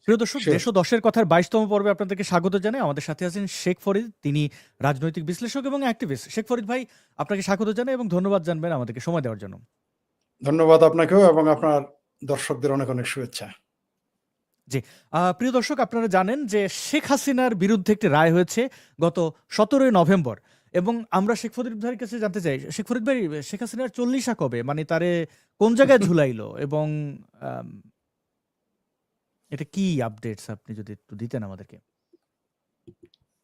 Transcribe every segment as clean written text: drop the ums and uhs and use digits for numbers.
প্রিয় দর্শক, শিওর। দেশ ও দশের কথার 22তম পর্বে আপনাদেরকে স্বাগত জানাই। আমাদের সাথে আছেন শেখ ফরিদ, তিনি রাজনৈতিক বিশ্লেষক এবং অ্যাক্টিভিস্ট। শেখ ফরিদ ভাই, আপনাকে স্বাগত জানাই এবং ধন্যবাদ জানবেন আমাদেরকে সময় দেওয়ার জন্য। ধন্যবাদ আপনাকেও এবং আপনার দর্শকদের অনেক অনেক শুভেচ্ছা। জি, প্রিয় দর্শক, আপনারা জানেন যে শেখ হাসিনার বিরুদ্ধে একটি রায় হয়েছে গত 17ই নভেম্বর, এবং আমরা শেখ ফরিদ ভাইয়ের কাছে জানতে চাই, শেখ ফরিদ ভাই, শেখ হাসিনার 40 কবে, মানে তারে কোন জায়গায় ঝুলাইলো, এবং আম, এটা কি আপডেটস আপনি যদি একটু দিতেন আমাদেরকে।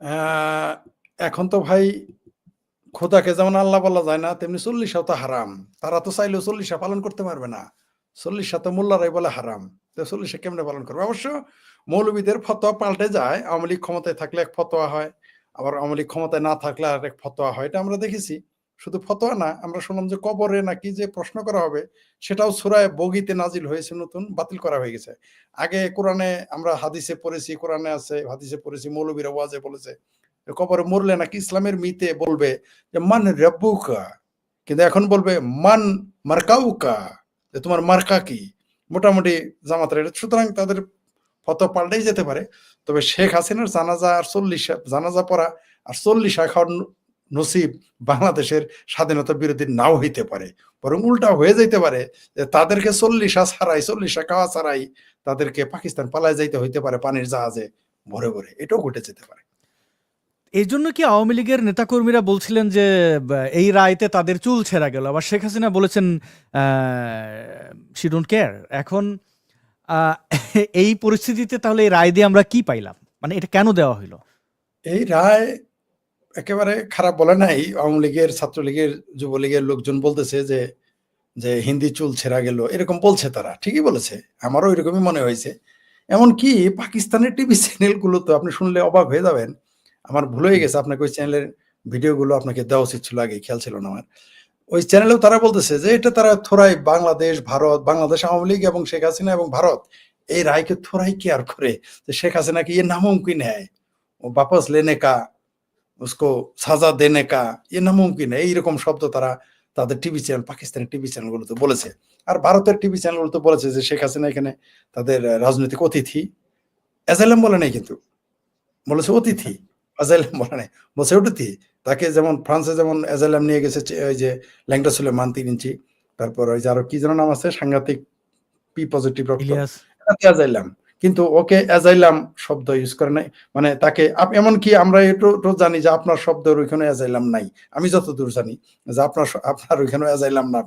আহ, এখন তো ভাই খোদাকে যেমন আল্লাহ বলা যায় না, তেমনি 40 তো হারাম। তারা তো চাইলেও 40 পালন করতে পারবে না। 40 তো মোল্লারাই বলে হারাম, তো 40 কেমনে পালন করবে? অবশ্য মৌলবীদের ফতোয়া পাল্টে যায়। আওয়ামী লীগ ক্ষমতায় থাকলে এক ফতোয়া হয়, আবার আওয়ামী লীগ ক্ষমতায় না থাকলে আর এক ফতোয়া হয়। এটা আমরা দেখেছি। শুধু ফতোয়া না, আমরা শুনলাম যে কবরে নাকি যে প্রশ্ন করা হবে, সেটাও সূরায়ে বগীতে নাজিল হয়েছে, নতুন বাতিল করা হয়ে গেছে। আগে কোরআনে আমরা হাদিসে পড়েছি, কোরআনে আছে, হাদিসে পড়েছি, মৌলবীরা ওয়াজে বলেছে কবরে মরলে নাকি ইসলামের মিতে বলবে যে মান রব্বুকা, কিন্তু এখন বলবে মান মার্কাউকা, যে তোমার মার্কা কি। মোটামুটি জামাতের এটা, সুতরাং তাদের ফতোয়া পাল্টাই যেতে পারে। তবে শেখ হাসিনার জানাজা আর 40 জানাজা পড়া আর 40 খাওয়ার নসিব বাংলাদেশের স্বাধীনতা বিরোধী নাও হইতে পারে, বরং উল্টা হয়ে যাইতে পারে যে তাদেরকে 40 ছাড়াই, 40 খাওয়া ছাড়াই তাদেরকে পাকিস্তান পালায় যাইতে হইতে পারে পানির জাহাজে ভরে ভরে। এটাও ঘটে যেতে পারে। এই জন্য কি আওয়ামী লীগের নেতাকর্মীরা বলছিলেন যে এই রায়তে তাদের চুল ছেঁড়া গেল, আবার শেখ হাসিনা বলেছেন শি ডোন্ট কেয়ার। এখন আহ, এই পরিস্থিতিতে তাহলে এই রায় দিয়ে আমরা কি পাইলাম, মানে এটা কেন দেওয়া হইলো? এই রায় একেবারে খারাপ বলে নাই। আওয়ামী লীগের, ছাত্রলীগের, যুবলীগের লোকজন বলতেছে যে যে হিন্দি চুল ছেঁড়া গেল, এরকম বলছে। তারা ঠিকই বলেছে, আমারও এরকমই মনে হয়েছে। এমনকি পাকিস্তানের টিভি চ্যানেলগুলো তো আপনি শুনলে অবাক হয়ে যাবেন। আমার ভুল হয়ে গেছে, আপনাকে ওই চ্যানেলের ভিডিওগুলো আপনাকে দেওয়া উচিত ছিল, আগে খেয়াল ছিল না আমার। ওই চ্যানেলেও তারা বলতেছে যে এটা তারা থোড়াই বাংলাদেশ, ভারত, বাংলাদেশ আওয়ামী লীগ এবং শেখ হাসিনা এবং ভারত এই রায়কে থোড়াই কেয়ার করে, যে শেখ হাসিনাকে ये नामुमकिन है, वो वापस लेने का, उसको সাজা দেনে কা, ये नामुमकिन है, এইরকম শব্দ তারা তাদের টিভি চ্যানেল, পাকিস্তানের টিভি চ্যানেলগুলোতে বলেছে। আর ভারতের টিভি চ্যানেলগুলোতে বলেছে যে শেখ হাসিনা এখানে তাদের রাজনৈতিক অতিথি। অ্যাজাইলাম বলে নাই কিন্তু, বলেছে আচ্ছা। অতিথি। অ্যাজাইলাম বলে নাই, বলছে অতিথি। তাকে যেমন ফ্রান্সে যেমন অ্যাজাইলাম নিয়ে গেছে, ওই যে ল্যাংটা সুলেমান 3 ইঞ্চি, তারপর ওই যে আরো কি যেন নাম আছে, সাংঘাতিক পি পজিটিভ রক্ত, ইলিয়াস। এটাতে অ্যাজাইলাম। কিন্তু ওকে অ্যাজাইলাম শব্দ ইউজ করে নাই। মানে তাকে এমনকি আমরা একটু জানি যে আপনার শব্দের ওইখানে অ্যাজাইলাম নাই। আমি যতদূর জানি যে আপনার ওইখানে অ্যাজাইলাম না,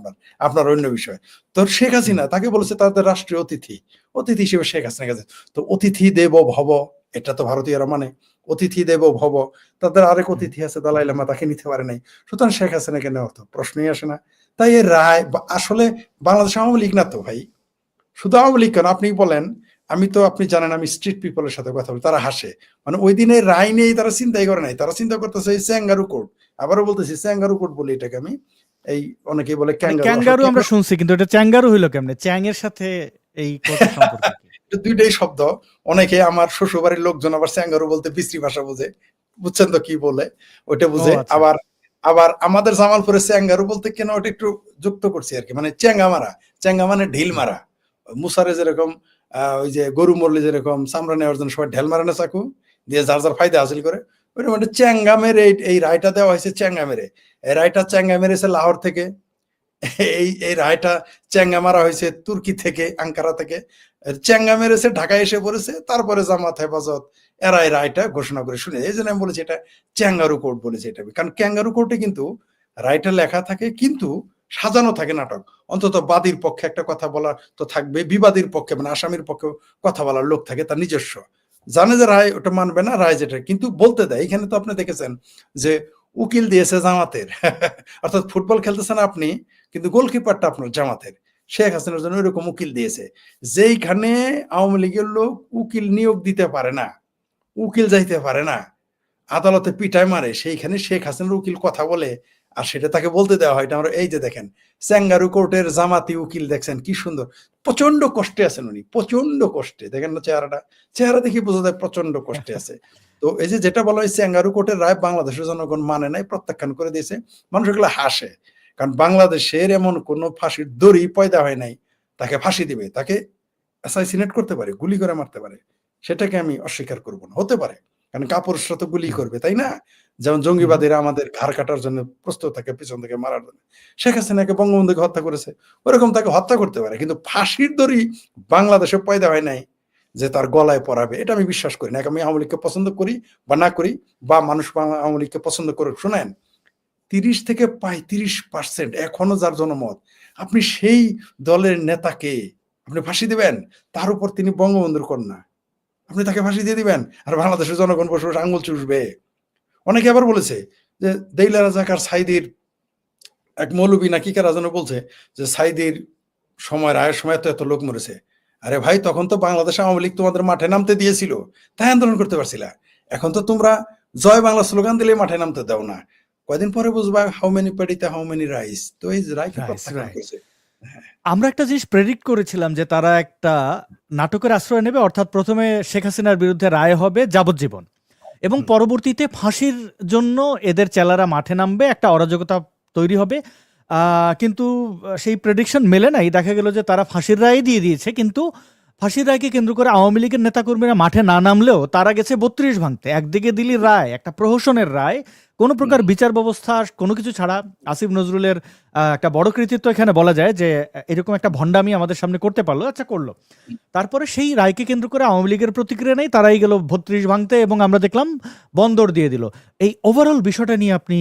আপনার অন্য বিষয়। তো শেখ হুম। হাসিনা তাকে বলেছে তাদের রাষ্ট্রীয় অতিথি, অতিথি হিসেবে শেখ হাসিনা গেছে। তো অতিথি দেব ভব, এটা তো ভারতীয়রা মানে, অতিথি দেব ভব। তাদের আরেক হুম। অতিথি আছে দালাই লামা, তাকে নিতে পারে নাই। সুতরাং শেখ হাসিনাকে নেওয়ার তো প্রশ্নই আসে না। তাই এর রায় আসলে বাংলাদেশ আওয়ামী লীগ না তো ভাই, শুধু আওয়ামী লীগ কেন আপনি বলেন। আমি তো, আপনি জানেন আমি স্ট্রিট পিপলের সাথে কথা বলি, তারা হাসে। মানে ওই দিনের রায় নেই, তারা চিন্তাই করে নাই। তারা চিন্তা করতেছে এই স্যাঙ্গারু কোর্ট। আবারও বলতেছি স্যাঙ্গারু কোর্ট বলি এটাকে আমি। এই অনেকেই বলে মানে ক্যাঙ্গারু, আসলে ক্যাঙ্গারু আমরা ক্যাঙ্গারু শুনছি, কিন্তু এটা চ্যাঙ্গারু হইলো কেমনে? চ্যাং এর সাথে এই কোর্টের সম্পর্ক কি? দুইটাই শব্দ। অনেকে আমার শ্বশুর বাড়ির লোকজন আবার স্যাঙ্গারু বলতে বিশ্রী ভাষা বোঝে, বুঝছেন তো কি বলে, ওইটা ও বুঝে। আচ্ছা। আবার আবার আমাদের জামালপুরে স্যাঙ্গারু বলতে কেন ওটা একটু যুক্ত করছি আর কি, মানে চেঙ্গা মারা। চেঙ্গা মানে ঢিল হুম। মারা। মুসারে যেরকম ওই যে গরু মরলে যেরকম চামড়া নেওয়ার জন্য সবাই ঢেল মারে না চাকু দিয়ে, যার যার ফায়দা হাসিল করে, ওইটা মানে চ্যাঙ্গা মেরে এই রায়টা দেওয়া হয়েছে। চ্যাঙ্গা মেরে, এই রায়টা চ্যাঙ্গা মেরেছে লাহোর থেকে। এই রায়টা চ্যাঙ্গা মারা হয়েছে তুর্কি থেকে, আঙ্কারা থেকে। চ্যাঙ্গা মেরেছে, ঢাকায় এসে পড়েছে, তারপরে জামাত হেফাজত এরা এই রায়টা ঘোষণা করে শুনে। এই জন্য আমি বলেছি এটা চ্যাঙ্গারু কোর্ট বলেছে এটা, কারণ ক্যাঙ্গারু কোর্টে কিন্তু রায়টা লেখা থাকে, কিন্তু সাজানো থাকে নাটক। অন্তত বাদীর পক্ষে একটা কথা বলা তো থাকবে, বিবাদীর পক্ষে মানে আসামির পক্ষে কথা বলার লোক থাকে, তার নিজস্ব। জানে যে রায় ওটা মানবে না, রায় যেটা কিন্তু বলতে দেয়। এখানে তো আপনি দেখেছেন যে উকিল দিয়েছে জামাতের অর্থাৎ ফুটবল খেলতেছেন আপনি, কিন্তু গোলকিপারটা আপনার জামাতের। শেখ হাসিনার জন্য এরকম উকিল দিয়েছে, যেইখানে আওয়ামী লীগের লোক উকিল নিয়োগ দিতে পারে না, উকিল যাইতে পারে না, আদালতে পিটায় মারে, সেইখানে শেখ হাসিনার উকিল কথা বলে। আর সেটা তাকে বলতে দেওয়া হয়। আমরা এই যে দেখেন স্যাঙ্গারু কোর্টের জামাতি উকিল দেখছেন কি সুন্দর, প্রচন্ড কষ্টে আছেন উনি, প্রচন্ড কষ্টে। দেখেন না চেহারাটা, চেহারা দেখি বোঝা যায় প্রচন্ড কষ্টে আছে। তো এই যে যেটা বলা হয় স্যাঙ্গারু কোর্টের রায় বাংলাদেশের জনগণ মানে নাই, প্রত্যাখ্যান করে দিয়েছে। মানুষ এগুলো হাসে, কারণ বাংলাদেশের এমন কোনো ফাঁসির দড়ি পয়দা হয় নাই তাকে ফাঁসি দিবে। তাকে অ্যাসাসিনেট করতে পারে, গুলি করে মারতে পারে, সেটাকে আমি অস্বীকার করব না। হতে পারে। কারণ কাপুরুষরা তো গুলি হুম, করবে, তাই না? যেমন হুম, হুম। জঙ্গিবাদীরা আমাদের ঘাড় কাটার জন্য প্রস্তুত থাকে পিছন থেকে মারার জন্য। শেখ হাসিনাকে বঙ্গবন্ধুকে হত্যা করেছে। ওরকম তাকে হত্যা করতে পারে। কিন্তু ফাঁসির দড়ি বাংলাদেশে পয়দা হয় নাই যে তার গলায় পরাবে। এটা আমি বিশ্বাস করি না। আমি আওয়ামী লীগকে পছন্দ করি বা না করি বা মানুষ আওয়ামী লীগকে পছন্দ করুক। শোনেন, ৩০ থেকে ৩৫% এখনো যার জনমত, আপনি সেই দলের নেতাকে আপনি ফাঁসি দিবেন? তার উপর তিনি বঙ্গবন্ধুর কন্যা। আপনি তাকে ফাঁসি দিয়ে দিবেন? আর বাংলাদেশের জনগণ বসে, বসে আঙুল চুষবে। অনেকে আবার বলেছে যে দেইলা রাজাকার সাইদির এক মৌলবি না কি কারা যেন বলছে যে সাইদির সময় রায়ের সময় এত লোক মরেছে। আরে ভাই, তখন তো বাংলাদেশ আওয়ামী লীগ তোমাদের মাঠে নামতে দিয়েছিল, তাই আন্দোলন করতে পারছিলা। এখন তো তোমরা জয় বাংলা স্লোগান দিলে মাঠে নামতে দাও না। কয়দিন পরে বুঝবা হাউ মেনি পেডিতে হাউ মেনি রাইস। তো এই যে রায়কে রাইস, প্রত্যাখ্যান রাইট। করেছে। হ্যাঁ, আমরা একটা জিনিস প্রেডিক্ট করেছিলাম যে তারা একটা নাটকের আশ্রয় নেবে, অর্থাৎ প্রথমে শেখ হাসিনার বিরুদ্ধে রায় হবে যাবজ্জীবন এবং হুম, পরবর্তীতে ফাঁসির জন্য এদের চেলারা মাঠে নামবে, একটা অরাজকতা তৈরি হবে। কিন্তু সেই প্রেডিকশন মেলে নাই, দেখা গেল যে তারা ফাঁসির রায় দিয়ে দিয়েছে, কিন্তু ফাঁসির রায়কে কেন্দ্র করে আওয়ামী লীগের নেতাকর্মীরা মাঠে না নামলেও তারা গেছে ৩২ ভাঙতে। একদিকে দিলি রায়, একটা প্রহসনের রায়, কোনো হুম, প্রকার বিচার ব্যবস্থা কোনো কিছু ছাড়া। আসিফ নজরুলের একটা বড় কৃতিত্ব এখানে বলা যায় যে এরকম একটা ভণ্ডামি আমাদের সামনে করতে পারলো, আচ্ছা করলো। হুম। তারপরে সেই রায়কে কেন্দ্র করে আওয়ামী লীগের প্রতিক্রিয়া নেই, তারাই গেল ৩২ ভাঙতে এবং আমরা দেখলাম বন্দর দিয়ে দিল। এই ওভারঅল বিষয়টা নিয়ে আপনি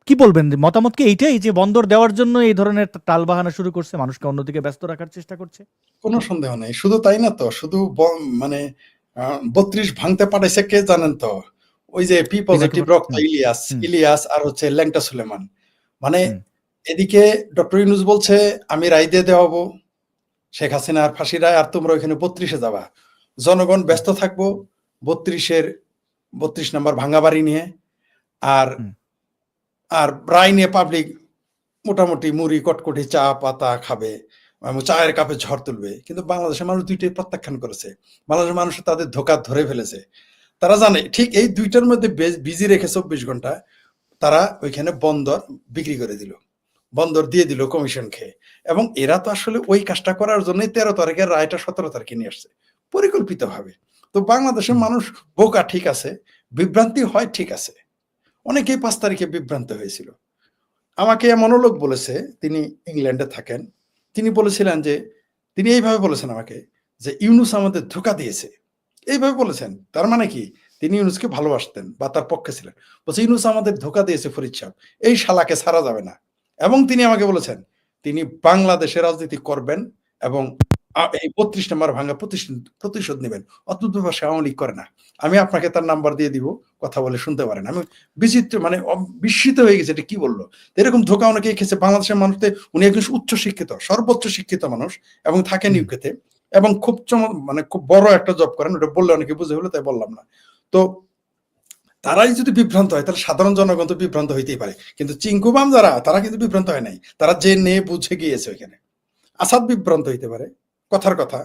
কি বলবেন? মতামত কি এইটাই যে বন্দর দেওয়ার জন্য এই ধরনের টালবাহানা শুরু করছে, মানুষকে অন্যদিকে ব্যস্ত রাখার চেষ্টা করছে? কোনো সন্দেহ নাই। শুধু তাই না তো, শুধু মানে ৩২ ভাঙতে পাঠাইছে কে জানেন তো? ওই যে পি পিনাকি পজিটিভ রক্ত হুম, ইলিয়াস, হুম, ইলিয়াস আর হচ্ছে ল্যাংটা সুলেমান। মানে হুম, এদিকে ডক্টর ইউনূস বলছে আমি রায় দিয়ে দেওয়াবো শেখ হাসিনার ফাঁসি রায়, আর তোমরা ওইখানে ৩২-এ যাবা। জনগণ হুম, ব্যস্ত থাকবো ৩২-এর ৩২ নাম্বার ভাঙা বাড়ি নিয়ে। আর হুম, আর রায় নিয়ে পাবলিক মোটামুটি মুড়ি, কটকটি, চা পাতা খাবে এবং চায়ের কাপে ঝড় তুলবে। কিন্তু বাংলাদেশের মানুষ ২ টাই প্রত্যাখ্যান করেছে। বাংলাদেশের মানুষ তাদের ধোঁকা ধরে ফেলেছে। তারা জানে ঠিক এই ২ টার মধ্যে বিজি রেখে ২৪ ঘন্টা তারা ওইখানে বন্দর বিক্রি করে দিল। বন্দর দিয়ে দিল কমিশন খেয়ে। এবং এরা তো আসলে ওই কাজটা করার জন্যই ১৩ তারিখের রায়টা ১৭ তারিখে নিয়ে আসছে। পরিকল্পিতভাবে। তো বাংলাদেশের হুম, মানুষ বোকা ঠিক আছে, বিভ্রান্তি হয় ঠিক আছে। অনেকেই ৫ তারিখে বিভ্রান্ত হয়েছিল। আমাকে এমনও লোক বলেছে, তিনি ইংল্যান্ডে থাকেন। তিনি বলেছিলেন যে তিনি এইভাবে বলেছেন আমাকে যে, "ইউনূস আমাদের ধোঁকা দিয়েছে।" এইভাবে বলেছেন। তার মানে কি? তিনি ইউনূসকে ভালোবাসতেন বা তার পক্ষে ছিলেন। বলছে, "ইউনূস আমাদের ধোঁকা দিয়েছে ফরিদ সাহেব। এই শালাকে ছাড়া যাবে না।" এবং তিনি আমাকে বলেছেন, তিনি বাংলাদেশে রাজনীতি করবেন এবং এই ৩২ নাম্বার ভাঙা প্রতিশোধ নিবেন। অদ্ভুত ব্যাপার, সে আওয়ামী লীগ করে না। আমি আপনাকে তার নাম্বার দিয়ে দিব। কথা বলে শুনতে পারেন। আমি বিচিত্র মানে বিস্মিত হয়ে গেছি, এটা কি বলল? এরকম ধোঁকা অনেকেই খেয়েছে বাংলাদেশের মানুষতে। উনি একজন উচ্চ শিক্ষিত, সর্বোচ্চ শিক্ষিত মানুষ এবং থাকেন হুম, ইউকেতে এবং খুব মানে খুব বড় একটা জব করেন। ওটা বললে অনেকে বুঝে ফেলবে, তাই বললাম না। তো তারাই যদি বিভ্রান্ত হয় তাহলে সাধারণ জনগণ তো বিভ্রান্ত হইতেই পারে। কিন্তু চিঙ্কুবাম যারা, তারা কিন্তু বিভ্রান্ত হয় নাই। তারা জেনে বুঝে গিয়েছে ওইখানে। আসাদ বিভ্রান্ত হইতে পারে, কথার কথা।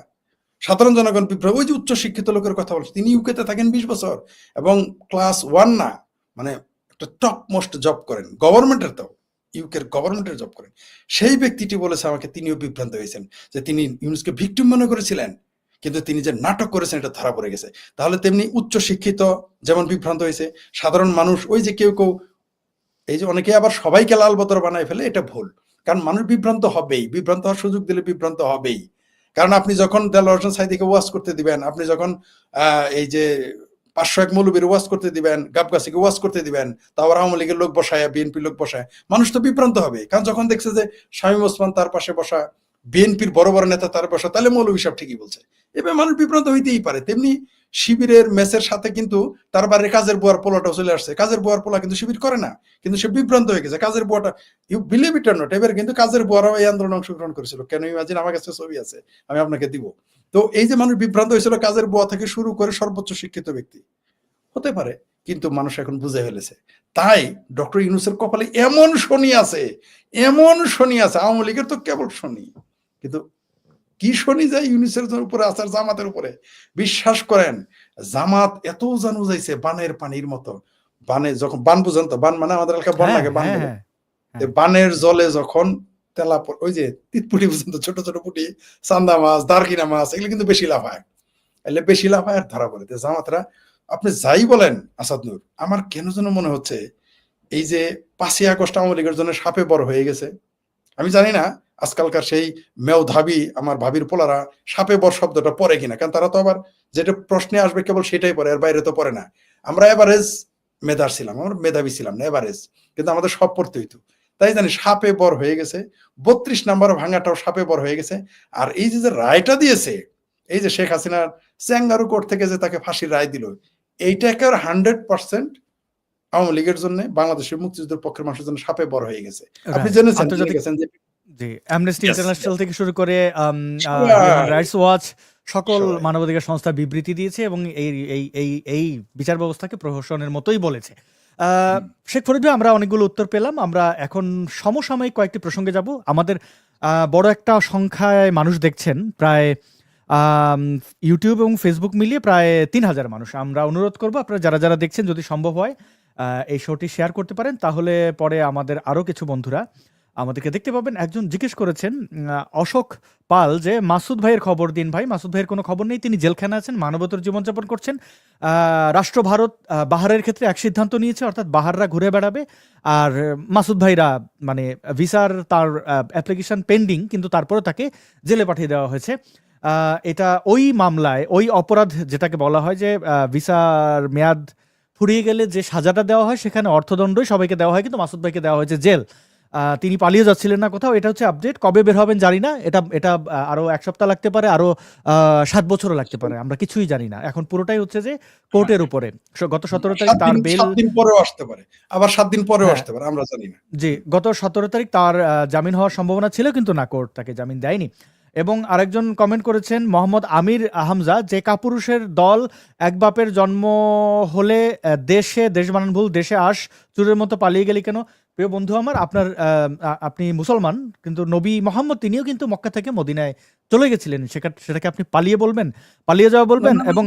সাধারণ জনগণ বিভ্রান্ত, ওই যে উচ্চ শিক্ষিত লোকের কথা বলছে, তিনি ইউকেতে থাকেন ২০ বছর এবং ক্লাস ১ না, মানে একটা টপ মোস্ট জব করেন। গভর্নমেন্টের তো, ইউকের গভর্নমেন্টের জব করেন। সেই ব্যক্তিটি বলেছে আমাকে, তিনিও বিভ্রান্ত হয়েছেন যে তিনি ইউনুসকে ভিকটিম মনে করেছিলেন। কিন্তু তিনি যে নাটক করেছেন এটা ধরা পড়ে গেছে। তাহলে তেমনি উচ্চ শিক্ষিত যেমন বিভ্রান্ত হয়েছে, সাধারণ মানুষ ওই যে কেউ এই যে অনেকে আবার সবাইকে লাল বদর বানায় ফেলে, এটা ভুল। কারণ মানুষ বিভ্রান্ত হবেই, বিভ্রান্ত হওয়ার সুযোগ দিলে বিভ্রান্ত হবেই। কারণ আপনি যখন দেলোয়ার হোসেন সাঈদীকে ওয়াজ করতে দিবেন, আপনি যখন এই যে ৫০১ মৌলবীর ওয়াজ করতে দিবেন, গাবগাছিকে ওয়াজ করতে দিবেন, তারপর আওয়ামী লীগের লোক বসায়, বিএনপির লোক বসায়, মানুষ তো বিভ্রান্ত হবে। কারণ যখন দেখছে যে শামীম ওসমান তার পাশে বসা, বিএনপির বড় বড় নেতা তার বসা, তাহলে মৌলবী সাহেব ঠিকই বলছে। এবার মানুষ বিভ্রান্ত হইতেই পারে। তেমনি শিবিরের মেসের সাথে কিন্তু তার বাড়ির কাজের বুয়ার পোলাটাও চলে আসছে। কাজের বুয়ার পোলা কিন্তু শিবির করে না, কিন্তু সে বিভ্রান্ত হয়ে গেছে। কাজের বুয়াটা, you believe it or not, এবার কিন্তু কাজের বুয়ারাও এই আন্দোলনে অংশগ্রহণ করেছিল। কেন ইমাজিন, আমার কাছে ছবি আছে, আমি আপনাকে দিব। তো এই যে মানুষ বিভ্রান্ত হয়েছিল, কাজের বুয়া থেকে শুরু করে সর্বোচ্চ শিক্ষিত ব্যক্তি হতে পারে, কিন্তু মানুষ এখন বুঝে ফেলেছে। তাই ডক্টর ইউনূসের কপালে এমন শনি আছে, এমন শনি আছে। আওয়ামী লীগের তো কেবল শনি, কিন্তু কি শনি যায় ইউনূসের উপরে আছে, জামাতের উপরে। বিশ্বাস করেন, জামাত এত জানু যাইছে বানের পানির মতো। বানে যখন, বান বুঝেন তো, বান মানে আমাদের এলাকায় হ্যাঁ, বন্যাকে বান হ্যাঁ, বলে। হ্যাঁ, হ্যাঁ, বানের জলে যখন ওই যে তিতপুটি বুঝেন তো, ছোট ছোট পুটি, চান্দা মাছ, দারকিনা মাছ, এগুলো কিন্তু বেশি লাভ হয়। এলে বেশি লাফায় ধরা পড়ে। জামাতরা আপনি যাই বলেন আসাদ নূর, আমার কেন যেন মনে হচ্ছে এই যে 5ই আগস্ট আওয়ামী লীগের জন্য সাপে বড় হয়ে গেছে। আমি জানি না আজকালকার সেই মেয়ধাবী আমার ভাবির পোলারা সাপে বর শব্দটা পড়ে কিনা, কারণ তারা তো আবার যেটা প্রশ্নে আসবে কেবল সেটাই পড়ে, এর বাইরে তো পড়ে না। আমরা এভারেজ মেধার ছিলাম, আমরা মেধাবী ছিলাম না, এভারেজ, কিন্তু আমাদের সব পড়তে হইতো। তাই জানি সাপে বর হয়ে গেছে, 32 নাম্বার ভাঙাটাও সাপে বর হয়ে গেছে। আর এই যে রায়টা দিয়েছে, এই যে শেখ হাসিনার চ্যাঙ্গারু কোর্ট থেকে যে তাকে ফাঁসির রায় দিল, এইটা একেবারে 100% আওয়ামী লীগের জন্য, বাংলাদেশের মুক্তিযুদ্ধের পক্ষের মানুষের জন্য সাপে বড় হয়ে গেছে। আপনি রাইট। জেনেছেন, জেনে আন্তর্জাতিক গেছেন যে জি, অ্যামনেস্টি Yes, ইন্টারন্যাশনাল yes, থেকে শুরু করে হিউম্যান সবাই, রাইটস ওয়াচ সকল সবাই। মানবাধিকার সংস্থা বিবৃতি দিয়েছে এবং এই বিচার ব্যবস্থাকে প্রহসনের মতোই বলেছে। হুম। শেখ ফরিদ ভাই, আমরা অনেকগুলো উত্তর পেলাম। আমরা এখন সমসাময়িক কয়েকটি প্রসঙ্গে যাব। আমাদের বড় একটা সংখ্যায় মানুষ দেখছেন, প্রায় ইউটিউব এবং ফেসবুক মিলিয়ে প্রায় 3000 মানুষ। আমরা অনুরোধ করব আপনারা যারা যারা দেখছেন, যদি সম্ভব হয় এই শোটি শেয়ার করতে পারেন, তাহলে পরে আমাদের আরও কিছু বন্ধুরা আমাদেরকে দেখতে পাবেন। একজন জিজ্ঞেস করেছেন, অশোক পাল, যে মাসুদ ভাইয়ের খবর দিন ভাই। মাসুদ ভাইয়ের কোনো খবর নেই, তিনি জেলখানা আছেন, মানবতর জীবনযাপন করছেন। রাষ্ট্র ভারত বাহারের ক্ষেত্রে এক সিদ্ধান্ত নিয়েছে, অর্থাৎ বাহাররা ঘুরে বেড়াবে, আর মাসুদ ভাইরা মানে ভিসার তার অ্যাপ্লিকেশন পেন্ডিং, কিন্তু তারপরে তাকে জেলে পাঠিয়ে দেওয়া হয়েছে। এটা ওই মামলায় ওই অপরাধ যেটাকে বলা হয় যে ভিসার মেয়াদ ফুরিয়ে গেলে যে সাজাটা দেওয়া হয়, সেখানে অর্থদণ্ডই সবাইকে দেওয়া হয়, কিন্তু মাসুদ ভাইকে দেওয়া হয়েছে জেল। তিনি পালিয়ে যাচ্ছিলেন না কোথাও। এটা হচ্ছে আপডেট। কবে বের হবেন জানি না। এটা এটা আরো 1 সপ্তাহ লাগতে পারে, আরো 7 বছরও লাগতে পারে, আমরা কিছুই জানি না। এখন পুরোটাই হচ্ছে যে কোর্টের উপরে। গত 17 তারিখ তার বেল, 7 দিন পরেও আসতে পারে, আবার 7 দিন পরেও হ্যাঁ আসতে পারে, আমরা জানি না। জি, গত 17 তারিখ তার জামিন হওয়ার সম্ভাবনা ছিল, কিন্তু না, কোর্ট তাকে জামিন দেয়নি। এবং আরেকজন কমেন্ট করেছেন মোহাম্মদ আমির হামজা, যে কাপুরুষের দল এক বাপের জন্ম হলে দেশ বানান ভুল, দেশে আস, চুরের মতো পালিয়ে গেলি কেন? প্রিয় বন্ধু আমার, আপনার আপনি মুসলমান, কিন্তু নবী মোহাম্মদ তিনিও কিন্তু মক্কা থেকে মদিনায় চলে গেছিলেন। সেটাকে আপনি পালিয়ে বলবেন, পালিয়ে যাওয়া না, বলবেন? না, এবং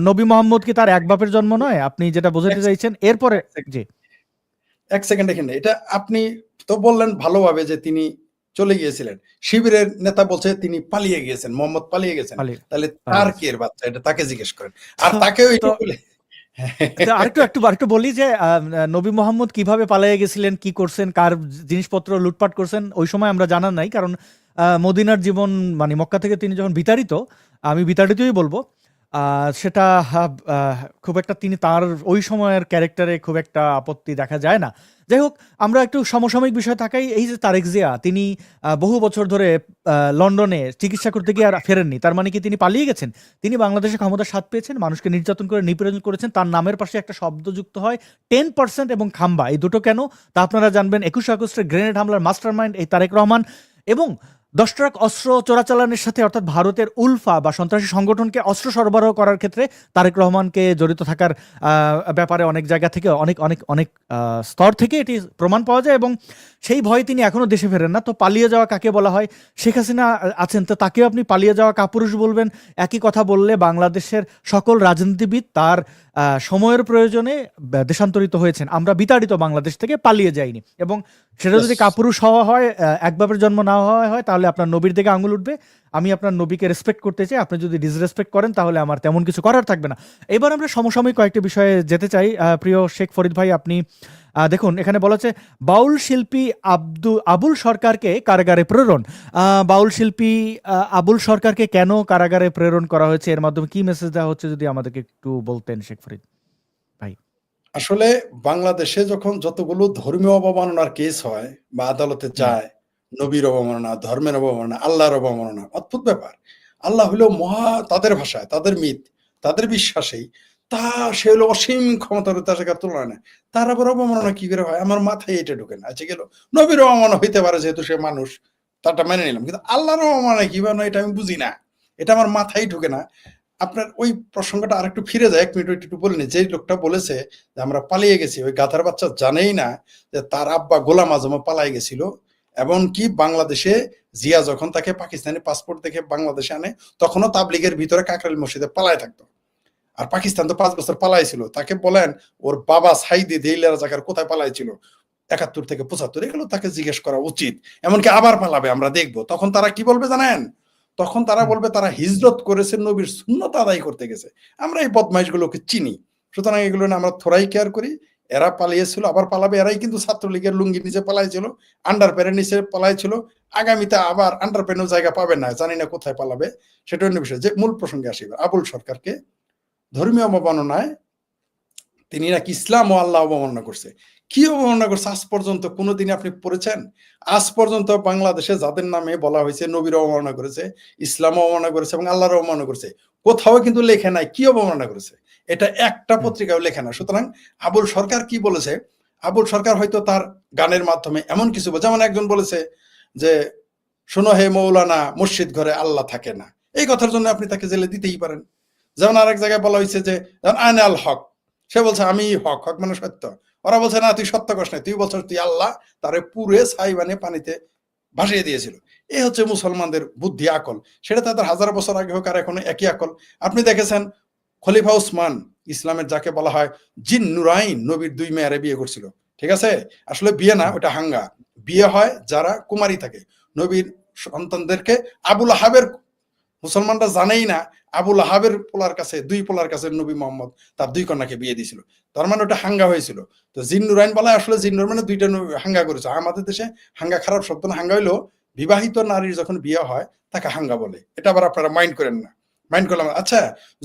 নবী মোহাম্মদ কি তার এক বাপের জন্ম নয়? আপনি যেটা বোঝাতে এক চাইছেন এরপরে। সেকেন্ড, জি, 1 সেকেন্ড এখানে, এটা আপনি তো বললেন ভালোভাবে যে তিনি চলে গিয়েছিলেন। শিবিরের নেতা বলছে তিনি পালিয়ে গিয়েছেন, মোহাম্মদ পালিয়ে গেছেন। পালিয়ে তাহলে পালিয়ে তার কি গেছে। এর বাচ্চা? এটা তাকে জিজ্ঞেস করেন। আর তো তাকেও তো এটা বলে তো আরেকটু বলি যে নবী মোহাম্মদ কিভাবে পালিয়ে গেছিলেন, কি করছেন, কার জিনিসপত্র লুটপাট করছেন, ওই সময় আমরা জানার নাই। কারণ মদিনার জীবন মানে মক্কা থেকে তিনি যখন বিতাড়িত, আমি বিতাড়িতই বলবো, সেটা খুব একটা তিনি তার ওই সময়ের ক্যারেক্টারে খুব একটা আপত্তি দেখা যায় না। যাই হোক, আমরা একটু সমসাময়িক বিষয় থাকাই। এই যে তারেক জিয়া, তিনি বহু বছর ধরে লন্ডনে চিকিৎসা করতে গিয়ে আর ফেরেননি। তার মানে কি তিনি পালিয়ে গেছেন? তিনি বাংলাদেশে ক্ষমতার স্বাদ পেয়েছেন, মানুষকে নির্যাতন করে নিপীড়ন করেছেন। তার নামের পাশে একটা শব্দ যুক্ত হয় 10% এবং খাম্বা, এই দুটো কেন তা আপনারা জানবেন। 21 আগস্টের গ্রেনেড হামলার মাস্টারমাইন্ড এই তারেক রহমান, এবং 10 ট্রাক অস্ত্র চোরাচালানের সাথে, অর্থাৎ ভারতের উলফা বা সন্ত্রাসী সংগঠনকে অস্ত্র সরবরাহ করার ক্ষেত্রে তারেক রহমানকে জড়িত থাকার ব্যাপারে অনেক জায়গা থেকে, অনেক অনেক অনেক স্তর থেকে এটি প্রমাণ পাওয়া যায়, এবং সেই ভয়ে তিনি এখনো দেশে ফেরেন না। তো পালিয়ে যাওয়া কাকে বলা হয়? শেখ হাসিনা আছেন, তো তাকেও আপনি পালিয়ে যাওয়া কাপুরুষ বলবেন? একই কথা বললে বাংলাদেশের সকল রাজনীতিবিদ তার সময়ের প্রয়োজনে দেশান্তরিত হয়েছেন। আমরা বিতাড়িত বাংলাদেশ থেকে পালিয়ে যাইনি। এবং সেটা যদি কাপুরুষ হওয়া হয়, এক বাপের জন্ম না হওয়া হয়, তাহলে আপনার নবীর দিকে আঙুল উঠবে। আমি আপনার নবীকে রেসপেক্ট করতে চাই, আপনি যদি ডিসরেসপেক্ট করেন তাহলে আমার তেমন কিছু করার থাকবে না। এবার আমরা সমসাময়িক কয়েকটি বিষয়ে যেতে চাই। প্রিয় শেখ ফরিদ ভাই, আপনি দেখুন, এখানে বলা হচ্ছে বাউল শিল্পী আবুল সরকারকে কারাগারে প্রেরণ। বাউল শিল্পী আবুল সরকারকে কেন কারাগারে প্রেরণ করা হয়েছে, এর মাধ্যমে কি মেসেজ দেওয়া হচ্ছে, যদি আমাদেরকে একটু বলতেন শেখ ফরিদ ভাই। আসলে বাংলাদেশে যখন যতগুলো ধর্মীয় অবমাননার কেস হয় বা আদালতে হুম, যায়, নবীর অবমাননা, ধর্মের অবমাননা, আল্লাহর অবমাননা, অদ্ভুত ব্যাপার। আল্লাহ হলো মহা, তাদের ভাষায়, তাদের মিথ, তাদের বিশ্বাসেই তা, সে হলো অসীম ক্ষমতার, তার সাথে তুলনা নেই। তার আবার অবমাননা কি করে হয় আমার মাথায় এটা ঢুকে না। আচ্ছা গেল, নবীর অবমাননা হইতে পারে যেহেতু সে মানুষ, তারটা মেনে নিলাম, কিন্তু আল্লাহর অবমাননা কিভাবে এটা আমি বুঝি না, এটা আমার মাথায় ঢুকে না। আপনার ওই প্রসঙ্গটা আরেকটু ফিরে যায়, 1 মিনিট একটু বলে নি। যে লোকটা বলেছে যে আমরা পালিয়ে গেছি, ওই গাধার বাচ্চা জানেই না যে তার আব্বা গোলাম আজমও পালাই গেছিল। এমনকি বাংলাদেশে জিয়া যখন তাকে পাকিস্তানি পাসপোর্ট দেখে বাংলাদেশে আনে, তখনও তাবলিগের ভিতরে কাকরাইল মসজিদে পালায় থাকতো। আর পাকিস্তান তো 5 বছর পালাইছিল। তাকে বলেন ওর বাবা সাইদি দেইলার জায়গার কোথায় পালাইছিল 71 থেকে 75, এগুলো তাকে জিজ্ঞেস করা উচিত। এমনকি আবার পালাবে, আমরা দেখবো। তখন তারা কি বলবে জানেন? তখন তারা বলবে তারা হিজরত করেছে, নবীর সুন্নত আদায় করতে গেছে। আমরা এই বদমাইশগুলোকে চিনি, সুতরাং এগুলো না আমরা থোড়াই কেয়ার করি। এরা পালিয়েছিল, আবার পালাবে। এরাই কিন্তু ছাত্রলীগের লুঙ্গির নিচে পালাইছিল, আন্ডার প্যান্টের নিচে পালাইছিল। আগামীতে আবার আন্ডার প্যান্টের জায়গা পাবে না, জানি না কোথায় পালাবে, সেটা অন্য বিষয়। যে মূল প্রসঙ্গে আসি, আবুল সরকারকে ধর্মীয় অবমাননায় তিনি নাকি ইসলাম ও আল্লাহ অবমাননা করছে। কি অবমাননা করছে আজ পর্যন্ত কোনোদিন আপনি পড়েছেন? আজ পর্যন্ত বাংলাদেশে যাদের নামে বলা হয়েছে নবীর অবমাননা করেছে, ইসলাম অবমাননা করেছে এবং আল্লাহর অবমাননা করেছে, কোথাও কিন্তু লেখে নাই কি অবমাননা করেছে। এটা একটা পত্রিকাও লেখে না। সুতরাং আবুল সরকার কি বলেছে? আবুল সরকার হয়তো তার গানের মাধ্যমে এমন কিছু, যেমন একজন বলেছে যে শোনো হে মৌলানা, মসজিদ ঘরে আল্লাহ থাকে না, এই কথার জন্য আপনি তাকে জেলে দিতেই পারেন। যেমন আরেক জায়গায় বলা হয়েছে যে আয়না আল হক, সে বলছে আমি হক, হক মানে সত্য। ওরা বলছে না তুই সত্য কস নাই, তুই বলছিস তুই আল্লাহ, তারে পুরে ছাই মানে পানিতে ভাসিয়ে দিয়েছিল। এই হচ্ছে মুসলমানদের বুদ্ধি, আকল। সেটা তাদের হাজার বছর আগে হোক আর এখন একই আকল। আপনি দেখেছেন খলিফা উসমান, ইসলামের যাকে বলা হয় জিন নুরাইন, নবীর 2 মেয়ারে বিয়ে করছিল। ঠিক আছে, আসলে বিয়ে না, ওটা হাঙ্গা। বিয়ে হয় যারা কুমারী থাকে। নবীর সন্তানদেরকে আবুল আহাবের, মুসলমানরা জানেই না আবুল আহাবের পোলার কাছে, 2 পোলার কাছে নবী মোহাম্মদ তার 2 কন্যাকে বিয়ে দিয়েছিল। তার মানে ওটা হাঙ্গা হয়েছিল। তো জিন্নুরাইন বলা আসলে জিন্নুর মানে 2টা হাঙ্গা করেছে। আমাদের দেশে হাঙ্গা খারাপ শব্দ না, হাঙ্গা হইলো বিবাহিত নারীর যখন বিয়ে হয় তাকে হাঙ্গা বলে। এটা আবার আপনারা মাইন্ড করেন না, মাইন্ড করলাম। আচ্ছা,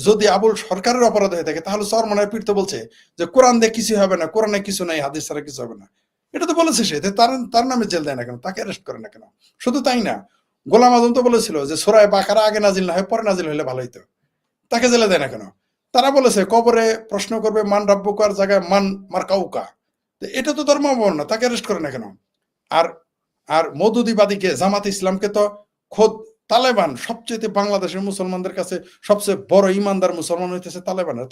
যদি আবুল সরকারের অপরাধ হয়ে থাকে তাহলে চরমনায় পীর তো বলছে যে কোরআন দিয়ে কিছু হবে না, কোরআনে কিছু নাই, হাদিস ছাড়া কিছু হবে না। এটা তো বলেছে সে, তার তার নামে জেল দেয় না কেন, তাকে অ্যারেস্ট করে না কেন? শুধু তাই না, গোলাম আজম তো বলেছিল যে সূরা বাকারা আগে নাজিল না হয় পরে নাজিল হলে ভালো হইতো, তাকে জেলে দেয় না কেন? তারা বলেছে কবরে প্রশ্ন করবে মান রাব্বুকার জায়গায় মান মার্কাউকা, তো এটা তো ধর্ম অবমাননা, তাকে অ্যারেস্ট করে না কেন? আর আর মওদুদিবাদীকে, জামাত ইসলামকে তো খোদ তালেবান, সবচেয়ে বাংলাদেশের মুসলমানদের কাছে সবচেয়ে বড় ইমানদার মুসলমান হইতেছে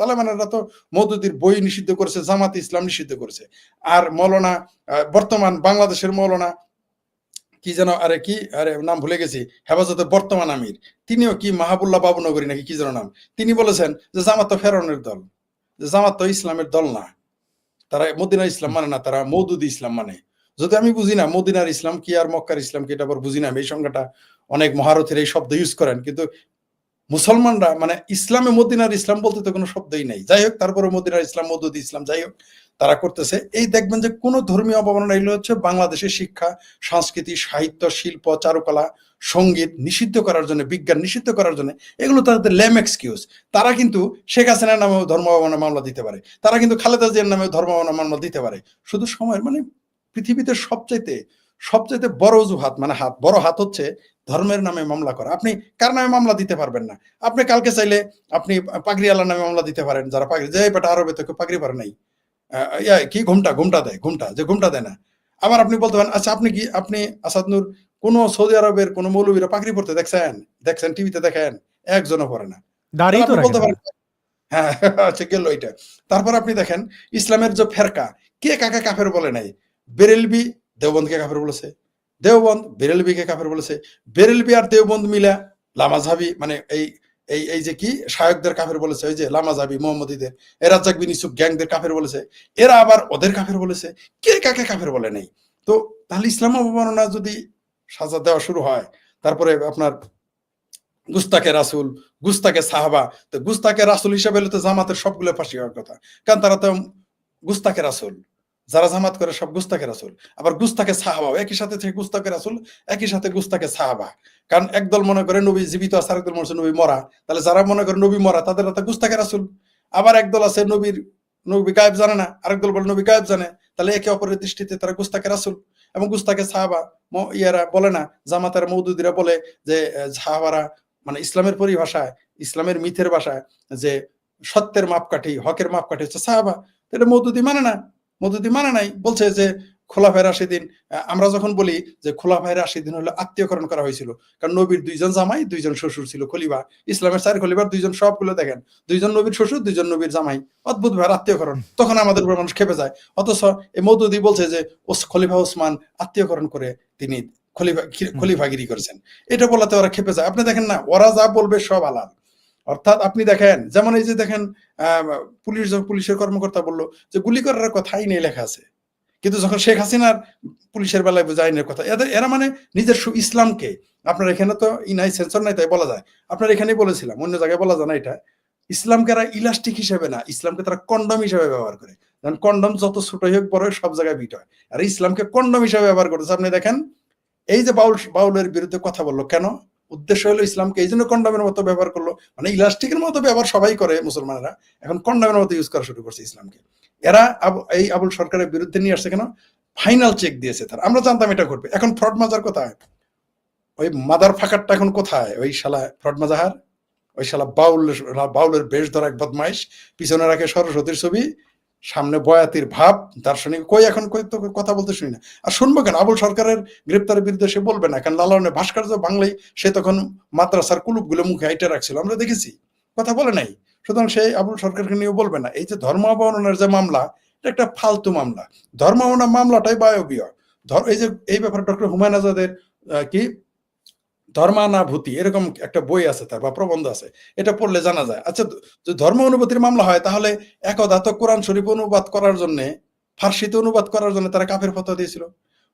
তালেবানেরা তো মওদুদির বই নিষিদ্ধ করেছে, জামাত ইসলাম নিষিদ্ধ করেছে। আর মৌলানা, বর্তমান বাংলাদেশের মৌলানা কি যেন, আরে নাম ভুলে গেছি, হেফাজতের বর্তমান আমির, তিনিও কি মাহাবুল্লাহ বাবুনগরী নাকি কি যেন নাম, তিনি বলেছেন যে জামাত তো ফেরাউনের দল, যে জামাত তো ইসলামের দল না, তারা মদিনার ইসলাম মানে না, তারা মওদুদি ইসলাম মানে। যদি আমি বুঝি না মদিনার ইসলাম কি আর মক্কার ইসলাম কি, এটা আবার বুঝি না আমি। এই সংজ্ঞাটা অনেক মহারথীর এই শব্দ ইউজ করেন, কিন্তু মুসলমানরা মানে ইসলামে মদিনার ইসলাম বলতে তো কোনো শব্দই নেই। যাই হোক, তারপরে মদিনার ইসলাম, মওদুদি ইসলাম, যাই হোক, তারা করতেছে। এই দেখবেন যে কোনো ধর্মীয় অবমাননা, এগুলো হচ্ছে বাংলাদেশের শিক্ষা, সংস্কৃতি, সাহিত্য, শিল্প, চারুকলা, সঙ্গীত নিষিদ্ধ করার জন্য, বিজ্ঞান নিষিদ্ধ করার জন্য, এগুলো তাদের লেম এক্সকিউজ। তারা কিন্তু শেখ হাসিনার নামেও ধর্ম অবমাননা মামলা দিতে পারে, তারা কিন্তু খালেদা জিয়ার নামেও ধর্ম অবমাননা মামলা দিতে পারে। শুধু সময়ের মানে পৃথিবীতে সবচাইতে সবচাইতে বড় অজুহাত, মানে বড় হাত হচ্ছে ধর্মের নামে মামলা করা। আপনি কার নামে মামলা দিতে পারবেন না? আপনি কালকে চাইলে আপনি পাগড়িওয়ালার নামে মামলা দিতে পারেন, যারা পাগড়ি, যে বেটা আরবে তো কেউ পাগড়ি পরে নাই, কি ঘুমটা দেয়, ঘুমটা দেয় না। আবার আপনি বলতে পারেন, আচ্ছা আপনি আসাদ নূর কোন সৌদি আরবের কোন মৌলবীরা পাগড়ি পরতে দেখছেন টিভিতে দেখেন? একজনও পরে না। দাঁড়িয়ে তো আপনি রাখে বলতে না। পারেন হ্যাঁ, আচ্ছা গেল এটা। তারপর আপনি দেখেন ইসলামের যে ফেরকা, কে কাকে কাফের বলে নাই? বেরেলবি দেওবন্দকে কাফের বলেছে, দেওবন্দ বেরেলবিকে কাফের বলেছে, বেরেলবি আর দেওবন্দ মিলা লামাঝাবি মানে এই এই এই যে কি শায়কদের কাফের বলেছে, ওই যে লামাঝাবি মোহাম্মদীদের, এরা জাকবি নিসুক গ্যাংদের কাফের বলেছে, এরা আবার ওদের কাফের বলেছে। কে কাকে কাফের বলে নাই? তো তাহলে ইসলাম অবমাননা যদি সাজা দেওয়া শুরু হয়, তারপরে আপনার গুস্তাকে রাসুল, গুস্তাকে সাহাবা, তো গুস্তাকে রাসুল হিসাবে হলে তো জামাতের সবগুলো ফাঁসি হওয়ার কথা, কারণ তারা তো গুস্তাকে রাসুল, যারা জামাত করে সব গুস্তাকে রাসুল। আবার গুস্তাকে সাহাবা একই সাথে থেকে গুস্তাকে রাসুল, একই সাথে গুস্তাকে সাহাবা। কারণ একদল মনে করে নবী জীবিত আছে, আরেকদল মনে হচ্ছে নবী মরা, তাহলে যারা মনে করে নবী মরা তাদের তো গুস্তাকে রাসুল। আবার একদল আছে নবী গায়েব জানে না, আরেকদল বলে নবী গায়েব জানে, তাহলে একে অপরের দৃষ্টিতে তারা গুস্তাকে রাসুল এবং গুস্তাকে সাহাবা। ইয়ারা বলে না, জামাতের মওদুদিরা বলে যে সাহাবারা মানে ইসলামের পরিভাষায়, ইসলামের মিথের ভাষায় যে সত্যের মাপকাঠি, হকের মাপকাঠি হচ্ছে সাহাবা। এটা মওদুদি মানে না, মওদুদি মানে নাই, বলছে যে খোলাফায়ে রাশিদিন। আমরা যখন বলি যে খোলাফায়ে রাশিদিন হলো আত্মীয়করণ করা হয়েছিল, কারণ নবীর 2জন জামাই 2জন শ্বশুর ছিল খলিফা, ইসলামের 4 খলিফার 2জন, সবগুলো দেখেন 2জন নবীর শ্বশুর 2জন নবীর জামাই, অদ্ভুত ভাবে আত্মীয়করণ। তখন আমাদের উপর মানুষ খেপে যায়। অথচ এই মওদুদি বলছে যে খলিফা ওসমান আত্মীয়করণ করে তিনি খলিফাগিরি করেছেন, এটা বলাতে ওরা খেপে যায়। আপনি দেখেন না, ওরা যা বলবে সব হালাল। অর্থাৎ আপনি দেখেন, যেমন এই যে দেখেন পুলিশের কর্মকর্তা বললো যে গুলি করার কথাই নেই লেখা আছে, কিন্তু যখন শেখ হাসিনার পুলিশের বেলায় আইনের কথা, এরা মানে নিজের ইসলামকে, আপনার এখানে তো নাই, সেন্সর নাই, তাই বলা যায়, আপনার এখানেই বলেছিলাম, অন্য জায়গায় বলা যায় না এটা, ইসলামকে এরা ইলাস্টিক হিসেবে না, ইসলামকে তারা কন্ডম হিসেবে ব্যবহার করে। কারণ কন্ডম যত ছোট হোক বড় হোক সব জায়গায় বিট হয়, আর ইসলামকে কন্ডম হিসেবে ব্যবহার করেছে। আপনি দেখেন এই যে বাউলের বিরুদ্ধে কথা বললো কেন, উদ্দেশ্য হলো ইসলামকে এই জন্য কন্ডমের মতো ব্যবহার করলো, মানে ইলাস্টিকের মতো ব্যবহার সবাই করে মুসলমানেরা, এখন কন্ডমের মতো ইউজ করা শুরু করছে ইসলামকে। এরা এই আবুল সরকারের বিরুদ্ধে নিয়ে আসছে কেন, ফাইনাল চেক দিয়েছে তার, আমরা জানতাম এটা করবে। এখন ফ্রড মাজার কোথায়, ওই মাদার ফাঁকারটা এখন কোথায়, ওই শালা ফ্রড মাজাহার, ওই শালা বাউলের বেশ ধরা এক বদমাইশ, পিছনে রাখে সরস্বতীর ছবি, সামনে বয়াতির ভাব, দার্শনিক, কই এখন কই তো কথা বলতে শুনি না। আর শুনবো কেন, আবুল সরকারের গ্রেপ্তারের বিরুদ্ধে সে বলবে না, কারণ লালনের ভাস্কর্য বাংলায় সে তখন মাদ্রাসার কুলুপগুলো মুখে আইটে রাখছিল, আমরা দেখেছি, কথা বলে নাই। সুতরাং সেই আবুল সরকারকে নিয়ে বলবে না। এই যে ধর্ম অবমাননার যে মামলা, এটা একটা ফালতু মামলা, ধর্ম অবমাননা মামলাটাই বায়বীয়। এই যে এই ব্যাপারে ডক্টর হুমায়ুন আজাদের কি ধর্মানুভূতি এরকম একটা বই আছে তার, বা প্রবন্ধ আছে, এটা পড়লে জানা যায়। আচ্ছা, যদি ধর্ম অনুভূতির মামলা হয়, তাহলে একদা তো কোরআন শরীফ অনুবাদ করার জন্য, ফার্সিতে অনুবাদ করার জন্য তারা কাফের ফতোয়া দিয়েছিল।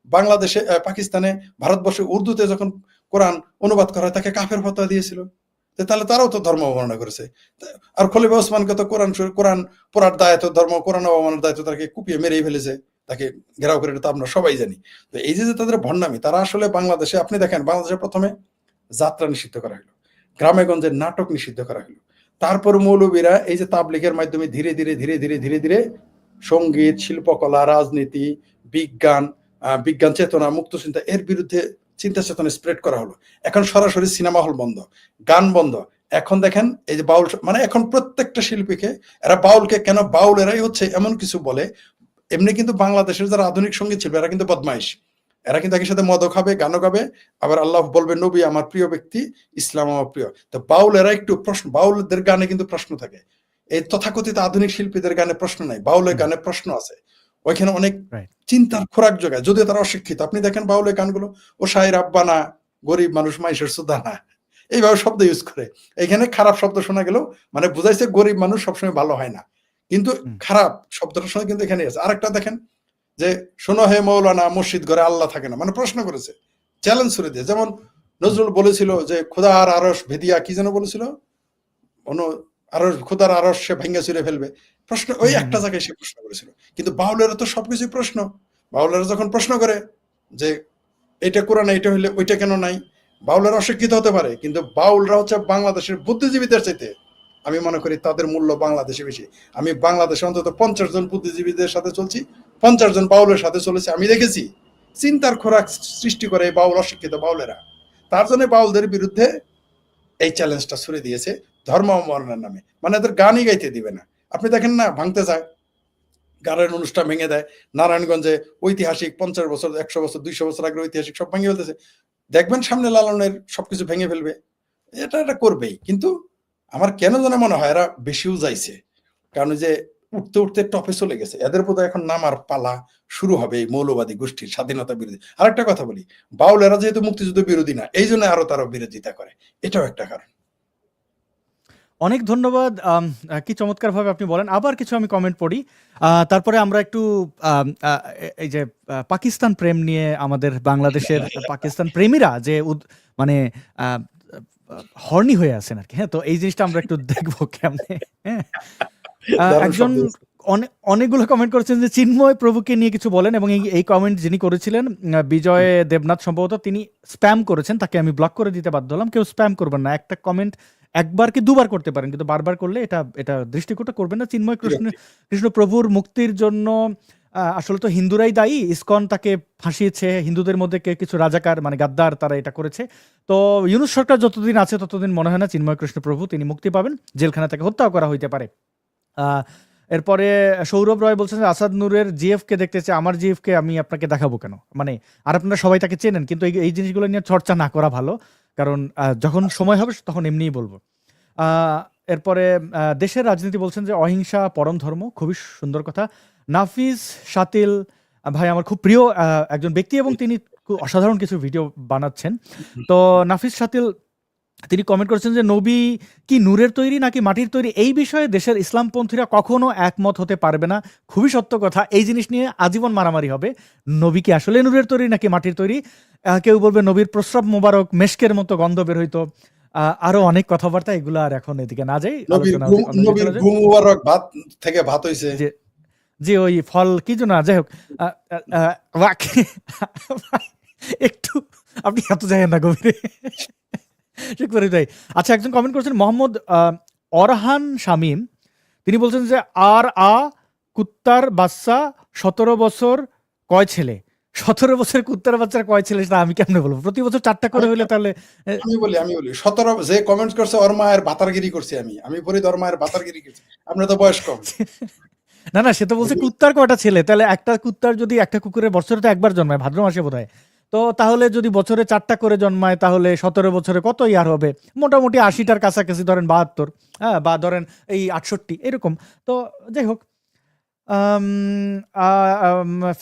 বাংলাদেশে, পাকিস্তানে, ভারতবর্ষে উর্দুতে যখন কোরআন অনুবাদ করা হয়, তাকে কাফের ফতোয়া দিয়েছিল। তাহলে তারাও তো ধর্ম অবমাননা করেছে। আর খলিফা ওসমানকে তো কোরআন পড়ার দায়িত্ব, কোরআন অবমাননার দায়িত্ব, তাকে কুপিয়ে মেরেই ফেলেছে, তাকে ঘেরাও করে, এটা তো আমরা সবাই জানি। তো এই যে তাদের ভণ্ডামি, তারা আসলে বাংলাদেশে, আপনি দেখেন বাংলাদেশে প্রথমে যাত্রা নিষিদ্ধ করা হলো, গ্রামে গঞ্জে নাটক নিষিদ্ধ করা হলো, তারপর মৌলবীরা এই যে তাবলিগের মাধ্যমে ধীরে ধীরে ধীরে ধীরে ধীরে ধীরে সঙ্গীত, শিল্পকলা, রাজনীতি, বিজ্ঞান, বিজ্ঞান চেতনা, মুক্ত চিন্তা, এর বিরুদ্ধে চিন্তা চেতনা স্প্রেড করা হলো। এখন সরাসরি সিনেমা হল বন্ধ, গান বন্ধ। এখন দেখেন এই যে বাউল, মানে এখন প্রত্যেকটা শিল্পীকে, এরা বাউলকে কেন, বাউল এরাই হচ্ছে এমন কিছু বলে। এমনি কিন্তু বাংলাদেশের যারা আধুনিক সঙ্গীত শিল্পী, এরা কিন্তু বদমাইশ, এরা কিন্তু একই সাথে মদও খাবে, গানও গাবে, আবার আল্লাহ বলবে নবী আমার প্রিয় ব্যক্তি, ইসলাম আমার প্রিয়। তো বাউল এরা একটু প্রশ্ন, বাউলদের গানে কিন্তু প্রশ্ন থাকে, এই তথাকথিত আধুনিক শিল্পীদের গানে প্রশ্ন নাই, বাউলের গানে প্রশ্ন আছে। ওইখানে অনেক চিন্তার খোরাক যোগায়, যদিও তারা অশিক্ষিত। আপনি দেখেন বাউলের গানগুলো, ও শায়ের আব্বা না, গরিব মানুষ মাইশের সুদা না, এইভাবে শব্দ ইউজ করে। এখানে খারাপ শব্দ শোনা গেলেও মানে বুঝাইছে গরিব মানুষ সবসময় ভালো হয় না, কিন্তু খারাপ শব্দটার সময় কিন্তু এখানে আছে। আরেকটা দেখেন যে শোনো হে মৌলানা, মসজিদ ঘরে আল্লাহ থাকে না, মানে প্রশ্ন করেছে, চ্যালেঞ্জ করে দিয়ে। যেমন নজরুল বলেছিল যে খোদার আরশ ভেদিয়া, কি যেন বলেছিল, আরশ, খোদার আরশ সে ভেঙে চুরে ফেলবে, প্রশ্ন ওই একটা জায়গায় সে প্রশ্ন করেছিল। কিন্তু বাউলেরা তো সবকিছুই প্রশ্ন, বাউলেরা যখন প্রশ্ন করে যে এটা কোরআনে এটা হইলে ওইটা কেন নাই, বাউলেরা অশিক্ষিত হতে পারে, কিন্তু বাউলরা হচ্ছে বাংলাদেশের বুদ্ধিজীবীদের চাইতে, আমি মনে করি তাদের মূল্য বাংলাদেশে বেশি। আমি বাংলাদেশে অন্তত 50 জন বুদ্ধিজীবীদের সাথে চলছি, 50 জন বাউলের সাথে চলেছি, আমি দেখেছি চিন্তার খোরাক সৃষ্টি করে এই বাউল, অশিক্ষিত বাউলেরা। তার জন্য বাউলদের বিরুদ্ধে এই চ্যালেঞ্জটা ছুড়ে দিয়েছে ধর্ম অবমাননার নামে, মানে এদের গানই গাইতে দিবে না। আপনি দেখেন না, ভাঙতে যায়, গানের অনুষ্ঠান ভেঙে দেয়, নারায়ণগঞ্জে ঐতিহাসিক 50 বছর, 100 বছর, 200 বছর আগের ঐতিহাসিক সব ভেঙে ফেলতেছে। দেখবেন সামনে লালনের সবকিছু ভেঙে ফেলবে, এটা করবেই। কিন্তু আমার কেন যেন মনে হয় এরা বেশিও যাইছে, কারণ যে উঠতে উঠতে টপে চলে গেছে, এদের বোধহয় এখন নামার পালা শুরু হবে এই মৌলবাদী গোষ্ঠীর, স্বাধীনতা বিরোধী। আরেকটা কথা বলি, বাউল এরা যেহেতু মুক্তিযুদ্ধ বিরোধী না, এই জন্য আরো তারা বিরোধিতা করে, এটাও একটা কারণ। অনেক ধন্যবাদ। কি চমৎকারভাবে আপনি বলেন। আবার কিছু আমি কমেন্ট পড়ি, তারপরে আমরা একটু এই যে পাকিস্তান প্রেম নিয়ে, আমাদের বাংলাদেশের পাকিস্তান প্রেমীরা যে মানে হর্নি হয়ে আছেন আর কি। হ্যাঁ, তো এই জিনিসটা আমরা একটু দেখবো কেমনে। হ্যাঁ, একজন অনেকগুলো কমেন্ট করেছেন যে চিন্ময় প্রভুকে নিয়ে কিছু বলেন, এবং এই কমেন্ট যিনি করেছিলেন বিজয় দেবনাথ সম্ভবত, তিনি স্প্যাম করেছেন, তাকে আমি ব্লক করে দিতে বাধ্য হলাম। কেউ স্প্যাম করবেন না, একটা কমেন্ট একবার কি দুবার করতে পারেন, কিন্তু বারবার করলে এটা দৃষ্টিকোণটা করবেন না। চিন্ময় কৃষ্ণ প্রভুর মুক্তির জন্য আসলে তো হিন্দুরাই দায়ী, ইসকন তাকে ফাঁসিয়েছে, হিন্দুদের মধ্যে কিছু রাজাকার মানে গাদ্দার তারা এটা করেছে। তো ইউনূস সরকার যতদিন আছে ততদিন মনে হয় না চিন্ময় কৃষ্ণ প্রভু তিনি মুক্তি পাবেন, জেলখানা তাকে হত্যাও করা হইতে পারে। এরপরে সৌরভ রয় বলছেন যে আসাদ নূরের জিএফ কে দেখতে চাই, আমার জিএফ কে আমি আপনাকে দেখাবো কেন, মানে আর আপনারা সবাই তাকে চেনেন, কিন্তু এই জিনিসগুলো নিয়ে চর্চা না করা ভালো, কারণ যখন সময় হবে তখন এমনিই বলবো। এরপরে দেশের রাজনীতি বলছেন যে অহিংসা পরম ধর্ম, খুবই সুন্দর কথা। নাফিস শাতিল ভাই আমার খুব প্রিয় একজন ব্যক্তি, এবং তিনি অসাধারণ কিছু ভিডিও বানাচ্ছেন। তো নাফিস শাতিল তিনি কমেন্ট করেছেন যে নবী কি নূরের তৈরি নাকি মাটির তৈরি, এই বিষয়ে দেশের ইসলামপন্থীরা কখনো একমত হতে পারবে না। খুবই সত্য কথা, এই জিনিস নিয়ে আজীবন মারামারি হবে। নবী কি আসলে নূরের তৈরি নাকি মাটির তৈরি? কেউ বলবে নবীর প্রস্রাব মোবারক মেশকের মতো গন্ধ বের হইতো। আরো অনেক কথাবার্তা, এগুলো আর এখন এদিকে না যাই, আলোচনা অন্য দিকে চলে যাই। ঘুম মুবারক ভাত থেকে ভাত হইছে। যে যে ওই ফল কি যেন, যাই হোক, একটু আপনি এত যাবেন না গভীরে। ঠিক করে তাই। আচ্ছা, একজন কমেন্ট করেছেন মোহাম্মদ অরহান শামীম, তিনি বলছেন যে কুত্তার বাচ্চা 17 বছর কয় ছেলে? 17 বছর কুত্তার বাচ্চার কয় ছেলে সেটা আমি কেমনে বলবো? প্রতি বছর 4টা করে হইলে তাহলে আমি বলি 17 যে কমেন্ট করছে ওর মায়ের বাতারগিরি করছি আমি বলি ওর মায়ের বাতারগিরি করছি। আপনার তো বয়স কম। না সে তো বলছে কুত্তার কয়টা ছেলে, তাহলে একটা কুত্তার যদি একটা কুকুরের বছরে তো একবার জন্মায়, ভাদ্র মাসে বোধহয়, তো তাহলে যদি বছরে 4টা করে জন্মায় তাহলে 17 বছরে কত ইয়ার হবে? মোটামুটি 80টার কাছাকাছি, ধরেন 72, হ্যাঁ, বা ধরেন এই 68 এরকম। তো যাই হোক,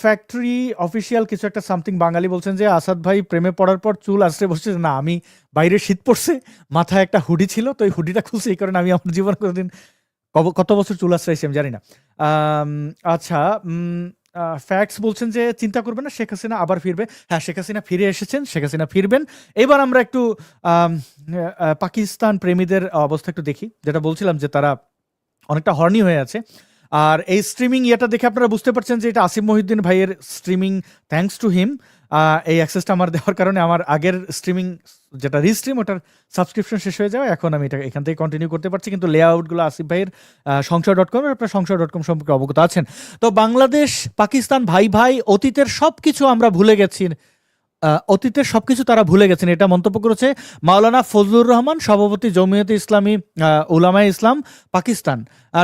ফ্যাক্টরি অফিসিয়াল কিছু একটা সামথিং বাঙালি বলছেন যে আসাদ ভাই প্রেমে পড়ার পর চুল আশ্রে বসছে। না, আমি বাইরে শীত পড়ছে, মাথায় একটা হুডি ছিল, তো ওই হুডিটা খুলছে, এই কারণে আমি আমার জীবন কোনোদিন কত বছর চুল আশ্রাইছি আমি জানি না। আচ্ছা, ফ্যাক্টস বলছেন যে চিন্তা করবেন না, শেখ হাসিনা আবার ফিরবে। হ্যাঁ, শেখ হাসিনা ফিরে এসেছেন, শেখ হাসিনা ফিরবেন। এবার আমরা একটু পাকিস্তান প্রেমীদের অবস্থা একটু দেখি, যেটা বলছিলাম যে তারা অনেকটা হর্নি হয়ে আছে। আর এই স্ট্রিমিং ইয়েটা দেখে আপনারা বুঝতে পারছেন যে এটা আসিফ মহিউদ্দিন ভাইয়ের স্ট্রিমিং, থ্যাঙ্কস টু হিম। এই অ্যাক্সেসটা আমার দেওয়ার কারণে আমার আগের স্ট্রিমিং যেটা রিস্ট্রিম, ওটার সাবস্ক্রিপশন শেষ হয়ে যাওয়া, এখন আমি এটা এখান থেকে কন্টিনিউ করতে পারছি। কিন্তু লেআউটগুলো আসিফ ভাইয়ের সংশয়.com, আপনার সংশয়.com সম্পর্কে অবগত আছেন। তো বাংলাদেশ পাকিস্তান ভাই ভাই, অতীতের সব কিছু আমরা ভুলে গেছি, অতীতের সবকিছু তারা ভুলে গেছেন, এটা মন্তব্য করেছে মাওলানা ফজলুর রহমান, সভাপতি জমিয়তে ইসলামী উলামায়ে ইসলাম পাকিস্তান।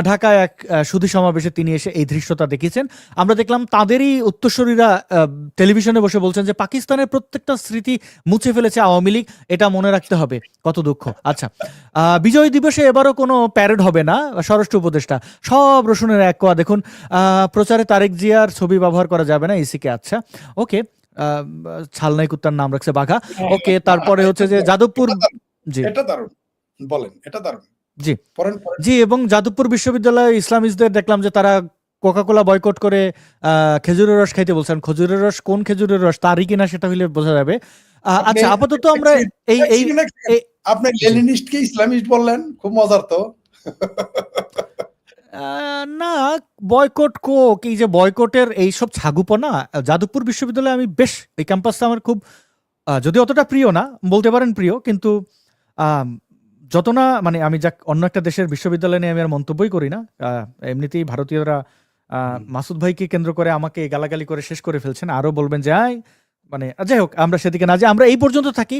ঢাকায় এক সুধী সমাবেশে তিনি এসে এই দৃশ্যটা দেখিয়েছেন। আমরা দেখলাম তাদেরই উত্তরসূরিরা টেলিভিশনে বসে বলছেন যে পাকিস্তানের প্রত্যেকটা স্মৃতি মুছে ফেলেছে আওয়ামী লীগ, এটা মনে রাখতে হবে। কত দুঃখ। আচ্ছা, বিজয় দিবসে এবারও কোনো প্যারেড হবে না, স্বরাষ্ট্র উপদেষ্টা। সব রসুনের এক কোয়া। দেখুন, প্রচারে তারেক জিয়ার ছবি ব্যবহার করা যাবে না ইসিকে। আচ্ছা, ওকে, ছালনাই কুত্তার নাম রাখছে বাঘা। ওকে, তারপরে হচ্ছে যে যাদবপুর, জি এটা দারুণ বলেন, এটা দারুণ। জি পরেন জি, এবং যাদবপুর বিশ্ববিদ্যালয় ইসলামিস্টদের দেখলাম যে তারা কোকাকোলা বয়কট করে খেজুরের রস খাইতে বলছেন। খেজুরের রস কোন খেজুরের রস তারই কিনা সেটা হইলে বোঝা যাবে। আচ্ছা, আপাতত আমরা এই আপনি লেনিনিস্টকে ইসলামিস্ট বললেন, খুব মজার তো। না, বয়কট কোক, এই যে বয়কটের এইসব ছাগুপনা, যাদবপুর বিশ্ববিদ্যালয়ে আমি বেশ, এই ক্যাম্পাসটা আমার খুব, যদি অতটা প্রিয় না, বলতে পারেন প্রিয়, কিন্তু যত না, মানে আমি যাক অন্য একটা দেশের বিশ্ববিদ্যালয় নিয়ে আমি আর মন্তব্যই করি না। এমনিতেই ভারতীয়রা মাসুদ ভাইকে কেন্দ্র করে আমাকে গালাগালি করে শেষ করে ফেলছেন, আরও বলবেন যে মানে যাই হোক, আমরা সেদিকে না যাই, আমরা এই পর্যন্ত থাকি।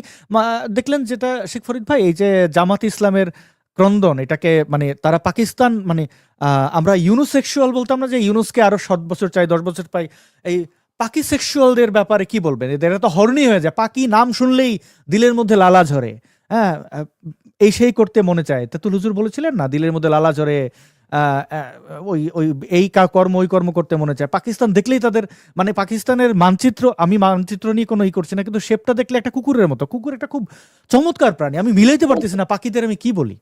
দেখলেন যেটা শেখ ফরিদ ভাই, এই যে জামাত ইসলামের ক্রন্দন, এটাকে মানে তারা পাকিস্তান, মানে আমরা ইউনোসেক্সুয়াল বলতাম না, যে ইউনুসকে আরো 7 বছর চাই, 10 বছর পাই, এই পাকি সেক্সুয়ালদের ব্যাপারে কি বলবেন? এদের তো হর্নি হয়ে যায়, পাকি নাম শুনলেই দিলের মধ্যে লালা ঝরে। হ্যাঁ, এই সেই করতে মনে চায়। তেতুল হুজুর বলেছিলেন না, দিলের মধ্যে লালা ঝরে, ওই ওই এই কর্ম ওই কর্ম করতে মনে চায়। পাকিস্তান দেখলেই তাদের, মানে পাকিস্তানের মানচিত্র, আমি মানচিত্র নিয়ে কোনো করছি না, কিন্তু শেপটা দেখলে একটা কুকুরের মতো। কুকুর একটা খুব চমৎকার প্রাণী, আমি মিলাইতে পারতেছি না পাখিদের আমি কি বলি,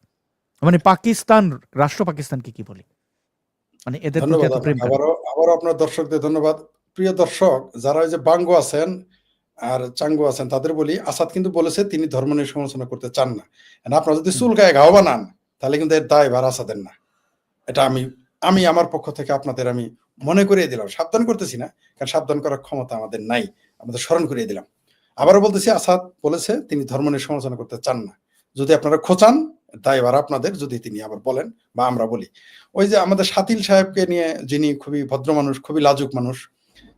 মানে পাকিস্তান, রাষ্ট্র পাকিস্তানকে কি বলি, মানে এদের প্রতি এত প্রেম। আবারও আপনার দর্শকদের ধন্যবাদ। প্রিয় দর্শক, যারা ওই যে বাঙ্গু আছেন আর চাঙ্গু আছেন, তাদের বলি, আসাদ কিন্তু বলেছে তিনি ধর্ম নিয়ে সমালোচনা করতে চান না। আপনারা যদি চুলকায় ঘাও বানান, তাহলে কিন্তু এর দায় ভার আসাদের না। এটা আমি আমার পক্ষ থেকে আপনাদের আমি মনে করিয়ে দিলাম, সাবধান করতেছি না, কারণ সাবধান করার ক্ষমতা আমাদের নাই, আমাদের স্মরণ করিয়ে দিলাম। আবারও বলতেছি, আসাদ বলেছে তিনি ধর্ম নিয়ে সমালোচনা করতে চান না। যদি আপনারা খোঁচান, দায়ভার আপনাদের, যদি তিনি আবার বলেন বা আমরা বলি। ওই যে আমাদের শাতিল সাহেবকে নিয়ে, যিনি খুবই ভদ্র মানুষ, খুবই লাজুক মানুষ,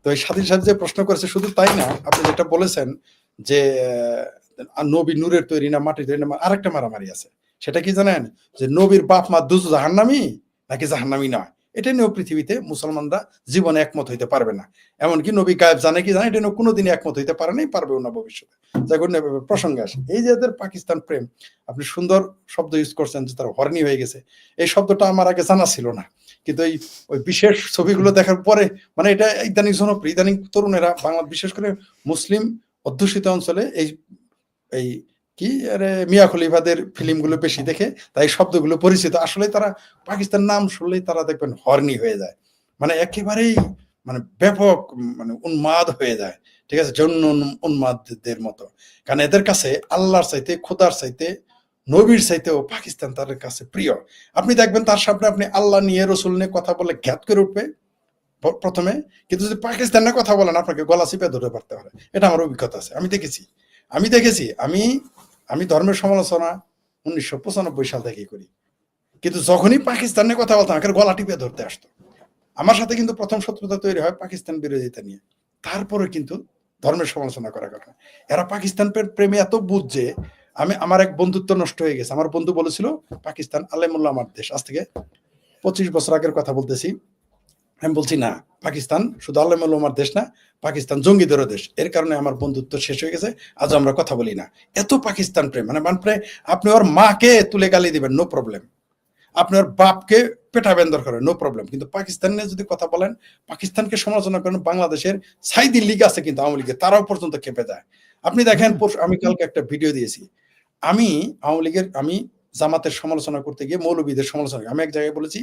তো এই শাতিল সাহেব যে প্রশ্ন করেছে, শুধু তাই না, আপনি যেটা বলেছেন যে নবী নূরের তৈরি না মাটির তৈরি না, আরেকটা মারামারি আছে। সেটা কি জানেন? যে নবীর বাপ মা দুজ জাহান্নামী নাকি জাহান্নামী নয়, এটা নিয়েও পৃথিবীতে মুসলমানরা জীবনে একমত হইতে পারবে না। এমনকি নবী গায়েব জানে কি জানে, এটা নিয়ে কোনোদিনই একমত হইতে পারে নাই, পারবেও না ভবিষ্যতে। যখন প্রসঙ্গে আসে, এই যে এদের পাকিস্তান প্রেম, আপনি সুন্দর শব্দ ইউজ করছেন যে তারা হর্নি হয়ে গেছে, এই শব্দটা আমার আগে জানা ছিল না, কিন্তু ওই বিশেষ ছবিগুলো দেখার পরে, মানে এটা ইদানিং জনপ্রিয়, ইদানিং তরুণেরা বাংলা, বিশেষ করে মুসলিম অধ্যুষিত অঞ্চলে এই কি কি আরে মিয়া খলিফাদের ফিল্মগুলো বেশি দেখে, তাই শব্দগুলো পরিচিত। আসলে তারা পাকিস্তান নাম শুনলেই তারা দেখবেন হর্নি হয়ে যায়, মানে একেবারেই মানে ব্যাপক মানে উন্মাদ হয়ে যায়, ঠিক আছে, জন্য উন্মাদদের মতো। কারণ এদের কাছে আল্লাহর চাইতে, খোদার চাইতে, নবীর চাইতেও পাকিস্তান তাদের কাছে প্রিয়। আপনি দেখবেন তার সামনে আপনি আল্লাহ নিয়ে, রসুল নিয়ে কথা বলে ঘ্যাত করে উঠবে প্রথমে, কিন্তু যদি পাকিস্তানের কথা বলেন আপনাকে গলা চিপে ধরে পারতে পারে। এটা আমার অভিজ্ঞতা আছে, আমি দেখেছি। আমি ধর্মের সমালোচনা 1995 সাল থেকেই করি, কিন্তু যখনই পাকিস্তানের কথা বলতাম আমাকে গলা টিপে ধরতে আসতো। আমার সাথে কিন্তু প্রথম শত্রুতা তৈরি হয় পাকিস্তান বিরোধিতা নিয়ে, তারপরে কিন্তু ধর্মের সমালোচনা করার কথা। এরা পাকিস্তান প্রেমে এত বুঝছে, আমার এক বন্ধুত্ব নষ্ট হয়ে গেছে। আমার বন্ধু বলেছিল পাকিস্তান আলেমুল্লাহ আমার দেশ, আজ থেকে 25 বছর আগের কথা বলতেছি। আমি বলছি না, পাকিস্তান শুধু আলেমুল্লামার দেশ না, পাকিস্তান জঙ্গিদেরও দেশ। এর কারণে আমার বন্ধুত্ব শেষ হয়ে গেছে, আজ আমরা কথা বলি না। এত পাকিস্তান প্রেম, মানে আপনি ওর মাকে তুলে গালি দিবেন, নো প্রবলেম, আপনি ওর বাপকে পেটাবেন দরকার, নো প্রবলেম, কিন্তু পাকিস্তান নিয়ে যদি কথা বলেন, পাকিস্তানকে সমালোচনা করেন, বাংলাদেশের সাইদি লীগ আছে কিন্তু আওয়ামী লীগের, তারাও পর্যন্ত খেপে যায়। আপনি দেখেন, আমি কালকে একটা ভিডিও দিয়েছি, আমি আওয়ামী লীগের, আমি জামাতের সমালোচনা করতে গিয়ে মৌলবীদের সমালোচনা, আমি এক জায়গায় বলেছি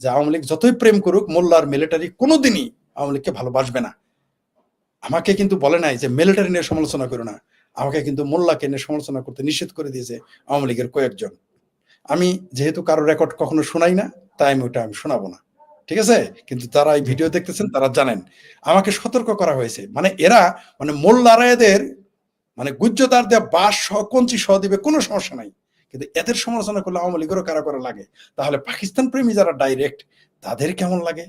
যে আওয়ামী লীগ যতই প্রেম করুক, মোল্লার মিলিটারি কোনোদিনই আওয়ামী লীগকে ভালোবাসবে না। আমাকে কিন্তু বলে নাই যে মিলিটারি নিয়ে সমালোচনা করো না, আমাকে কিন্তু মোল্লাকে নিয়ে সমালোচনা করতে নিষেধ করে দিয়েছে আওয়ামী লীগের কয়েকজন। আমি যেহেতু কারো রেকর্ড কখনো শোনাই না, তাই আমি শোনাবো না, ঠিক আছে। কিন্তু যারা এই ভিডিও দেখতেছেন তারা জানেন আমাকে সতর্ক করা হয়েছে, মানে এরা, মানে মোল্লারা এদের মানে গুজ্জদার দেয়া বাস সহ কঞ্চি সহ দিবে, কোনো সমস্যা নাই, কিন্তু এদের সমালোচনা করলে আওয়ামী লীগেরও কারা করা লাগে, তাহলে পাকিস্তান প্রেমী যারা ডাইরেক্ট, তাদের কেমন লাগে?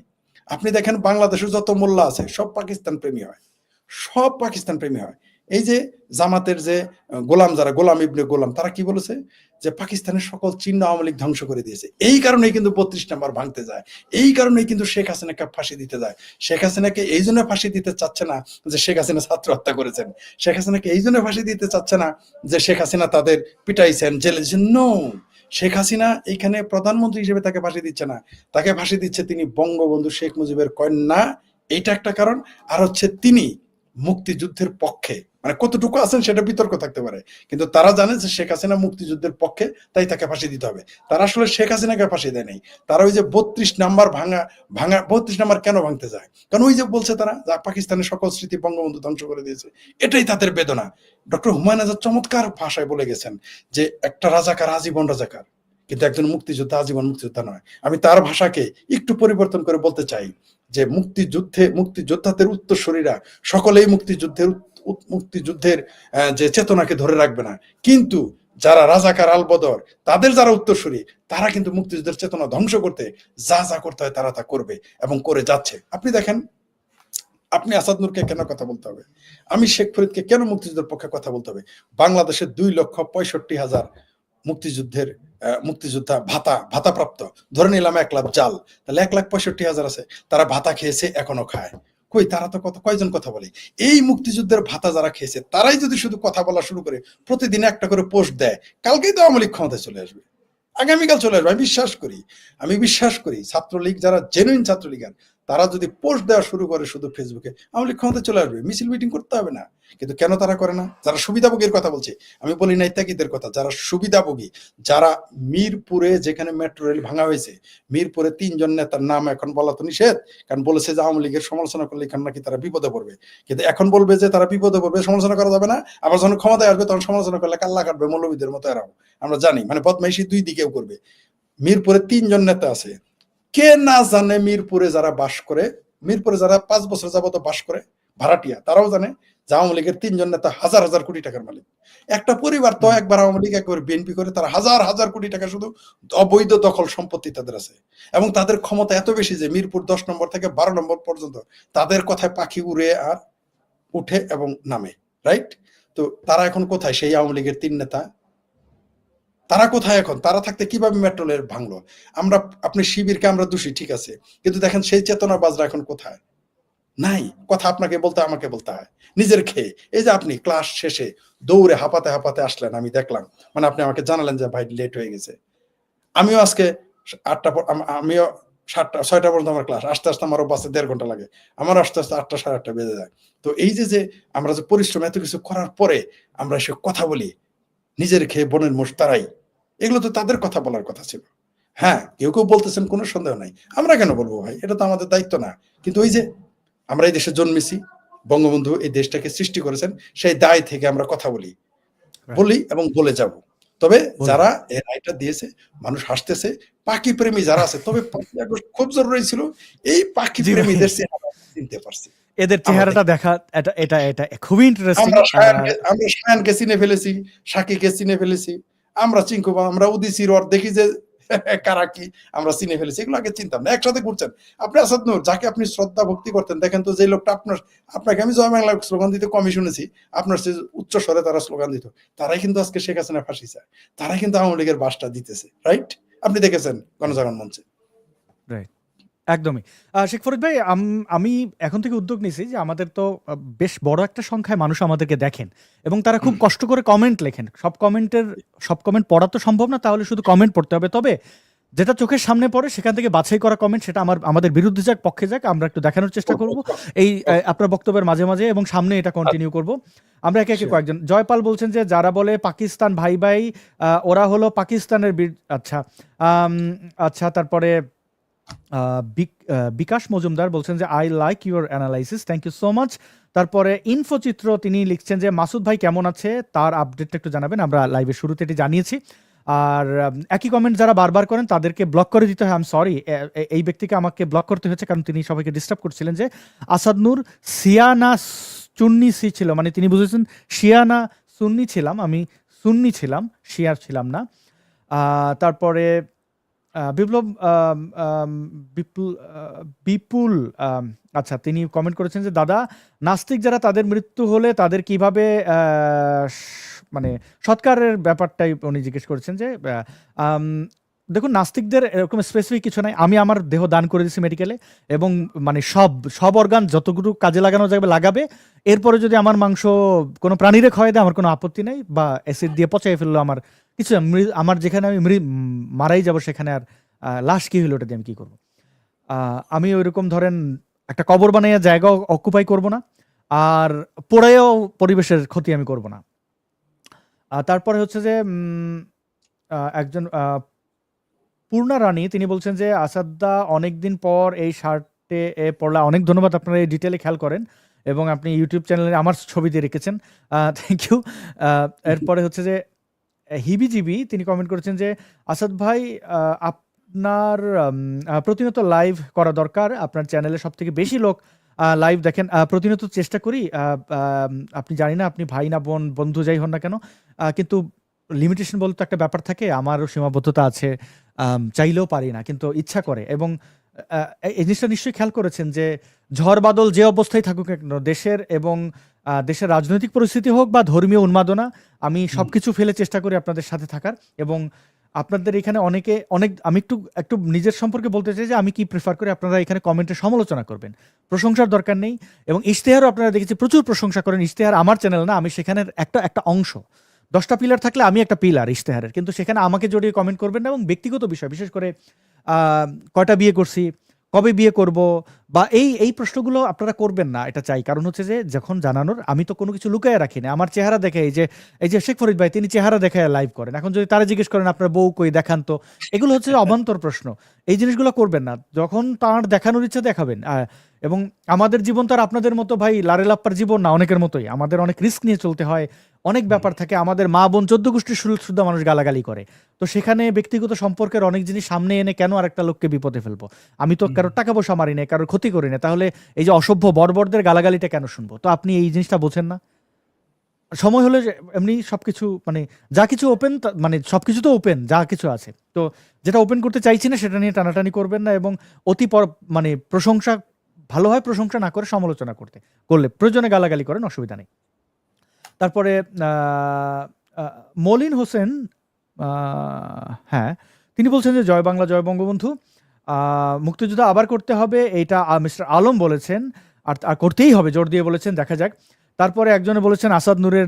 আপনি দেখেন বাংলাদেশের যত মোল্লা আছে সব পাকিস্তান প্রেমী হয়, সব পাকিস্তান প্রেমী হয়। এই যে জামাতের যে গোলাম, যারা গোলাম ইবনে গোলাম, তারা কি বলেছে যে পাকিস্তানের সকল চিহ্ন আওয়ামী লীগ ধ্বংস করে দিয়েছে। এই কারণেই কিন্তু 32 নম্বর ভাঙতে যায়, এই কারণেই কিন্তু শেখ হাসিনাকে ফাঁসি দিতে যায়। শেখ হাসিনাকে এই জন্য ফাঁসি দিতে চাচ্ছে না যে শেখ হাসিনা ছাত্র হত্যা করেছেন, শেখ হাসিনাকে এই জন্য ফাঁসি দিতে চাচ্ছে না যে শেখ হাসিনা তাদের পিটাইছেন, জেলে দিয়েছেন, নো। শেখ হাসিনা এইখানে প্রধানমন্ত্রী হিসেবে তাকে ফাঁসি দিচ্ছে না, তাকে ফাঁসি দিচ্ছে তিনি বঙ্গবন্ধু শেখ মুজিবের কন্যা, এইটা একটা কারণ। আর হচ্ছে তিনি মুক্তিযুদ্ধের পক্ষে, মানে কতটুকু আছেন সেটা বিতর্ক থাকতে পারে, কিন্তু তারা জানে যে শেখ হাসিনা মুক্তিযুদ্ধের পক্ষে, তাই তাকে ফাঁসি দিতে হবে। তারা আসলে শেখ হাসিনাকে ফাঁসি দেয় নাই, তারা ওই যে 32 নাম্বার ভাঙা 32 নাম্বার কেন ভাঙতে যায়, কারণ ওই যে বলছে তারা পাকিস্তানের সকল স্মৃতি বঙ্গবন্ধু ধ্বংস করে দিয়েছে, এটাই তাদের বেদনা। ডক্টর হুমায়ুন আজাদ চমৎকার ভাষায় বলে গেছেন যে একটা রাজাকার আজীবন রাজাকার, কিন্তু একজন মুক্তিযোদ্ধা আজীবন মুক্তিযোদ্ধা নয়। আমি তার ভাষাকে একটু পরিবর্তন করে বলতে চাই যে মুক্তিযোদ্ধাদের উত্তরসূরিরা সকলেই মুক্তিযুদ্ধের যে চেতনাকে ধরে রাখবে না, কিন্তু যারা রাজাকার আলবদর, তাদের যারা উত্তরসূরি, তারা কিন্তু মুক্তিযুদ্ধের চেতনা ধ্বংস করতে যা যা করতে হয় তারা তা করবে এবং করে যাচ্ছে। আপনি দেখেন, আপনি আসাদ নূরকে কেন কথা বলতে হবে, আমি শেখ ফরিদকে কেন মুক্তিযুদ্ধের পক্ষে কথা বলতে হবে? বাংলাদেশের 2,65,000 মুক্তিযোদ্ধা ভাতাপ্রাপ্ত, ধরে নিলাম 1 লাখ জাল, তাহলে 1,65,000 আছে, তারা ভাতা খেয়েছে, এখনো খায়। কই, তারা তো কয়জন কথা বলে? এই মুক্তিযুদ্ধের ভাতা যারা খেয়েছে তারাই যদি শুধু কথা বলা শুরু করে, প্রতিদিন একটা করে পোস্ট দেয়, কালকেই তো আওয়ামী লীগ ক্ষমতায় চলে আসবে, আগামীকাল চলে আসবে। আমি বিশ্বাস করি ছাত্রলীগ, যারা জেনুইন ছাত্রলীগার, তারা যদি পোস্ট দেওয়া শুরু করে শুধু ফেসবুকে, আওয়ামী লীগ ক্ষমতায় চলে আসবে, মিছিল মিটিং করতে হবে না। কিন্তু কেন তারা করে না? যারা সুবিধাভোগীর কথা বলছে, আমি বলি না ইত্যাকিদের কথা, যারা সুবিধাভোগী, যারা মিরপুরে যেখানে মেট্রো রেল ভাঙা হয়েছে, মিরপুরে 3 জন নেতার নাম এখন বলা তো নিষেধ, কারণ বলেছে যে আওয়ামী লীগের সমালোচনা করলে এখানে নাকি তারা বিপদে পড়বে। কিন্তু এখন বলবে যে তারা বিপদে পড়বে, সমালোচনা করা যাবে না, আবার যখন ক্ষমতায় আসবে তখন সমালোচনা করলে কাল্লা কাটবে মৌলবীদের মতো এরাও। আমরা জানি, মানে বদমাইশি দুই দিকেও করবে। মিরপুরে 3 জন নেতা আছে, কে না জানে মিরপুরে যারা বাস করে, মিরপুরে যারা 5 বছর যাবত বাস করে ভাড়াটিয়া, তারাও জানে যে আওয়ামী লীগের 3 জন নেতা হাজার হাজার কোটি টাকার মালিক। একটা পরিবার তো একবার আওয়ামী লীগ একবার বিএনপি করে, তারা হাজার হাজার কোটি টাকা শুধু অবৈধ দখল সম্পত্তি তাদের আছে, এবং তাদের ক্ষমতা এত বেশি যে মিরপুর 10 নম্বর থেকে 12 নম্বর পর্যন্ত তাদের কথায় পাখি উড়ে আর উঠে এবং নামে, রাইট? তো তারা এখন কোথায়? সেই আওয়ামী লীগের 3 নেতা, তারা কোথায় এখন? তারা থাকতে কিভাবে মেট্রো রেল ভাঙলো? আপনি শিবিরকে আমরা দোষী, ঠিক আছে, কিন্তু দেখেন সেই চেতনা বাজরা এখন কোথায়? নাই। কথা আপনাকে বলতে, আমাকে বলতে হয় নিজের খেয়ে। এই যে আপনি ক্লাস শেষে দৌড়ে হাঁপাতে হাঁপাতে আসলেন, আমি দেখলাম, মানে আপনি আমাকে জানালেন যে ভাই লেট হয়ে গেছে। আমিও আজকে 8টা আমিও 6টা পর্যন্ত আমার ক্লাস, আস্তে আস্তে আমারও বাসে 1.5 ঘন্টা লাগে, আমার আস্তে আস্তে 8টা 8:30 বেজে যায়। তো এই যে আমরা যে পরিশ্রম এত কিছু করার পরে আমরা এসে কথা বলি, নিজের খেয়ে বনের মোষ তারাই, এগুলো তো তাদের কথা বলার কথা ছিল। হ্যাঁ, কেউ কেউ বলতেছেন, কোনো সন্দেহ নাই, আমরা কেন বলবো ভাই, এটা তো আমাদের দায়িত্ব না। কিন্তু ওই যে আমরা এই দেশে জন্মেছি, বঙ্গবন্ধু এই দেশটাকে সৃষ্টি করেছেন, সেই দায় থেকে আমরা কথা বলি বলি এবং বলে যাব। তবে বলে যারা যান। এই রায়টা দিয়েছে, মানুষ হাসতেছে, পাখি প্রেমী যারা আছে, তবে 5ই আগস্ট খুব জরুরি ছিল, এই পাখি জি ভাই, প্রেমীদের চেহারা চিনতে পারছি এদের আমরা। চেহারাটা দেখা এটা এটা এটা খুবই ইন্টারেস্টিং। আমরা শায়ানকে চিনে ফেলেছি, শাকিকে চিনে ফেলেছি, আমরা চিনকুবা, আমরা উদিসির ওর দেখি যে কারা কি আমরা চিনে ফেলেছি, এগুলো আগে চিনতাম না। একসাথে ঘুরছেন আপনি, আসাদ নূর, যাকে আপনি শ্রদ্ধা ভক্তি করতেন, দেখেন তো যে লোকটা আপনাকে আমি জয় বাংলা স্লোগান দিতে কমই শুনেছি, আপনার সে উচ্চ স্বরে তারা স্লোগান দিত, তারাই কিন্তু আজকে শেখ হাসিনা ফাঁসি চায়, তারাই কিন্তু আওয়ামী লীগের বাসটা দিতেছে, রাইট? আপনি দেখেছেন গণজাগরণ মঞ্চে। রাইট, একদমই। শেখ ফরিদ ভাই, আমি এখন থেকে উদ্যোগ নিছি যে আমাদের তো বেশ বড় একটা সংখ্যায় মানুষ আমাদেরকে দেখেন এবং তারা খুব কষ্ট করে কমেন্ট লেখেন। সব কমেন্ট পড়া তো সম্ভব না, তাহলে শুধু কমেন্ট পড়তে হবে। তবে যেটা চোখের সামনে পড়ে সেখান থেকে বাছাই করা কমেন্ট, সেটা আমাদের বিরুদ্ধে যাক পক্ষে যাক, আমরা একটু দেখানোর চেষ্টা করব এই আপনার বক্তব্যের মাঝে মাঝে, এবং সামনে এটা কন্টিনিউ করব। আমরা একে একে কয়েকজন, জয়পাল বলছেন যে যারা বলে পাকিস্তান ভাই ভাই, ওরা হলো পাকিস্তানের আচ্ছা, আচ্ছা। তারপরে বিকাশ মজুমদার বলছেন যে I like your analysis, thank you so much. তারপরে ইনফোচিত্র, তিনি লিখছেন যে মাসুদ ভাই কেমন আছে, তার আপডেটটা একটু জানাবেন, আমরা লাইভের শুরুতে এটি জানিয়েছি। আর একই কমেন্ট যারা বারবার করেন তাদেরকে ব্লক করে দিতে হয়। আই এম সরি, এই ব্যক্তিকে আমাকে ব্লক করতে হয়েছে কারণ তিনি সবাইকে ডিস্টার্ব করছিলেন। যে আসাদ নূর সিয়ানা চুন্নি সি ছিল, মানে তিনি বুঝেছেন শিয়ানা সুন্নি ছিলাম, আমি সুন্নি ছিলাম, শিয়ার ছিলাম না। তারপরে বিপ্লব বিপুল, আচ্ছা, তিনি কমেন্ট করেছেন যে দাদা, নাস্তিক যারা তাদের মৃত্যু হলে তাদের কিভাবে মানে সৎকারের ব্যাপারটাই উনি জিজ্ঞেস করেছেন। যে দেখুন, নাস্তিকদের এরকম স্পেসিফিক কিছু নাই। আমি আমার দেহ দান করে দিয়েছি মেডিকেলে, এবং মানে সব অর্গান যতগুলো কাজে লাগানো যাবে লাগাবে। এরপরে যদি আমার মাংস কোনো প্রাণীরে খাওয়াই দেয় আমার কোনো আপত্তি নাই, বা অ্যাসিড দিয়ে পচাই ফেললো আমার কিছু, আমার যেখানে আমি মারাই যাব সেখানে আর লাশ কি হলো ওটা দিয়ে আমি কি করবো? আমি ওইরকম ধরেন একটা কবর বানাইয়া জায়গা অকুপাই করব না, আর পোড়াইও পরিবেশের ক্ষতি আমি করব না। তারপরে হচ্ছে যে একজন পূর্ণা রানী, তিনি বলছেন যে আসাদদা অনেকদিন পর এই শার্টে পড়লা, অনেক ধন্যবাদ, আপনারা এই ডিটেলে খেয়াল করেন এবং আপনি ইউটিউব চ্যানেলে আমার ছবি দিয়ে রেখেছেন, থ্যাংক ইউ। এরপরে হচ্ছে যে হিবিজিবি, তিনি কমেন্ট করেছেন যে আসাদ ভাই, আপনার প্রতিনিয়ত লাইভ করা দরকার, আপনার চ্যানেলে সব থেকে বেশি লোক লাইভ দেখেন, প্রতিনিয়ত চেষ্টা করি। আপনি জানি না আপনি ভাই না বোন, বন্ধু যাই হন না কেন, কিন্তু লিমিটেশন বলতে একটা ব্যাপার থাকে, আমারও সীমাবদ্ধতা আছে, চাইলেও পারি না, কিন্তু ইচ্ছা করে। এবং এই জিনিসটা নিশ্চয়ই খেয়াল করেছেন যে ঝড় বাদল যে অবস্থায় থাকুক না কেন, দেশের এবং দেশের রাজনৈতিক পরিস্থিতি হোক বা ধর্মীয় উন্মাদনা, আমি সবকিছু ফেলে চেষ্টা করি আপনাদের সাথে থাকার। এবং আপনাদের এখানে অনেক আমি একটু নিজের সম্পর্কে বলতে চাই যে আমি কি প্রেফার করি, আপনারা এখানে কমেন্টে সমালোচনা করবেন, প্রশংসার দরকার নেই। এবং ইশতেহারও আপনারা দেখেছি প্রচুর প্রশংসা করেন। ইশতেহার আমার চ্যানেল না, আমি সেখানের একটা অংশ। 10টা পিলার থাকলে আমি একটা পিলার ইশতেহারের, কিন্তু সেখানে আমাকে জড়িয়ে কমেন্ট করবেন না। এবং ব্যক্তিগত বিষয়, বিশেষ করে কয়টা বিয়ে করছি, কবে বিয়ে করব, বা এই প্রশ্নগুলো আপনারা করবেন না, এটা চাই। কারণ হচ্ছে যে যখন জানানোর, আমি তো কোনো কিছু লুকায় রাখি না, আমার চেহারা দেখে, এই যে শেখ ফরিদ ভাই, তিনি চেহারা দেখায় লাইভ করেন। এখন যদি তারা জিজ্ঞেস করেন আপনার বউ কই, দেখান তো, এগুলো হচ্ছে অবান্তর প্রশ্ন। এই জিনিসগুলো করবেন না, যখন তার দেখানোর ইচ্ছা দেখাবেন। এবং আমাদের জীবন তো আর আপনাদের মতো ভাই লারেলাপ্পার জীবন না, অনেকের মতোই আমাদের অনেক রিস্ক নিয়ে চলতে হয়, অনেক ব্যাপার থাকে। আমাদের মা বোন 14 গোষ্ঠীর শুদ্ধ মানুষ গালাগালি করে, তো সেখানে ব্যক্তিগত সম্পর্কের অনেক জিনিস সামনে এনে কেন আরেকটা লোককে বিপদে ফেলবো? আমি তো কারোর টাকা পয়সা মারি না, কারোর ক্ষতি করি না, তাহলে এই যে অসভ্য বর্বরদের গালাগালিটা কেন শুনবো? তো আপনি এই জিনিসটা বোঝেন না। সময় হলে এমনি সবকিছু, মানে যা কিছু ওপেন, মানে সবকিছু তো ওপেন, যা কিছু আছে, তো যেটা ওপেন করতে চাইছি না সেটা নিয়ে টানাটানি করবেন না। এবং মানে প্রশংসা ভালো হয়, প্রশংসা না করে সমালোচনা করলে প্রয়োজনে গালাগালি করেন, অসুবিধা নেই। তারপরে মলিন হোসেন, হ্যাঁ, তিনি বলছেন যে জয় বাংলা, জয় বঙ্গবন্ধু, মুক্তিযুদ্ধ আবার করতে হবে, এইটা মিস্টার আলম বলেছেন, আর করতেই হবে, জোর দিয়ে বলেছেন, দেখা যাক। তারপরে একজনে বলেছেন আসাদ নূরের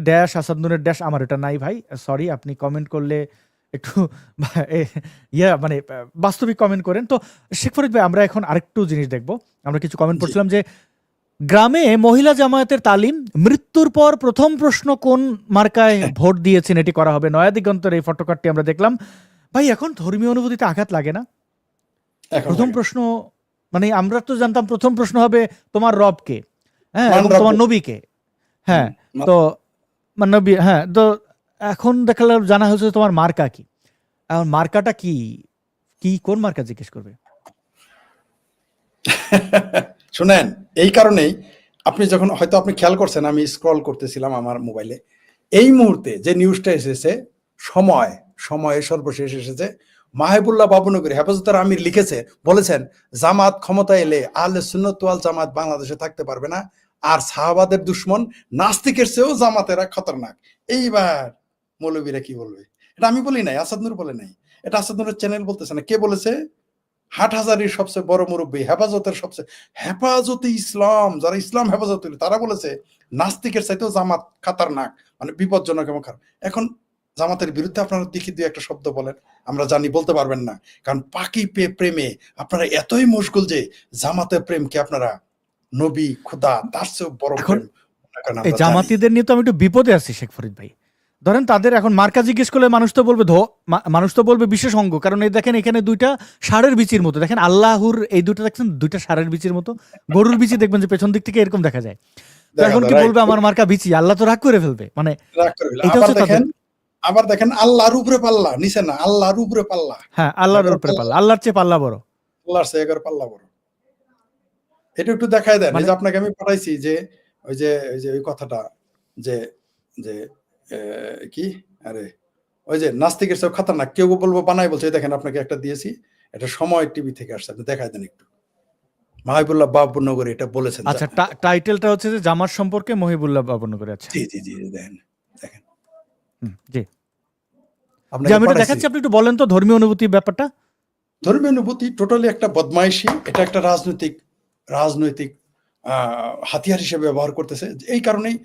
ড্যাশ, আমার এটা নাই ভাই, সরি। আপনি কমেন্ট করলে একটু মানে বাস্তবিক কমেন্ট করেন। তো শেখ ফরিদ ভাই, আমরা এখন আরেকটু জিনিস দেখবো। আমরা কিছু কমেন্ট পড়ছিলাম যে গ্রামে মহিলা জামায়াতের তালিম, মৃত্যুর পর প্রথম প্রশ্ন কোন মার্কায় ভোট দিয়েছেন এটি করা হবে। নয়া দিগন্তের এই ফটোকার্ডটি আমরা দেখলাম। ভাই এখন ধর্মীয় অনুভূতিতে আঘাত লাগে না? এখন প্রথম লাগে প্রশ্ন, মানে আমরা তো জানতাম প্রথম প্রশ্ন হবে তোমার রবকে, হ্যাঁ, মান এবং রব্ব তোমার নবীকে, হ্যাঁ। মান- তো মানে নবী, হ্যাঁ। তো এখন দেখালাম জানা হয়েছে তোমার মার্কা কি। এখন মার্কাটা কি, কি কোন মার্কা জিজ্ঞেস করবে? শুনেন, এই কারণেই আপনি যখন হয়তো আপনি খেয়াল করছেন, আমি স্ক্রল করতেছিলাম আমার মোবাইলে, এই মুহূর্তে যে নিউজটা এসেছে, সময় সময়ে সর্বশেষ এসেছে, মাহবুবুল্লাহ বাবুনগরী হেফাজতের আমির লিখেছে, বলেছেন জামাত ক্ষমতায় এলে আহলে সুন্নাত ওয়াল জামাত বাংলাদেশে থাকতে পারবে না, আর সাহাবাদের দুশ্মন নাস্তিকের চেয়েও জামাতেরা খতরনাক। এইবার মৌলবীরা কি বলবে? এটা আমি বলি নাই, আসাদ নূর বলে নাই, এটা আসাদ নূরের চ্যানেল বলতেছে না। কে বলেছে? হাটহাজারীর সবচেয়ে বড় মুরব্বী, হেফাজতের সবচেয়ে, হেফাজতে ইসলাম, যারা ইসলাম হেফাজত, তারা বলেছে নাস্তিকের চাইতেও জামাত খাতারনাক, মানে বিপজ্জনক এবং খারাপ। এখন জামাতের বিরুদ্ধে আপনারা দেখি দুই একটা শব্দ বলেন, আমরা জানি বলতে পারবেন না, কারণ পাকি প্রেমে আপনারা এতই মশগুল যে জামাতের প্রেমকে আপনারা নবী খুদা তার চেয়েও বড় এখন প্রেম মনে করেন। এই আমরা জানি জামাতিদের নিয়ে তো আমি একটু বিপদে আছি শেখ ফরিদ ভাই। ধরেন তাদের এখন মার্কা জিজ্ঞেস করলে মানুষ তো বলবে মানুষ তো বলবে বিশেষ অঙ্গ, কারণ এই দেখেন এখানে দুইটা ষাঁড়ের বিচির মতো, দেখেন আল্লাহর এই দুটো দেখছেন দুইটা ষাঁড়ের বিচির মতো, গরুর বিচি দেখবেন যে পেছন দিক থেকে এরকম দেখা যায়। তো দেখা এখন যায়, কি রাইট, বলবে আমার মার্কা বিচি, আল্লাহ তো রাগ করে ফেলবে, মানে রাগ করে ফেলে। এটা আবার হচ্ছে তাদের। দেখেন, আবার দেখেন আল্লাহর উপরে পাল্লা, নিচে না, আল্লাহর উপরে পাল্লা, হ্যাঁ, আল্লাহর এগারো উপরে পাল্লা, পাল্লা, আল্লাহর চেয়ে পাল্লা বড়। আল্লাহর চেয়ে এগারো পাল্লা বড়। এটা একটু দেখায় দেন। এই মানে যে আপনাকে আমি পাঠাইছি যে ওই যে ওই কথাটা, যে যে কি, আরে ওই যে নাস্তিকের সব খাতারনাক, কেউ বলবো বানাই বলছে, এই দেখেন আপনাকে একটা দিয়েছি, এটা সময় টিভি থেকে আসছে, আপনি দেখায় দেন একটু। মাহবুবুল্লাহ বাবুনগরী এটা বলেছেন। আচ্ছা, টাইটেলটা হচ্ছে যে জামার সম্পর্কে মহিবুল্লাহ বাবনগরে। আচ্ছা, জি জি জি, দেখেন দেখেন, জি। যে আপনাকে আমি এটা পাঠাইছি। দেখাচ্ছি, আপনি একটু বলেন তো ধর্মীয় অনুভূতির ব্যাপারটা। ধর্মীয় অনুভূতি টোটালি একটা বদমাইশি, এটা একটা রাজনৈতিক রাজনৈতিক হাতিয়ার হিসেবে ব্যবহার করতেছে। এই কারণেই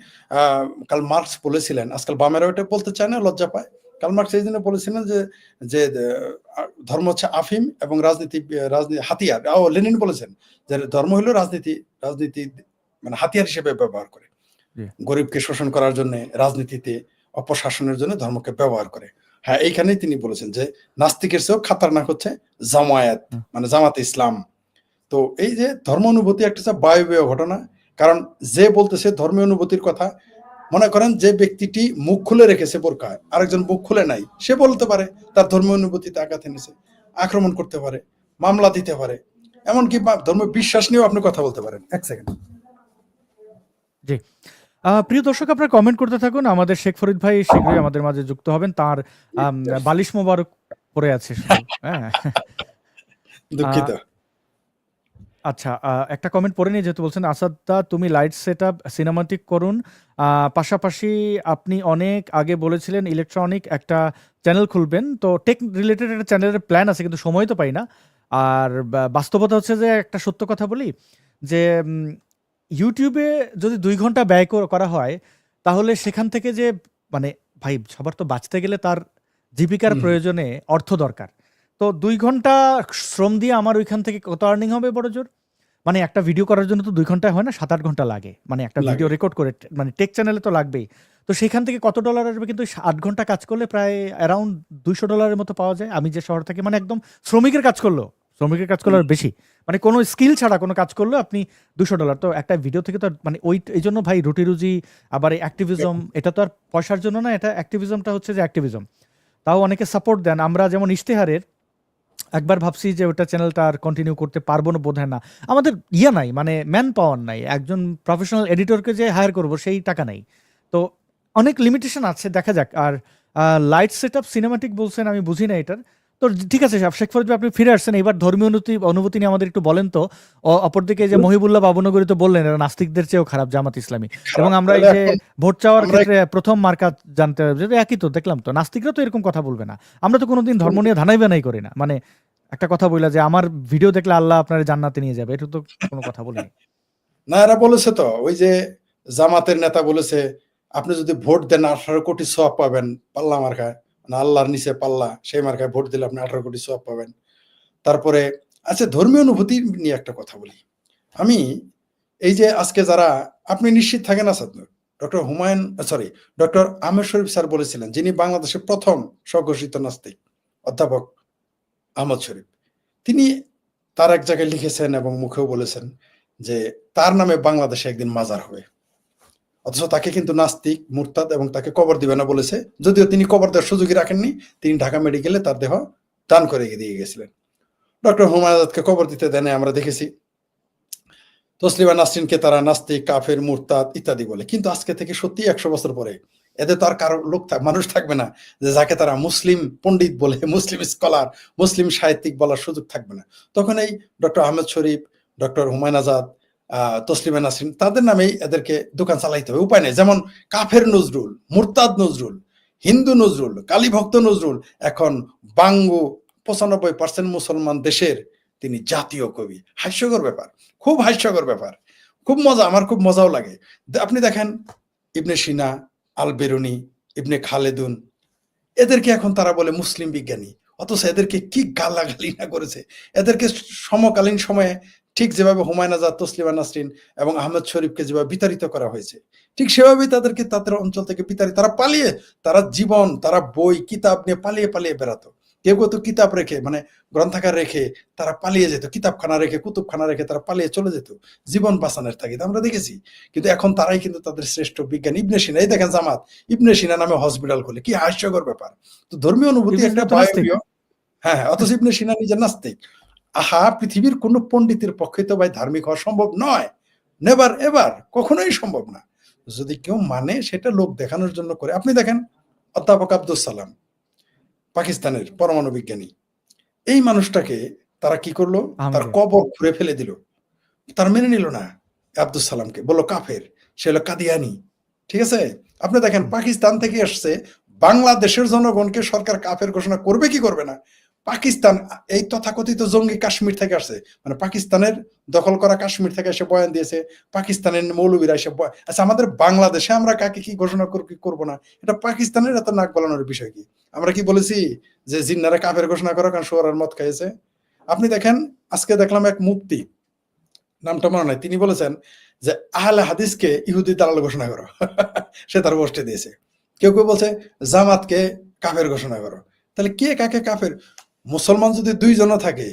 কার্ল মার্কস বলেছিলেন, আজকাল বামেরা ওটা বলতে চায় না, লজ্জা পায়। কার্ল মার্কস এই জন্য বলেছিলেন যে যে ধর্ম হচ্ছে আফিম এবং রাজনীতি রাজনীতি হাতিয়ার। লেনিন বলেছেন যে ধর্ম হলো রাজনীতি, রাজনীতি মানে হাতিয়ার হিসেবে ব্যবহার করে, জি। গরিবকে শোষণ করার জন্য, রাজনীতিতে অপশাসনের জন্য ধর্মকে ব্যবহার করে। হ্যাঁ, এইখানেই তিনি বলেছেন যে নাস্তিকের চেয়েও খাতারনাক হচ্ছে জামায়াত, হুম। মানে জামাতে ইসলাম। তো এই যে ধর্ম অনুভূতি একটা বায়বীয় ঘটনা, কারণ যে বলতেছে ধর্মীয় অনুভূতির কথা, মনে করেন যে ব্যক্তিটি মুখ খুলে রেখেছে বোরকায়, আরেকজন মুখ খুলে নাই, সে বলতে পারে তার ধর্মীয় অনুভূতিতে আঘাত এনেছে, আক্রমণ করতে পারে, মামলা দিতে পারে, এমনকি ধর্মীয় বিশ্বাস নিয়েও আপনি কথা বলতে পারেন। এক সেকেন্ড। জি। প্রিয় দর্শক, আপনারা কমেন্ট করতে থাকুন। আমাদের শেখ ফরিদ ভাই শীঘ্রই আমাদের মাঝে যুক্ত হবেন। তার বালিশ মোবারক পড়ে আছে শুধু, হ্যাঁ। দুঃখিত। আচ্ছা, একটা কমেন্ট পড়ে নিই, যেহেতু বলছেন আসাদদা তুমি লাইট সেটআপ সিনেমাটিক করুন, পাশাপাশি আপনি অনেক আগে বলেছিলেন ইলেকট্রনিক একটা চ্যানেল খুলবেন, তো টেক রিলেটেড একটা চ্যানেলের প্ল্যান আছে কিন্তু সময় তো পাই না। আর বাস্তবতা হচ্ছে যে একটা সত্য কথা বলি, যে ইউটিউবে যদি 2 ঘন্টা ব্যয় করা হয়, তাহলে সেখান থেকে যে, মানে ভাই সবার তো বাঁচতে গেলে তার জীবিকার প্রয়োজনে অর্থ দরকার। তো 2 ঘন্টা শ্রম দিয়ে আমার ওইখান থেকে কত আর্নিং হবে বড় জোর? মানে একটা ভিডিও করার জন্য তো 2 ঘন্টায় হয় না, 7-8 ঘন্টা লাগে। মানে একটা ভিডিও রেকর্ড করে, মানে টেক চ্যানেলে তো লাগবেই। তো সেখান থেকে কত ডলার আসবে? কিন্তু 8 ঘন্টা কাজ করলে প্রায় অ্যারাউন্ড $200 মতো পাওয়া যায়। আমি যে শহর থাকি, মানে একদম শ্রমিকের কাজ করলেও আর বেশি। মানে কোনো স্কিল ছাড়া কোনো কাজ করলেও আপনি $200। তো একটা ভিডিও থেকে তো মানে এইজন্য ভাই রুটি-রুজি, আবার এই অ্যাক্টিভিজম, এটা তো আর পয়সার জন্য না, এটা অ্যাক্টিভিজমটা হচ্ছে যে অ্যাক্টিভিজম। তাও অনেকে সাপোর্ট দেন। আমরা যেমন ইশতেহারের একবার ভাবছি যে ওটা চ্যানেলটা আর কন্টিনিউ করতে পারবো না বোধহয়, না আমাদের নাই, মানে ম্যান পাওয়ার নাই, একজন প্রফেশনাল এডিটরকে যে হায়ার করব সেই টাকা নাই। তো অনেক লিমিটেশন আছে, দেখা যাক। আর লাইট সেটআপ সিনেমাটিক বলছেন, আমি বুঝি না এটার। তো ঠিক আছে শেখ ফরিদ ভাই, আপনি ফিরে আসছেন, এবার ধর্মীয় অনুভূতি নিয়ে আমাদের একটু বলেন তো। অপরদিকে যে মহিবুল্লাহ বাবনগরী তো বললেন এরা নাস্তিকদের চেয়েও খারাপ জামাত ইসলামী, এবং আমরা এই যে ভোট চাওয়ার ক্ষেত্রে প্রথম মার্কা জানতে হবে যে একই তো দেখলাম, তো নাস্তিকরা তো এরকম কথা বলবে না। আমরা তো কোনোদিন ধর্ম নিয়ে ধানাই বানাই করি না, মানে একটা কথা বললা যে আমার ভিডিও দেখলে আল্লাহ আপনার জান্নাতে নিয়ে যাবে, এটা তো কোনো কথা বলিনি। না, এরা বলেছে তো, ওই যে জামাতের নেতা বলেছে আপনি যদি ভোট দেন 18 কোটি সওয়াব পাবেন, পাল্লা মার্কায়, মানে আল্লাহর নিচে পাল্লা, সেই মার্কায় ভোট দিলে আপনি 18 কোটি সওয়াব পাবেন। তারপরে আচ্ছা, ধর্মীয় অনুভূতি নিয়ে একটা কথা বলি। আমি এই যে আজকে যারা, আপনি নিশ্চিত থাকেন আসাদ, ডক্টর আহমেদ শরীফ স্যার বলেছিলেন, যিনি বাংলাদেশের প্রথম স্বঘোষিত নাস্তিক, অধ্যাপক আহমদ শরীফ, তিনি তার এক জায়গায় লিখেছেন এবং মুখেও বলেছেন যে তার নামে বাংলাদেশে একদিন মাজার হবে। অথচ তাকে কিন্তু নাস্তিক, মুরতাদ এবং তাকে কবর দিবে না বলেছে, যদিও তিনি কবর দেওয়ার সুযোগই রাখেননি। তিনি ঢাকা মেডিকেলে তার দেহ দান করে দিয়ে গেছিলেন। ডক্টর হুমায়ুন আজাদকে কবর দিতে দেন আমরা দেখেছি। তসলিমা নাসরিনকে তারা নাস্তিক, কাফের, মুরতাদ ইত্যাদি বলে। কিন্তু আজকে থেকে সত্যি 100 বছর পরে এদের তো আর কারো মানুষ থাকবে না যে যাকে তারা মুসলিম পণ্ডিত বলে, মুসলিম স্কলার, মুসলিম সাহিত্যিক বলার সুযোগ থাকবে না। তখন এই ডক্টর আহমেদ শরীফ, ডক্টর হুমায়ুন আজাদ, তসলিমা নাসরিন, তাদের নামেই এদেরকে দোকান চালাইতে হবে, উপায় নেই। যেমন কাফের নজরুল, মুরতাদ নজরুল, হিন্দু নজরুল, কালীভক্ত নজরুল এখন বাঙ্গু 95% মুসলমান দেশের তিনি জাতীয় কবি। হাস্যকর ব্যাপার, খুব হাস্যকর ব্যাপার, খুব মজা, আমার খুব মজাও লাগে। আপনি দেখেন ইবনে সিনা, আল বেরুনি, ইবনে খালেদুন, এদেরকে এখন তারা বলে মুসলিম বিজ্ঞানী, অথচ এদেরকে কি গালাগালি না করেছে। এদেরকে সমকালীন সময়ে ঠিক যেভাবে হুমায়ুন আজাদ, তসলিমা নাসরিন এবং আহমেদ শরীফকে যেভাবে বিতাড়িত করা হয়েছে, ঠিক সেভাবেই তাদেরকে তাদের অঞ্চল থেকে বিতাড়িত, তারা পালিয়ে, তারা জীবন, তারা বই কিতাব নিয়ে পালিয়ে পালিয়ে বেড়াতো। কেউ কেউ তো কিতাব রেখে, মানে গ্রন্থাগার রেখে তারা পালিয়ে যেত, কিতাবখানা রেখে, কুতুবখানা রেখে তারা পালিয়ে চলে যেত জীবন বাঁচানোর তাগিদ, আমরা দেখেছি। কিন্তু এখন তারাই কিন্তু তাদের শ্রেষ্ঠ বিজ্ঞানী। ইবনে সিনা, এই দেখেন জামাত ইবনে সিনা নামে হসপিটাল খুলে, কি হাস্যকর ব্যাপার। তো ধর্মীয় অনুভূতি ইবনে একটা সিনা তো নাস্তিক। বায়বীয়, হ্যাঁ, অথচ ইবনে সিনা নিজে নাস্তিক। আহা, পৃথিবীর কোন পণ্ডিতের পক্ষে তো ভাই ধার্মিক হওয়া সম্ভব নয়, নেভার এভার, কখনোই সম্ভব না। যদি কেউ মানে সেটা লোক দেখানোর জন্য করে। আপনি দেখেন অধ্যাপক আব্দুল সালাম, পাকিস্তানের পরমাণু বিজ্ঞানী, এই মানুষটাকে তারা কি করলো, তার আহমেদিয়া। কবর খুঁড়ে ফেলে দিল। তার মেনে নিল না আব্দুল সালামকে, বললো কাফের, সে হলো কাদিয়ানি। ঠিক আছে, আপনি দেখেন পাকিস্তান থেকে আসছে, বাংলাদেশের জনগণকে সরকার কাফের ঘোষণা করবে কি করবে না? পাকিস্তান, এই তথাকথিত জঙ্গি কাশ্মীর থেকে আসছে, মানে পাকিস্তানের দখল করা কাশ্মীর থেকে এসে বয়ান দিয়েছে, পাকিস্তানের মৌলবীরা এসে আচ্ছা, আমাদের বাংলাদেশে আমরা কাকে কি ঘোষণা করবো না, এটা পাকিস্তানের এত নাক গলানোর বিষয় কি? আমরা কি বলেছি যে জিন্নারা কাফের ঘোষণা করো কারণ সোয়ার মত খাইছে? আপনি দেখেন, আজকে দেখলাম এক মুফতি, নামটা মনে নাই, তিনি বলেছেন যে আহলে হাদিসকে ইহুদি দালাল ঘোষণা করো। সে তার পোস্টে দিয়েছে। কেউ কেউ বলছে জামাতকে কাফের ঘোষণা করো। তাহলে কে কাকে কাফের? মুসলমান যদি 2 জনও থাকে,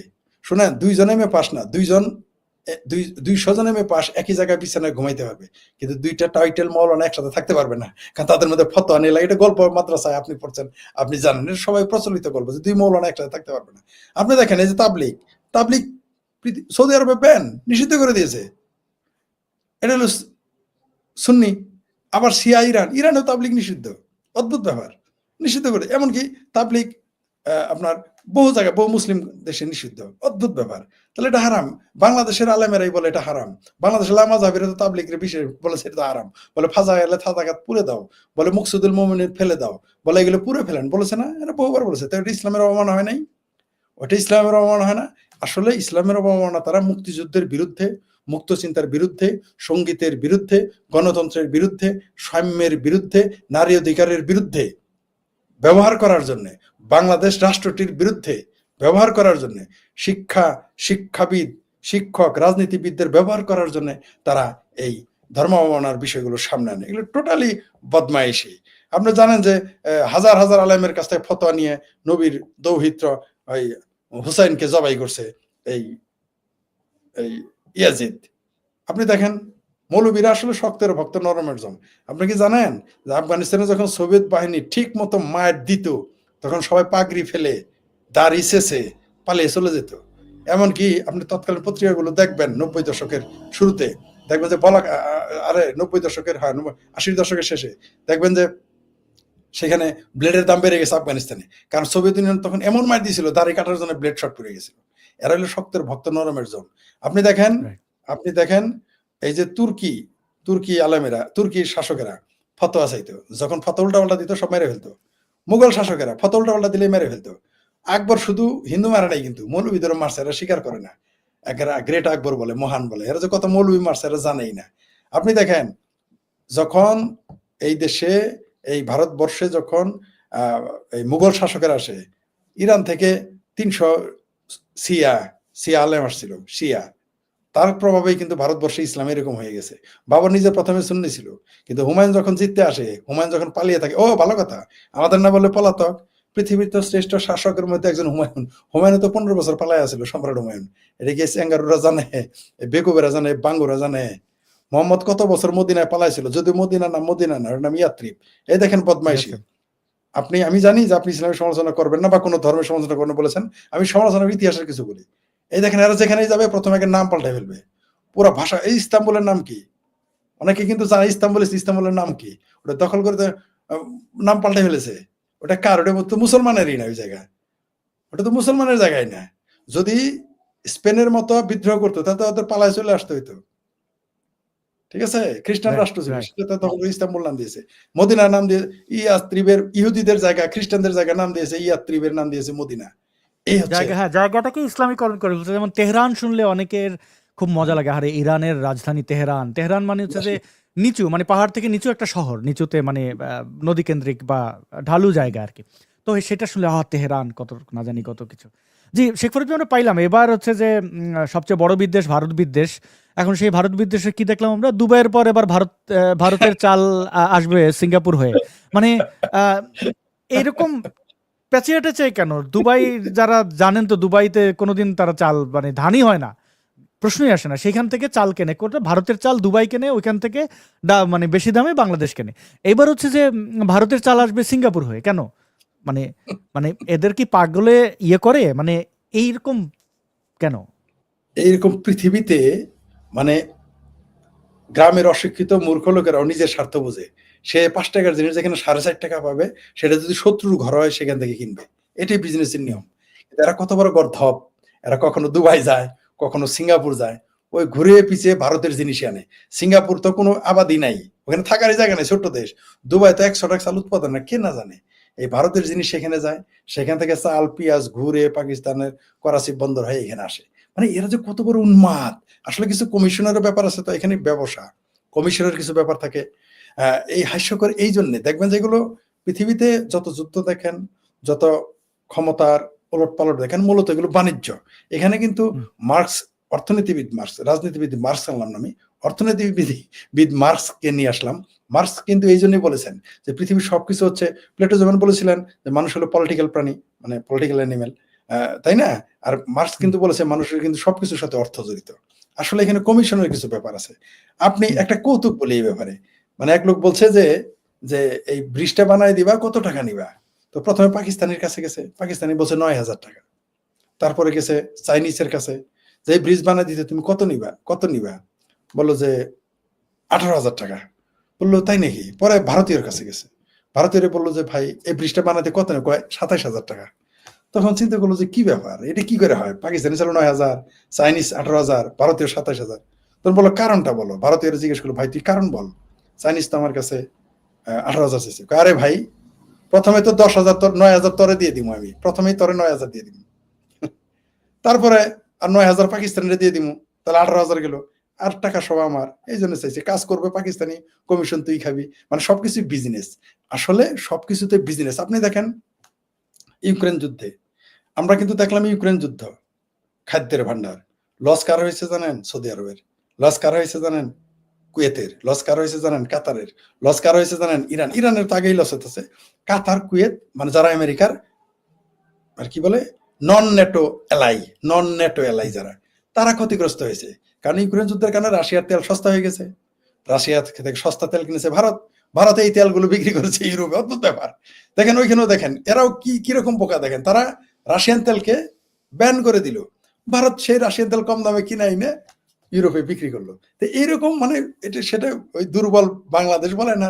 শুনেন, 2 জন এমএ পাস না, 200 জন এমএ পাস একই জায়গায় বিছানায় ঘুমাইতে পারবে, কিন্তু 2টা টাইটেল মৌলানা একসাথে থাকতে পারবে না, কারণ তাদের মধ্যে ফতোয়া নেই। এটা গল্প মাদ্রাসায় আপনি পড়ছেন, আপনি জানেন, এটা সবাই প্রচলিত গল্প যে 2 মৌলানা একসাথে থাকতে পারবে না। আপনি দেখেন এই যে তাবলিগ, তাবলিগ সৌদি আরবে ব্যান, নিষিদ্ধ করে দিয়েছে। এটা হলো সুন্নি। আবার শিয়া ইরান, ইরানেও তাবলিগ নিষিদ্ধ। অদ্ভুত ব্যাপার, নিষিদ্ধ করে। এমনকি তাবলিগ আপনার বহু জায়গায়, বহু মুসলিম দেশে নিষিদ্ধ। অদ্ভুত ব্যাপার। তাহলে এটা হারাম। বাংলাদেশের আলেমেরাই বলে এটা হারাম। বাংলাদেশের লামা জাবিরা তো তাবলিগের বিশেষ বলেছে এটা হারাম, বলে ফাজা এলে থাতাকাত পুড়ে দাও, বলে মুকসুদুল মুমিনের ফেলে দাও, বলে এগুলো পুড়ে ফেলেন, বলেছে না? এটা বহুবার বলেছে। তো এটা ইসলামের অবমাননা হয় নাই? ওটা ইসলামের অবমাননা হয় না? আসলে ইসলামের অবমাননা তারা মুক্তিযুদ্ধের বিরুদ্ধে, মুক্ত চিন্তার বিরুদ্ধে, সঙ্গীতের বিরুদ্ধে, গণতন্ত্রের বিরুদ্ধে, সাম্যের বিরুদ্ধে, নারী অধিকারের বিরুদ্ধে ব্যবহার করার জন্য, বাংলাদেশ রাষ্ট্রটির বিরুদ্ধে ব্যবহার করার জন্য, শিক্ষাবিদ, শিক্ষক, রাজনীতিবিদদের ব্যবহার করার জন্য তারা এই ধর্ম অবমাননার বিষয়গুলো সামনে আনে। এগুলো টোটালি বদমাইশি। আপনি জানেন যে হাজার হাজার আলেমের কাছ থেকে ফতোয়া নিয়ে নবীর দৌহিত্র ওই হুসাইনকে জবাই করছে এই এই ইয়াজিদ। আপনি দেখেন মৌলবীরা আসলে শক্তের ভক্ত, নরমের জম। আপনি কি জানেন যে আফগানিস্তানে যখন সোভিয়েত বাহিনী ঠিক মতো মায়ের দিত, তখন সবাই পাগড়ি ফেলে, দাড়ি শেষে পালিয়ে চলে যেত। এমনকি আপনি তৎকালীন পত্রিকাগুলো দেখবেন 90 দশকের শুরুতে, দেখবেন যে বলা, আরে 90 দশকের, হয় 80 দশকের শেষে, দেখবেন যে সেখানে ব্লেডের দাম বেড়ে গেছে আফগানিস্তানে, কারণ সোভিয়েত ইউনিয়ন তখন এমন মার দিয়েছিল দাড়ি কাটার জন্য ব্লেড শর্ট পড়ে গেছিল। এরা হলো শক্তের ভক্ত, নরমের জন। আপনি দেখেন, আপনি দেখেন এই যে তুর্কি আলেমেরা, তুর্কির শাসকেরা ফতোয়া চাইতো, যখন ফতোয়া উল্টা পাল্টা দিত সব মেরে ফেলতো। মুঘল শাসকেরা ফতোয়া উল্টা পাল্টা দিলে মেরে ফেলতো। আকবর শুধু হিন্দু মারা নাই, কিন্তু মৌলবীদেরও মারছে, এরা স্বীকার করে না। এরা গ্রেট আকবর বলে, মহান বলে, এরা যে কত মৌলবী মারছে এরা জানেই না। আপনি দেখেন যখন এই দেশে, এই ভারতবর্ষে যখন এই মুঘল শাসকেরা আসে, ইরান থেকে 300 শিয়া আলেম আসছিল, শিয়া, তার প্রভাবেই কিন্তু ভারতবর্ষে ইসলাম এরকম হয়ে গেছে। বাবর নিজে প্রথমে সুন্নি ছিল, কিন্তু হুমায়ুন যখন জিততে আসে, হুমায়ুন যখন পালিয়ে থাকে, ও ভালো কথা, আমাদের না বলে পলাতক, পৃথিবীর তো শ্রেষ্ঠ শাসকের মধ্যে একজন হুমায়ুন। হুমায়ুন তো 15 বছর পালায় আছিল, সম্রাট হুমায়ুন। এটা কি স্যাঙ্গারুরা জানে, বেকুবেরা জানে, বাঙ্গুরা জানে? মোহাম্মদ কত বছর মদিনায় পালাইছিল, যদি মদিনা না, মদিনা না, ওর নাম ইয়াত্রিব। এই দেখেন বদমাইশি। দেখেন আমি জানি যে আপনি ইসলামের সমালোচনা করবেন না বা কোনো ধর্মের সমালোচনা করবেন বলেছেন, আমি সমালোচনার ইতিহাসের কিছু বলি। এই দেখেন, এরা যেখানেই যাবে প্রথমে আগে নাম পাল্টাই ফেলবে, পুরা ভাষা। এই ইস্তাম্বুলের নাম কি? অনেকে কিন্তু জানে ইস্তাম্বুলের নাম কি। ওটা দখল করে নাম পাল্টে ফেলেছে। ওটা কার? ওটা তো মুসলমানেরই না ওই জায়গা, ওটা তো মুসলমানের জায়গায় না। যদি স্পেনের মতো বিদ্রোহ করতো তাহলে ওদের পালায় চলে আসতে হইতো। ঠিক আছে, খ্রিস্টান রাইট, রাষ্ট্র ছিল, রাইট। সেটা তখন ইস্তাম্বুল নাম দিয়েছে। মদিনার নাম দিয়ে ইয়াত্রিবের, ইহুদিদের জায়গা, খ্রিস্টানদের জায়গা নাম দিয়েছে ইয়াত্রিবের, নাম দিয়েছে মদিনা। এই হচ্ছে জায়গা, হ্যাঁ, জায়গাটাকে ইসলামীকরণ করে ফেলছে। যেমন তেহরান শুনলে অনেকের খুব মজা লাগে। আরে ইরানের রাজধানী তেহরান। তেহরান মানে হচ্ছে যে নিচু, মানে পাহাড় থেকে নিচু একটা শহর, নিচুতে মানে নদী কেন্দ্রিক বা ঢালু জায়গা আর কি। তো সেটা শুনলে তেহরান কত না জানি কত কিছু। জি, শেখ ফরিদ আমরা পাইলাম। এবার হচ্ছে যে সবচেয়ে বড় বিদ্বেষ ভারত বিদ্বেষ। এখন সেই ভারত বিদ্বেষে কি দেখলাম আমরা? দুবাইয়ের পর এবার ভারতের চাল আসবে সিঙ্গাপুর হয়ে। মানে আহ, এইরকম পেঁচিয়ে চাই কেন? দুবাই যারা জানেন তো, দুবাইতে কোনোদিন তারা চাল মানে ধানই হয় না, প্রশ্নই আসে না। সেখান থেকে চাল কেনে কোটা, ভারতের চাল দুবাই কেনে, ওইখান থেকে মানে বেশি দামে বাংলাদেশ কেনে। এবার হচ্ছে যে ভারতের চাল আসবে সিঙ্গাপুর হয়ে কেন? মানে মানে এদের কি পাগলে ইয়ে করে মানে এইরকম কেন? এইরকম পৃথিবীতে, মানে গ্রামের অশিক্ষিত মূর্খ লোকেরাও নিজের স্বার্থ বোঝে। সে 5 টাকার জিনিস যেখানে 4.5 টাকা পাবে, সেটা যদি শত্রুর ঘর হয় সেখান থেকে কিনবে। এটাই বিজনেসের হুম, নিয়ম। এরা কত বড় গর্ধব! এরা কখনো দুবাই যায়, কখনো সিঙ্গাপুর যায়, ওই ঘুরে পিছিয়ে ভারতের জিনিসই আনে। সিঙ্গাপুর তো কোনো আবাদি নাই, ওখানে থাকারই জায়গা নেই, ছোট্ট দেশ। দুবাই তো 100 টাকা চাল উৎপাদন না, কে না জানে। এই ভারতের জিনিস সেখানে যায়, সেখান থেকে চাল পেঁয়াজ ঘুরে পাকিস্তানের করাচি বন্দর হয়ে এখানে আসে। মানে এরা যে কত বড় উন্মাদ! আসলে কিছু কমিশনারের ব্যাপার আছে তো এখানে, ব্যবসা কমিশনের কিছু ব্যাপার থাকে। এই হাস্যকর এই জন্য দেখবেন যেগুলো পৃথিবীতে যত যুদ্ধ দেখেন, যত ক্ষমতার ওলট পালট দেখেন, মূলত এগুলো বাণিজ্য। এখানে কিন্তু হুম, মার্কস, অর্থনীতিবিদ মার্কস, রাজনীতিবিদ মার্কস আনলাম না আমি, অর্থনীতিবিদ মার্কসকে নিয়ে আসলাম। মার্কস কিন্তু এই জন্যই বলেছেন যে পৃথিবীর সবকিছু হচ্ছে, প্লেটো যেমন বলেছিলেন যে মানুষ হলো পলিটিক্যাল প্রাণী, মানে পলিটিক্যাল অ্যানিমেল, তাই না? আর মার্কস হুম, কিন্তু বলেছে মানুষের কিন্তু সবকিছুর সাথে অর্থ জড়িত। আসলে এখানে কমিশনের কিছু ব্যাপার আছে। আপনি হুম, একটা কৌতুক বলি এই ব্যাপারে, মানে এক লোক বলছে যে যে এই ব্রিজটা বানায় দিবা, কত টাকা নিবা? তো প্রথমে পাকিস্তানের কাছে গেছে, পাকিস্তানি বলছে 9,000 টাকা। তারপরে গেছে চাইনিজের কাছে, যে এই ব্রিজ বানায় দিতে তুমি কত নিবা, কত নিবা? বললো যে 18,000 টাকা। বললো তাই নাকি? পরে ভারতীয়র কাছে গেছে, ভারতীয়রে বললো যে ভাই এই ব্রিজটা বানাতে কত নেই? কয় 27,000 টাকা। তখন চিন্তা করলো যে কি ব্যাপার, এটা কি করে হয়? পাকিস্তানি ছিল 9,000, চাইনিজ 18,000, ভারতীয় 27,000। তখন বললো কারণটা বলো। ভারতীয়রা জিজ্ঞেস করলো ভাই তুই কারণ বল, চাইনিজ তো আমার কাছে 18,000 চাইছে। আরে ভাই, প্রথমে তো 10,000, তোর 9,000 তরে দিয়ে দিব, আমি প্রথমেই তরে 9,000 দিয়ে দিব, তারপরে আর 9,000 পাকিস্তানিরা দিয়ে দিব, তাহলে 18,000 গেল। আর টাকা সব আমার, এই জন্য চাইছে। কাজ করবে পাকিস্তানি, কমিশন তুই খাবি। মানে সবকিছু বিজনেস। আসলে সবকিছুতে বিজনেস। আপনি দেখেন ইউক্রেন যুদ্ধে, আমরা কিন্তু দেখলাম ইউক্রেন যুদ্ধ, খাদ্যের ভান্ডার লস কার হয়েছে জানেন? সৌদি আরবের। লস কার হয়েছে জানেন? কুয়েতের। লস কার হয়েছে জানেন? কাতারের। লস কার হয়েছে জানেন? ইরানের তো আগেই লস হতেছে। কাতার, কুয়েত, মানে যারা আমেরিকার আর কি বলে নন নেটো এলাই, নন নেটো এলাই হুম, যারা, তারা ক্ষতিগ্রস্ত হয়েছে। কারণ ইউক্রেন যুদ্ধের কারণে রাশিয়ার তেল সস্তা হয়ে গেছে, রাশিয়া থেকে সস্তা তেল কিনেছে ভারত, ভারত এই তেলগুলো বিক্রি করেছে ইউরোপে। অদ্ভুত ব্যাপার। দেখেন ওইখানেও দেখেন এরাও কি কিরকম বোকা, দেখেন তারা রাশিয়ান তেলকে ব্যান করে দিল, ভারত সেই রাশিয়ান তেল কম দামে কিনে এনে ইউরোপে বিক্রি করলো। তো এইরকম মানে এটা সেটা, ওই দুর্বল বাংলাদেশ বলেন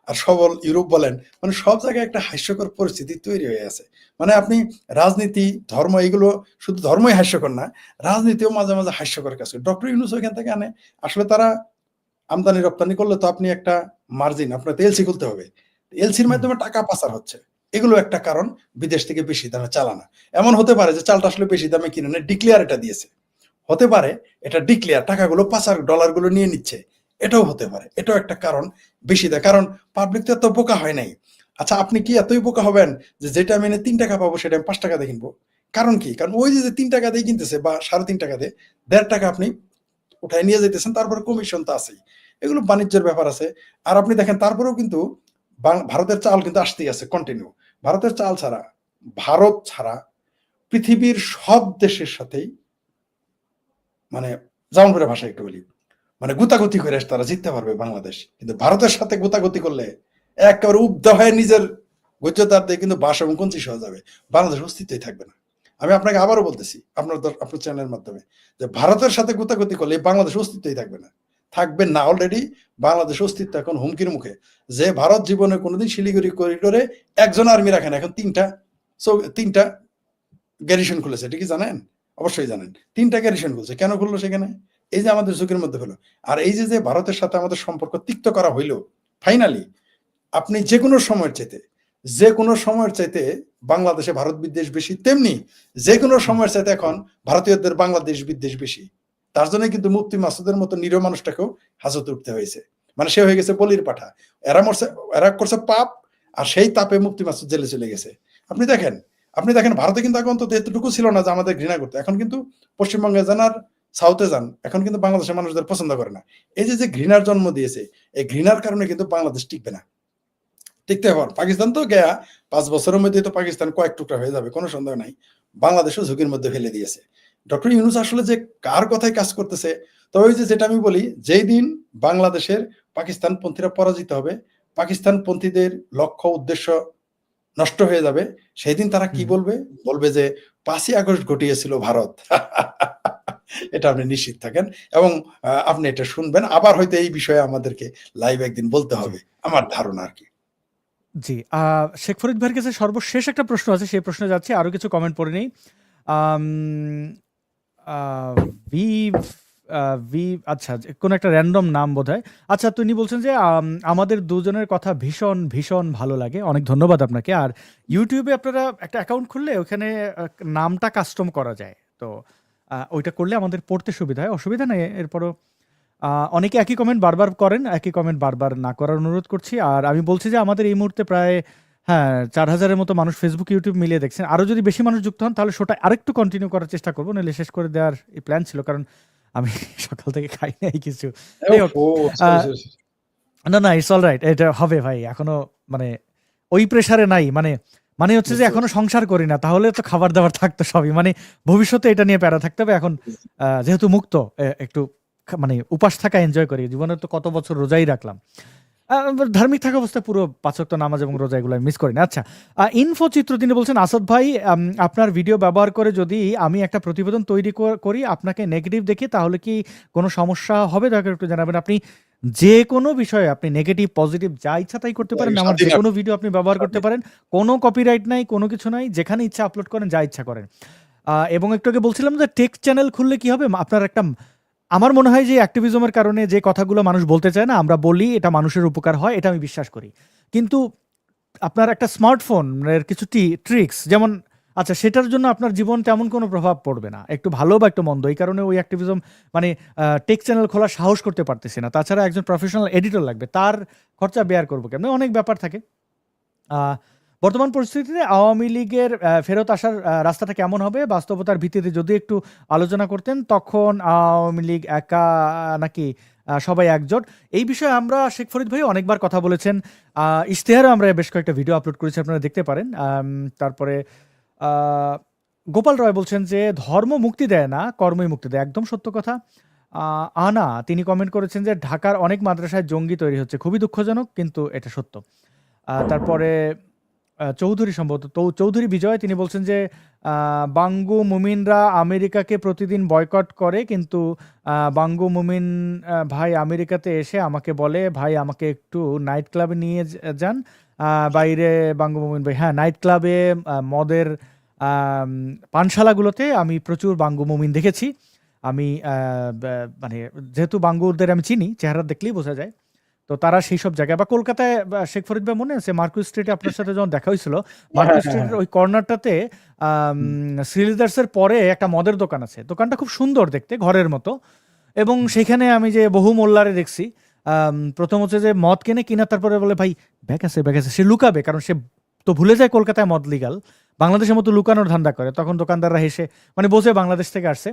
আর সবল ইউরোপ বলেন, মানে সব জায়গায় একটা হাস্যকর পরিস্থিতি তৈরি হয়ে আছে। মানে আপনি রাজনীতি, ধর্ম, এগুলো শুধু ধর্মই হাস্যকর না, রাজনীতিও মাঝে মাঝে হাস্যকর কাজ করে। ডক্টর ইউনূস ওইখান থেকে আনে। আসলে তারা আমদানি রপ্তানি করলে তো আপনি একটা মার্জিন, আপনার তো এলসি খুলতে হবে, এলসির হুম, মাধ্যমে টাকা পাচার হচ্ছে। এগুলো একটা কারণ বিদেশ থেকে বেশি দামে চালানা। এমন হতে পারে যে চালটা আসলে বেশি দামে কিনে নেয়, ডিক্লেয়ার এটা দিয়েছে, হতে পারে এটা ডিক্লেয়ার, টাকাগুলো পাচার, ডলারগুলো নিয়ে নিচ্ছে, এটাও হতে পারে। এটাও একটা কারণ বেশি দেয়, কারণ পাবলিক তো এত বোকা হয় নাই। আচ্ছা আপনি কি এতই বোকা হবেন যে যেটা আমি 3 টাকা পাবো সেটা আমি 5 টাকা দিয়ে কিনবো? কারণ কি? কারণ ওই যে 3 টাকা দিয়ে কিনতেছে বা 3.5 টাকা দিয়ে, 1.5 টাকা আপনি উঠায় নিয়ে যাইতেছেন, তারপরে কমিশন তো আছেই, এগুলো বাণিজ্যের ব্যাপার আছে। আর আপনি দেখেন তারপরেও কিন্তু ভারতের চাল কিন্তু আসতেই আছে কন্টিনিউ। ভারতের চাল ছাড়া, ভারত ছাড়া পৃথিবীর সব দেশের সাথেই মানে যেমন করে ভাষা একটু বলি, মানে গুতাগুতি করে তারা জিততে পারবে বাংলাদেশ, কিন্তু ভারতের সাথে গুতাগুতি করলে একেবারে উব্ধ হয়ে নিজের গজ্যতার দিয়ে কিন্তু বাস এবং কঞ্চিস হয়ে যাবে, বাংলাদেশ অস্তিত্বই থাকবে না। আমি আপনাকে আবারও বলতেছি আপনার চ্যানেলের মাধ্যমে, যে ভারতের সাথে গুতাগুতি করলে বাংলাদেশ অস্তিত্বই থাকবে না, থাকবে না। অলরেডি বাংলাদেশ অস্তিত্ব এখন হুমকির মুখে। যে ভারত জীবনে কোনোদিন শিলিগুড়ি করিডোরে একজন আর্মি রাখে না, এখন তিনটা গ্যারিসন খুলেছে, এটা কি জানেন? অবশ্যই জানেন, 3টা গ্যারিসন খুলছে। কেন খুললো সেখানে? এই যে আমাদের ঝুঁকির মধ্যে হলো। আর এই যে ভারতের সাথে আমাদের সম্পর্ক তিক্ত করা হইলো, ফাইনালি আপনি যে কোনো সময়ের চাইতে বাংলাদেশে ভারত বিদ্বেষ বেশি, তেমনি যে কোনো সময়ের চাইতে এখন ভারতীয়দের বাংলাদেশ বিদ্বেষ বেশি। তার জন্য কিন্তু মুফতি মাসুদের মতো নিরীহ মানুষটাকেও হাজতে উঠতে হয়েছে, মানে সে হয়ে গেছে বলির পাঠা। এরা করছে পাপ, আর সেই তাপে মুফতি মাসুদ জেলে চলে গেছে। আপনি দেখেন ভারতে কিন্তু এখন তো এতটুকু ছিল না যে আমাদের ঘৃণা করতে, এখন কিন্তু পশ্চিমবঙ্গে যান আর সাউথে যান, এখন কিন্তু বাংলাদেশের মানুষদের পছন্দ করে না। এই যে ঘৃণার জন্ম দিয়েছে, এই ঘৃণার কারণে কিন্তু বাংলাদেশ টিকবে না, টিকতে হওয়ার। পাকিস্তান তো গেয়া 5 বছরের মধ্যে তো পাকিস্তান কয়েক টুকরা হয়ে যাবে, কোনো সন্দেহ নাই। বাংলাদেশও ঝুঁকির মধ্যে ফেলে দিয়েছে। ডক্টর ইউনূস আসলে যে কার কথায় কাজ করতেছে, তো ওই যেটা আমি বলি, যেই দিন বাংলাদেশের পাকিস্তান পন্থীরা পরাজিত হবে, পাকিস্তান পন্থীদের লক্ষ্য উদ্দেশ্য নষ্ট হয়ে যাবে, সেই দিন তারা কি বলবে যে 5ই আগস্ট ঘটিয়েছিল ভারত। এটা আপনি নিশ্চিত থাকেন, এবং আপনি এটা শুনবেন আবার, হয়তো এই বিষয়ে আমাদেরকে লাইভ একদিন বলতে হবে, আমার ধারণা আর কি। জি, শেখ ফরিদ ভাইয়ের কাছে সর্বশেষ একটা প্রশ্ন আছে, সেই প্রশ্নে যাচ্ছি, আরো কিছু কমেন্ট পড়ে নেই। আম, আহ, ভি ভি আচ্ছা, কোন একটা র্যান্ডম নাম বোধহয়। আচ্ছা, তিনি বলছেন যে আমাদের দুজনের কথা ভীষণ ভীষণ ভালো লাগে, অনেক ধন্যবাদ আপনাকে। আর ইউটিউবে আপনারা একটা অ্যাকাউন্ট খুললে ওখানে নামটা কাস্টম করা যায়, তো ওইটা করলে আমাদের পড়তে সুবিধা হয়, অসুবিধা নেই। এরপরও অনেকে একই কমেন্ট বারবার করেন, একই কমেন্ট বারবার না করার অনুরোধ করছি। আর আমি বলছি যে আমাদের এই মুহূর্তে প্রায় 4000-এর মতো মানুষ ফেসবুক ইউটিউব মিলিয়ে দেখছেন। আরও যদি বেশি মানুষ যুক্ত হন তাহলে শোটা আরেকটু কন্টিনিউ করার চেষ্টা করবো, নাহলে শেষ করে দেওয়ার এই প্ল্যান ছিল, কারণ আমি সকাল থেকে খাই নাই কিছু। যাই হোক, না না, ইটস অল রাইট, এটা হবে ভাই, এখনো মানে ওই প্রেসারে নাই, মানে মানে হচ্ছে যে এখনো সংসার করি না, তাহলে তো খাবার দাবার থাকতো সবই, মানে ভবিষ্যতে এটা নিয়ে প্যারা থাকতে হবে। এখন যেহেতু মুক্ত, একটু মানে উপাস থাকা এনজয় করি, জীবনে তো কত বছর রোজাই রাখলাম। ধার্মিক থাকা অবস্থায় পুরো 5 ওয়াক্ত নামাজ এবং রোজা এগুলো মিস করি না। আচ্ছা, ইনফো চিত্র তিনি বলছেন, আসাদ ভাই আপনার ভিডিও ব্যবহার করে যদি আমি একটা প্রতিবেদন তৈরি করি আপনাকে নেগেটিভ দেখি, তাহলে কি কোনো সমস্যা হবে? দয়া করে একটু জানাবেন। আপনি যে কোনো বিষয়ে আপনি নেগেটিভ পজিটিভ যা ইচ্ছা তাই করতে পারেন, আমার যে কোনো ভিডিও আপনি ব্যবহার করতে পারেন, কোনো কপিরাইট নাই, কোনো কিছু নাই, যেখানে ইচ্ছা আপলোড করেন, যা ইচ্ছা করেন। এবং একটু আগে বলছিলাম যে টেক চ্যানেল খুললে কি হবে, আপনার একটা, আমার মনে হয় যে অ্যাক্টিভিজমের কারণে যে কথাগুলো মানুষ বলতে চায় না, আমরা বলি, এটা মানুষের উপকার হয়, এটা আমি বিশ্বাস করি। কিন্তু আপনার একটা স্মার্টফোনের কিছু ট্রিক্স যেমন, আচ্ছা, সেটার জন্য আপনার জীবন তেমন কোনো প্রভাব পড়বে না, একটু ভালো বা একটু মন্দ, এই কারণে ওই অ্যাক্টিভিজম মানে টেক চ্যানেল খোলার সাহস করতে পারতেছি না। তাছাড়া একজন প্রফেশনাল এডিটর লাগবে, তার খরচা বেয়ার করবো কেমন, অনেক ব্যাপার থাকে। বর্তমান পরিস্থিতিতে আওয়ামী লীগের ফেরত আসার রাস্তাটা কেমন হবে বাস্তবতার ভিত্তিতে যদি একটু আলোচনা করতেন, তখন আওয়ামী লীগ একা নাকি সবাই একজোট, এই বিষয়ে আমরা শেখ ফরিদ ভাই অনেকবার কথা বলেছেন, ইশতেহারও আমরা বেশ কয়েকটা ভিডিও আপলোড করেছি, আপনারা দেখতে পারেন। তারপরে গোপাল রয় বলছেন যে ধর্ম মুক্তি দেয় না, কর্মই মুক্তি দেয়, একদম সত্য কথা। আনা তিনি কমেন্ট করেছেন যে ঢাকার অনেক মাদ্রাসায় জঙ্গি তৈরি হচ্ছে, খুবই দুঃখজনক, কিন্তু এটা সত্য। তারপরে চৌধুরী, সম্ভবত চৌধুরী বিজয়, তিনি বলছেন যে বাঙ্গু মুমিনরা আমেরিকাকে প্রতিদিন বয়কট করে, কিন্তু বাঙ্গু মুমিন ভাই আমেরিকাতে এসে আমাকে বলে, ভাই আমাকে একটু নাইট ক্লাবে নিয়ে যান। বাইরে বাঙ্গু মুমিন ভাই, হ্যাঁ, নাইট ক্লাবে, মদের পানশালাগুলোতে আমি প্রচুর বাঙ্গু মুমিন দেখেছি। আমি মানে যেহেতু বাঙ্গুরদের আমি চিনি, চেহারা দেখলেই বোঝা যায়, তো তারা সেই সব জায়গায়, বা কলকাতায় শেখ ফরিদ ভাই মনে আছে মার্কুস স্ট্রিটে আপনার সাথে যখন দেখা হয়েছিল, মার্কুস স্ট্রিটের ওই কর্নারটাতে শ্রীলিদার্সের পরে একটা মদের দোকান আছে, দোকানটা খুব সুন্দর দেখতে, ঘরের মতো, এবং সেখানে আমি যে বহু মোল্লারে দেখছি, প্রথম হচ্ছে যে মদ কিনা তারপরে বলে ভাই ব্যাগ আছে, সে লুকাবে, কারণ সে তো ভুলে যায় কলকাতায় মদ লিগাল, বাংলাদেশের মতো লুকানোর ধান্দা করে, তখন দোকানদাররা হেসে মানে বোঝে বাংলাদেশ থেকে আসছে।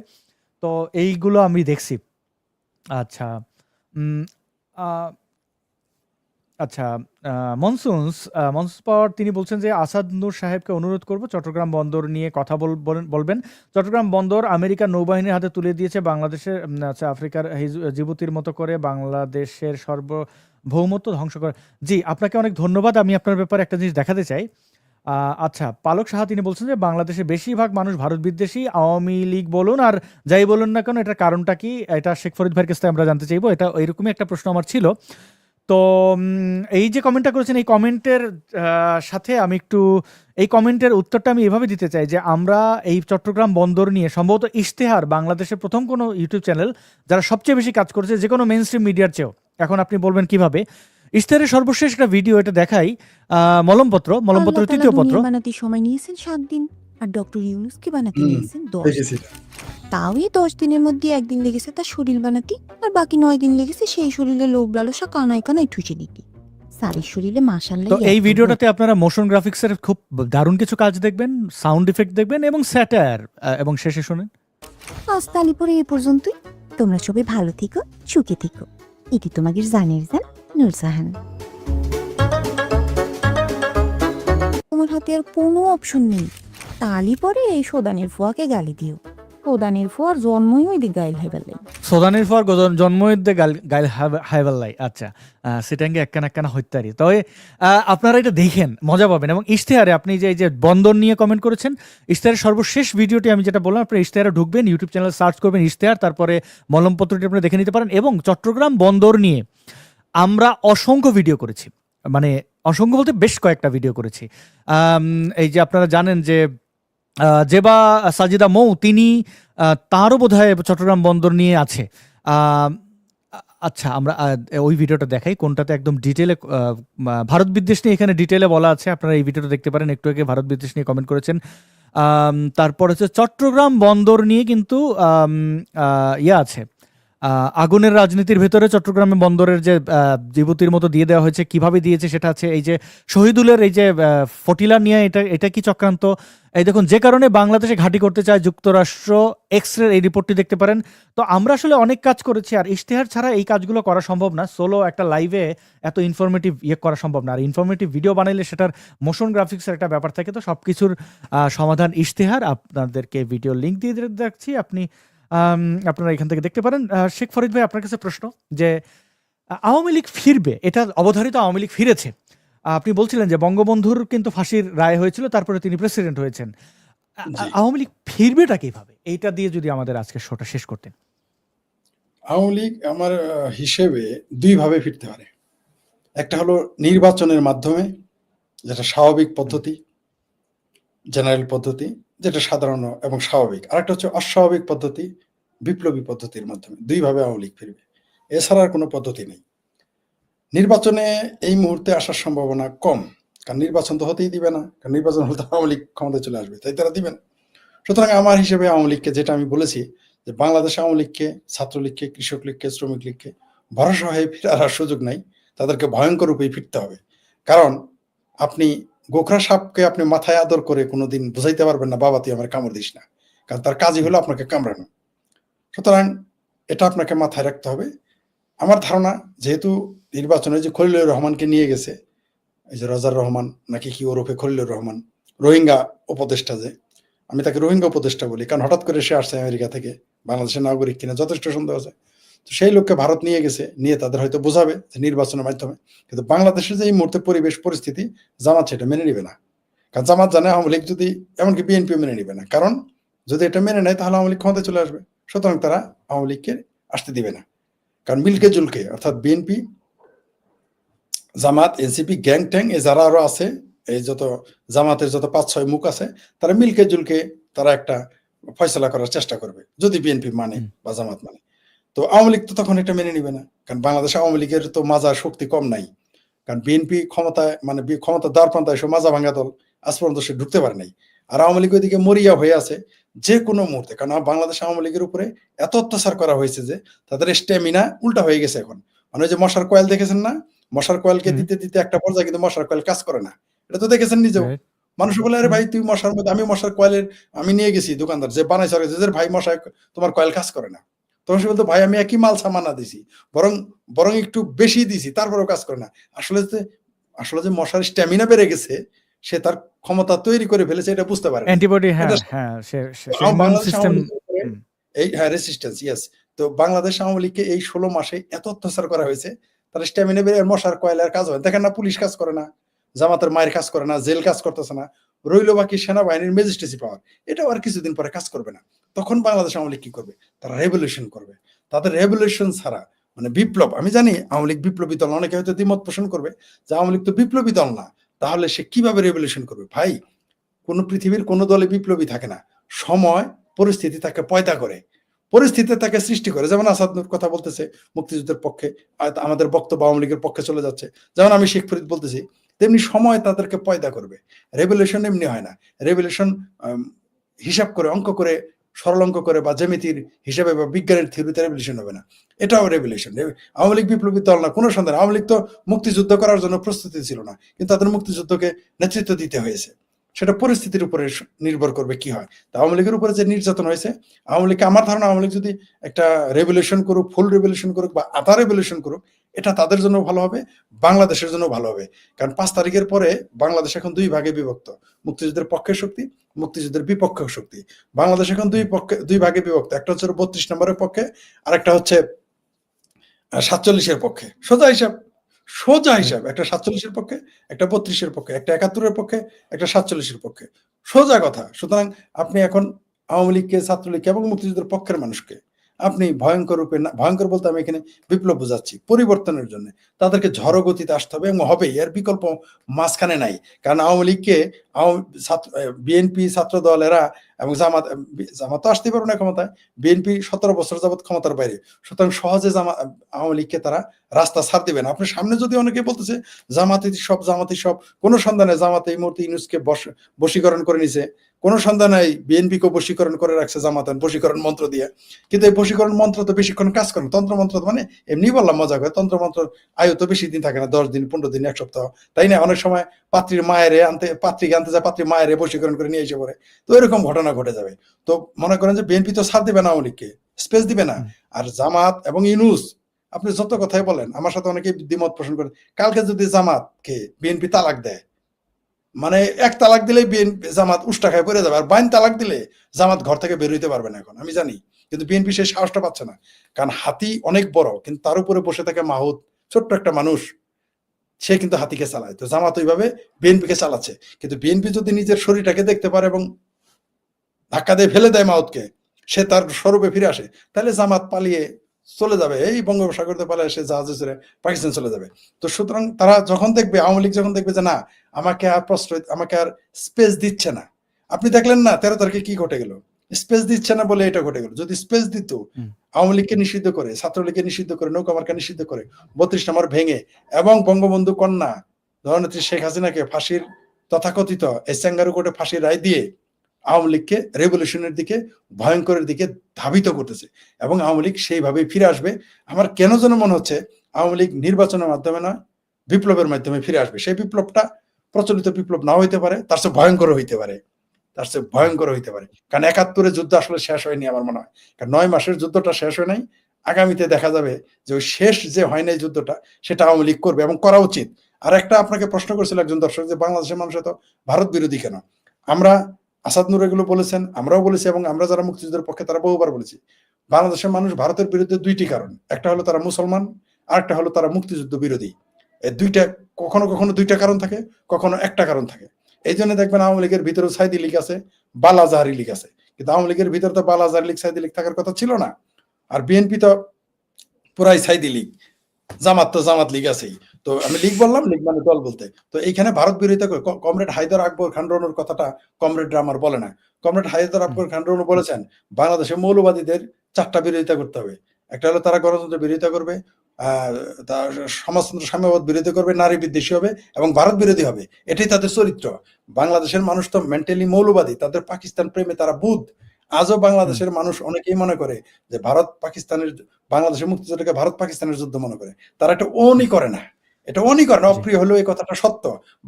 তো এইগুলো আমি দেখছি। আচ্ছা। উম আ আচ্ছা, মনসুন্স পাওয়ার তিনি বলছেন যে আসাদ নূর সাহেবকে অনুরোধ করব চট্টগ্রাম বন্দর নিয়ে কথা বলবেন। চট্টগ্রাম বন্দর আমেরিকার নৌবাহিনীর হাতে তুলে দিয়েছে বাংলাদেশের আচ্ছা আফ্রিকার জিবুতির মতো করে বাংলাদেশের সার্বভৌমত্ব ধ্বংস করে। জি, আপনাকে অনেক ধন্যবাদ। আমি আপনার ব্যাপারে একটা জিনিস দেখাতে চাই। আচ্ছা, পালক সাহা তিনি বলছেন যে বাংলাদেশের বেশিরভাগ মানুষ ভারত বিদ্বেষী, আওয়ামী লীগ বলুন আর যাই বলুন না কেন এটার কারণটা কি? এটা শেখ ফরিদ ভাইয়ের কাছ থেকে আমরা জানতে চাইবো। এটা এরকমই একটা প্রশ্ন আমার ছিল। তো এই যে কমেন্টটা করেছেন এই কমেন্টের সাথে আমি একটু এই কমেন্টের উত্তরটা আমি এভাবে দিতে চাই যে আমরা এই চট্টগ্রাম বন্দর নিয়ে সম্ভবত ইশতেহার বাংলাদেশের প্রথম কোনো ইউটিউব চ্যানেল যারা সবচেয়ে বেশি কাজ করেছে যে কোনো মেইন স্ট্রিম মিডিয়ার চেয়েও। এখন আপনি বলবেন কিভাবে? ইশতেহারের সর্বশেষ একটা ভিডিও এটা দেখাই। আল্লাহ মলমপত্রের তাআলা ৩য় পত্র। দুনিয়া বানাতে সময় নিয়েছেন ৭ দিন আর ডক্টর ইউনূসকে বানাতে হুম, নিয়েছেন ১০ দেখেছি। দিন। তাও এই ১০ দিনের মধ্যে ১ দিন লেগেছে তার শরীর বানাতে আর বাকি ৯ দিন লেগেছে সেই শরীরে লোভ লালসা কানায় কানায় ঠুসে দিতে। স্যারের শরীরে মাশাআল্লাহ তো এই এত ভিডিওটাতে আপনারা মোশন গ্রাফিক্সের খুব দারুণ কিছু কাজ দেখবেন, সাউন্ড ইফেক্ট দেখবেন এবং স্যাটায়ার এবং শেষে শুনেন। আজ তালি পরে এ পর্যন্তই। তোমরা সবাই ভালো থেকো, সুখে থেকো। এটি তোমাদের জানের জান নূরজাহান। তোমার হাতে আর কোনো অপশন নেই। তালি পরে এই সোদানের ফুয়াকে গালি দিও। সোদানের ফুয়ার জন্মই ওই দিক গাইল হেবেলেন। সোদানের পর জন্মযুদ্ধে গাইল হাইবাল্লাই। আচ্ছা, সেটাঙ্গে একখানা হত্যারি। তবে আপনারা এটা দেখেন, মজা পাবেন। এবং ইশতেহারে আপনি যে এই যে বন্দর নিয়ে কমেন্ট করেছেন, ইশতেহারের সর্বশেষ ভিডিওটি আমি যেটা বললাম, আপনি ইশতেহারে ঢুকবেন, ইউটিউব চ্যানেল সার্চ করবেন ইশতেহার, তারপরে মলমপত্রটি আপনি দেখে নিতে পারেন। এবং চট্টগ্রাম বন্দর নিয়ে আমরা অসংখ্য ভিডিও করেছি, মানে অসংখ্য বলতে বেশ কয়েকটা ভিডিও করেছি। এই যে আপনারা জানেন যে জেবা সাজিদা মৌ তিনি তাঁরও বোধহয় চট্টগ্রাম বন্দর নিয়ে আছে। আহ, আচ্ছা, আমরা ওই ভিডিওটা দেখাই কোনটাতে একদম ডিটেলে ভারত বিদ্বেষ নিয়ে এখানে ডিটেলে বলা আছে। আপনারা এই ভিডিওটা দেখতে পারেন। একটু আগে ভারত বিদ্বেষ নিয়ে কমেন্ট করেছেন। তারপর হচ্ছে চট্টগ্রাম বন্দর নিয়ে কিন্তু ইয়ে আছে, আগুনের রাজনীতির ভেতরে চট্টগ্রামে বন্দরের যে জিবুতির মতো দিয়ে দেওয়া হয়েছে, কিভাবে দিয়েছে সেটা আছে। এই যে শহীদুলের এই যে ফটিলা নিয়ে এটা কি চক্রান্ত, এই দেখুন যে কারণে বাংলাদেশে ঘাঁটি করতে চায় যুক্তরাষ্ট্র, এক্সরের এই রিপোর্টটি দেখতে পারেন। তো আমরা আসলে অনেক কাজ করেছি, আর ইশতেহার ছাড়া এই কাজগুলো করা সম্ভব না। সোলো একটা লাইভে এত ইনফরমেটিভ করা সম্ভব না। আর ইনফরমেটিভ ভিডিও বানাইলে সেটার মোশন গ্রাফিক্সের একটা ব্যাপার থাকে। তো সব কিছুর সমাধান ইশতেহার। আপনাদেরকে ভিডিও লিঙ্ক দিয়ে রাখছি, আপনারা এখান থেকে দেখতে পারেন। শেখ ফরিদ ভাই, আপনার কাছে প্রশ্ন যে আওয়ামী লীগ ফিরবে, এটা অবধারিত আওয়ামী লীগ ফিরেছে। আপনি বলছিলেন যে বঙ্গবন্ধুর কিন্তু ফাঁসির রায় হয়েছিল, তারপরে তিনি প্রেসিডেন্ট হয়েছেন। জি। আওয়ামী লীগ ফিরবেটা কিভাবে, এইটা দিয়ে যদি আমাদের আজকে শোটা শেষ করতেন। আওয়ামী লীগ আমার হিসেবে ২ ভাবে ফিরতে পারে। একটা হলো নির্বাচনের মাধ্যমে, যেটা স্বাভাবিক পদ্ধতি, জেনারেল পদ্ধতি, যেটা সাধারণ এবং স্বাভাবিক। আরেকটা হচ্ছে অস্বাভাবিক পদ্ধতি, বিপ্লবী পদ্ধতির মাধ্যমে। ২ ভাবে আওয়ামী লীগ ফিরবে। এছাড়া আর কোনো পদ্ধতি নেই। নির্বাচনে এই মুহূর্তে আসার সম্ভাবনা কম। কারণ নির্বাচন তো হতেই দিবে না। কারণ নির্বাচন হলে তো আওয়ামী লীগ ক্ষমতায় চলে আসবে। তাই তারা দিবেন। সুতরাং আমার হিসেবে আওয়ামী লীগকে, যেটা আমি বলেছি যে বাংলাদেশে আওয়ামী লীগকে, ছাত্রলীগকে, কৃষক লীগকে, শ্রমিক লীগকে ভরসা হয়ে ফেরার আর সুযোগ নাই। তাদেরকে ভয়ঙ্কর রূপেই ফিরতে হবে। কারণ আপনি গোখরা সাপকে আপনি মাথায় আদর করে কোনোদিন বুঝাইতে পারবেন না, বাবা তুই আমার কামড় দিস না। কারণ তার কাজই হলো আপনাকে কামড়ানো। সুতরাং এটা আপনাকে মাথায় রাখতে হবে। আমার ধারণা, যেহেতু নির্বাচনে যে খলিলুর রহমানকে নিয়ে গেছে, এই যে রজার রহমান নাকি কি ওরফে খলিলুর রহমান, রোহিঙ্গা উপদেষ্টা, যে আমি তাকে রোহিঙ্গা উপদেষ্টা বলি, কারণ হঠাৎ করে সে আসছে আমেরিকা থেকে, বাংলাদেশের নাগরিক কিনা যথেষ্ট সন্দেহ আছে। তো সেই লোককে ভারত নিয়ে গেছে, নিয়ে তাদের হয়তো বোঝাবে যে নির্বাচনের মাধ্যমে। কিন্তু বাংলাদেশের যে এই মুহূর্তে পরিবেশ পরিস্থিতি, জামাত সেটা মেনে নিবে না। কারণ জামাত জানে আওয়ামী লীগ যদি, এমনকি বিএনপিও মেনে নিবে না। কারণ যদি এটা মেনে নেয় তাহলে আওয়ামী লীগ ক্ষমতায় চলে আসবে। সুতরাং তারা আওয়ামী লীগকে আসতে দিবে না। কারণ মিলকে জুলকে, অর্থাৎ বিএনপি, জামাত, এনসিপি, গ্যাং ট্যাং, এ যারা আরো আছে, এই যত জামাতের যত ৫-৬ মুখ আছে, তারা মিলকে জুলকে তারা একটা ফয়সলা করার চেষ্টা করবে, যদি বিএনপি মানে বা জামাত মানে। তো আওয়ামী লীগ তো তখন এটা মেনে নিবে না। কারণ বাংলাদেশে আওয়ামী লীগের তো মাজার শক্তি কম নাই। কারণ বিএনপি ক্ষমতায়, মানে ক্ষমতা দ্বার প্রান্তায় এসে মাজা ভাঙা দল, আজ পর্যন্ত সে ঢুকতে পারে নাই। আর আওয়ামী লীগ ওইদিকে মরিয়া হয়ে আছে যে কোনো মুহূর্তে। কারণ বাংলাদেশ আওয়ামী লীগের উপরে এত অত্যাচার করা হয়েছে যে তাদের স্ট্যামিনা উল্টা হয়ে গেছে এখন। মানে ওই যে মশার কয়েল দেখেছেন না, মশার কয়েলকে দিতে দিতে একটা পর্যায়ে কিন্তু মশার কয়েল কাজ করে না। এটা তো দেখেছেন নিজেও। মানুষ বলে, আরে ভাই তুই মশার মধ্যে, আমি মশার কয়েলের আমি নিয়ে গেছি দোকানদার যে বানাইছে, ভাই মশায় তোমার কয়েল কাজ করে না। তখন সে বলতো ভাই আমি একই মাল সামানা দিছি, বরং বরং একটু বেশি দিছি, তারপরেও কাজ করে না। আসলে যে মশার স্ট্যামিনা বেড়ে গেছে, সে তার ক্ষমতা তৈরি করে ফেলেছে এটা বুঝতে পারে নাই। অ্যান্টিবডি, এটা হ্যাঁ, সে ইমিউন বাংলাদেশ সিস্টেম। আওয়ামী লীগের উপরে রেসিস্ট্যান্স, ইয়েস। তো বাংলাদেশ আওয়ামী লীগকে এই 16 মাসে এত অত্যাচার করা হয়েছে, তার স্ট্যামিনা বেড়ে মশার কয়লার কাজ হয় দেখেন না, পুলিশ কাজ করে না, জামাতের মায়ের কাজ করে না, জেল কাজ করতেছে না, রইল বাকি সেনাবাহিনীর ম্যাজিস্ট্রেসি পাওয়ার, এটাও আর কিছুদিন পরে কাজ করবে না। তখন বাংলাদেশ আওয়ামী লীগ কি করবে? তারা রেভলিউশন করবে। তাদের রেভলিউশন ছাড়া মানে বিপ্লব, আমি জানি আওয়ামী লীগ বিপ্লবী দল, অনেকে হয়তো দ্বিমত পোষণ করবে যে আওয়ামী লীগ তো বিপ্লবী দল না, তাহলে সে কিভাবে রেভলিউশন করবে? ভাই, কোন পৃথিবীর কোন দলে বিপ্লবী থাকে না, সময় পরিস্থিতি তাকে পয়দা করে, পরিস্থিতি তাকে সৃষ্টি করে। যেমন আসাদ নূর কথা বলতেছে মুক্তিযুদ্ধের পক্ষে, আমাদের বক্তব্য আওয়ামী লীগের পক্ষে চলে যাচ্ছে, যেমন আমি শেখ ফরিদ বলতেছি, তেমনি সময় তাদেরকে পয়দা করবে। রেভলিউশন এমনি হয় না। রেভলিউশন হিসাব করে, অঙ্ক করে, সরল অঙ্ক করে বা জ্যামিতির হিসাবে বা বিজ্ঞানের থিওরিতে রেভলিউশন হবে না। এটাও রেভলিউশন। আওয়ামী লীগ বিপ্লবী দল না, কোনো সন্দেহ। আওয়ামী লীগ তো মুক্তিযুদ্ধ করার জন্য প্রস্তুতি ছিল না, কিন্তু তাদের মুক্তিযুদ্ধকে নেতৃত্ব দিতে হয়েছে। সেটা পরিস্থিতির উপরে নির্ভর করবে কি হয়। তা আওয়ামী লীগের উপরে যে নির্যাতন হয়েছে, আওয়ামী লীগকে, আমার ধারণা আওয়ামী লীগ যদি একটা রেভলিউশন করুক, ফুল রেভলিউশন করুক বা আধা রেভলিউশন করুক, এটা তাদের জন্য ভালো হবে, বাংলাদেশের জন্য ভালো হবে। কারণ 5 তারিখের পরে বাংলাদেশ এখন 2 ভাগে বিভক্ত, মুক্তিযুদ্ধের পক্ষের শক্তি, মুক্তিযুদ্ধের বিপক্ষের শক্তি। বাংলাদেশ এখন 2 ভাগে বিভক্ত, একটা হচ্ছে 32 নম্বরের পক্ষে, আর একটা হচ্ছে 47-এর পক্ষে। সোজা হিসাব একটা 47-এর পক্ষে, একটা 32-এর পক্ষে, একটা 71-এর পক্ষে, একটা 47-এর পক্ষে, সোজা কথা। সুতরাং আপনি এখন আওয়ামী লীগকে, ছাত্রলীগকে এবং মুক্তিযুদ্ধের পক্ষের মানুষকে আপনি ভয়ঙ্কর রূপে, না ভয়ঙ্কর বলতে আমি এখানে বিপ্লব বোঝাচ্ছি, পরিবর্তনের জন্য তাদেরকে ঝড় গতিতে আসতে হবে এবং হবে, এর বিকল্প মাঝখানে নাই। কারণ আওয়ামী লীগকে বিএনপি, ছাত্র দল এরা এবং জামাত তো আসতেই পারবে না ক্ষমতায়, বিএনপি 17 বছর যাবৎ ক্ষমতার বাইরে, সুতরাং সহজে আওয়ামী লীগকে তারা রাস্তা ছাড় দিবে না। আপনার সামনে যদি অনেকে বলতেছে জামাতি সব, কোনো সন্ধানে জামাতে এই মুহূর্তে ইউনূসকে বশীকরণ করে নিছে, কোনো সন্ধান নাই বিএনপিকে বশীকরণ করে রাখছে জামাতান বশীকরণ মন্ত্র দিয়ে। কিন্তু এই বশীকরণ মন্ত্র তো বেশিক্ষণ কাজ করে না। তন্ত্রমন্ত্র মানে এমনি বললাম মজা করে, তন্ত্রমন্ত্র আয়ু তো বেশি দিন থাকে না, 10 দিন, 15 দিন, 1 সপ্তাহ, তাই না? অনেক সময় পাত্রীকে আনতে যায়, পাত্রী মায়েরে বশীকরণ করে নিয়ে এসে পড়ে। তো এরকম ঘটনা ঘটে যাবে। তো মনে করেন যে বিএনপি তো ছাড় দিবে না, আওয়ামী লীগকে স্পেস দিবে না। আর জামাত এবং ইউনূস, আপনি যত কথাই বলেন, আমার সাথে অনেকে দ্বিমত পোষণ করেন, কালকে যদি জামাতকে বিএনপি তালাক দেয়, মানে 1 তালাক দিলেই জামাত উষ্টা খায় পড়ে যাবে, আর 22 তালাক দিলে জামাত ঘর থেকে বের হইতে পারবে না এখন, আমি জানি। কিন্তু বিএনপি সেই সাহসটা পাচ্ছে না, কারণ হাতি অনেক বড়, কিন্তু তার উপরে বসে থাকে মাহুত, ছোট্ট একটা মানুষ, সে কিন্তু হাতিকে চালায়। তো জামাত ওইভাবে বিএনপিকে চালাচ্ছে। কিন্তু বিএনপি যদি নিজের শরীরটাকে দেখতে পারে এবং ধাক্কা দিয়ে ফেলে দেয় মাহুতকে, সে তার স্বরূপে ফিরে আসে, তাহলে জামাত পালিয়ে চলে যাবে, এই বঙ্গোপসাগরতে পালিয়ে এসে জাহাজে চড়ে পাকিস্তান চলে যাবে। তো সুতরাং তারা যখন দেখবে, আওয়ামী লীগ যখন দেখবে যে না, আমাকে আর স্পেস দিচ্ছে না। আপনি দেখলেন না 13 তারিখে কি ঘটে গেল, স্পেস দিচ্ছে না বলে এটা ঘটে গেল। যদি স্পেস দিত, আওয়ামী লীগকে নিষিদ্ধ করে, ছাত্রলীগকে নিষিদ্ধ করে, নৌকা মার্কা নিষিদ্ধ করে, 32 নম্বর ভেঙে এবং বঙ্গবন্ধু কন্যা জননেত্রী শেখ হাসিনাকে ফাঁসির, তথাকথিত এসেঙ্গারু কোর্টে ফাঁসির রায় দিয়ে আওয়ামী লীগকে রেভলিউশনের দিকে, ভয়ঙ্করের দিকে ধাবিত করতেছে এবং আওয়ামী লীগ সেইভাবেই ফিরে আসবে। আমার কেন যেন মনে হচ্ছে আওয়ামী লীগ নির্বাচনের মাধ্যমে নয়, বিপ্লবের মাধ্যমে ফিরে আসবে। সেই বিপ্লবটা প্রচলিত বিপ্লব নাও হইতে পারে, তার চেয়ে ভয়ঙ্কর হইতে পারে, কারণ 71-এর যুদ্ধ আসলে শেষ হয়নি আমার মনে হয়। কারণ 9 মাসের যুদ্ধটা শেষ হয় নাই। আগামীতে দেখা যাবে যে ওই শেষ যে হয় নাই যুদ্ধটা, সেটা আওয়ামী লীগ করবে এবং করা উচিত। আর একটা আপনাকে প্রশ্ন করেছিল একজন দর্শক যে বাংলাদেশের মানুষ এত ভারত বিরোধী কেন? আমরা, আসাদ নূর এগুলো বলেছেন, আমরাও বলেছি, এবং আমরা যারা মুক্তিযুদ্ধের পক্ষে তারা বহুবার বলেছি, বাংলাদেশের মানুষ ভারতের বিরুদ্ধে 2টি কারণ। একটা হলো তারা মুসলমান, আর একটা হলো তারা মুক্তিযুদ্ধ বিরোধী। এই 2টা, কখনো কখনো 2টা কারণ থাকে, কখনো একটা কারণ থাকে। এই জন্য দেখবেন আওয়ামী লীগের ভিতরেও সাইদি লীগ আছে, বালাজাহারি লীগ আছে, কিন্তু আওয়ামী লীগের ভিতরে তো বালাজাহারি লীগ, সাইদি লীগ থাকার কথা ছিল না। আর বিএনপি তো পুরাই সাইদি লীগ, জামাত লীগ আছেই। তো আমি লীগ বললাম, লীগ মানে দল বলতে। তো এইখানে ভারত বিরোধিতা করে কমরেড হায়দার আকবর খান রনুর কথাটা কমরেডরা আমার বলে না। কমরেড হায়দার আকবর খান রনু বলেছেন বাংলাদেশে মৌলবাদীদের 4টা বিরোধিতা করতে হবে। একটা হলো তারা গণতন্ত্রের বিরোধিতা করবে, তার সমাজতন্ত্র সাম্যবাদ বিরোধী করবে, নারী বিদ্বেষী হবে এবং ভারত বিরোধী হবে। এটাই তাদের চরিত্র। বাংলাদেশের মানুষ তো মেন্টালি মৌলবাদী, তাদের পাকিস্তান প্রেমে তারা বুধ। আজও বাংলাদেশের মানুষ অনেকেই মনে করে যে বাংলাদেশের মুক্তিযুদ্ধকে ভারত পাকিস্তানের যুদ্ধ মনে করে। তারা এটা অনই করে না, অপ্রিয় হলেও এই কথাটা সত্য।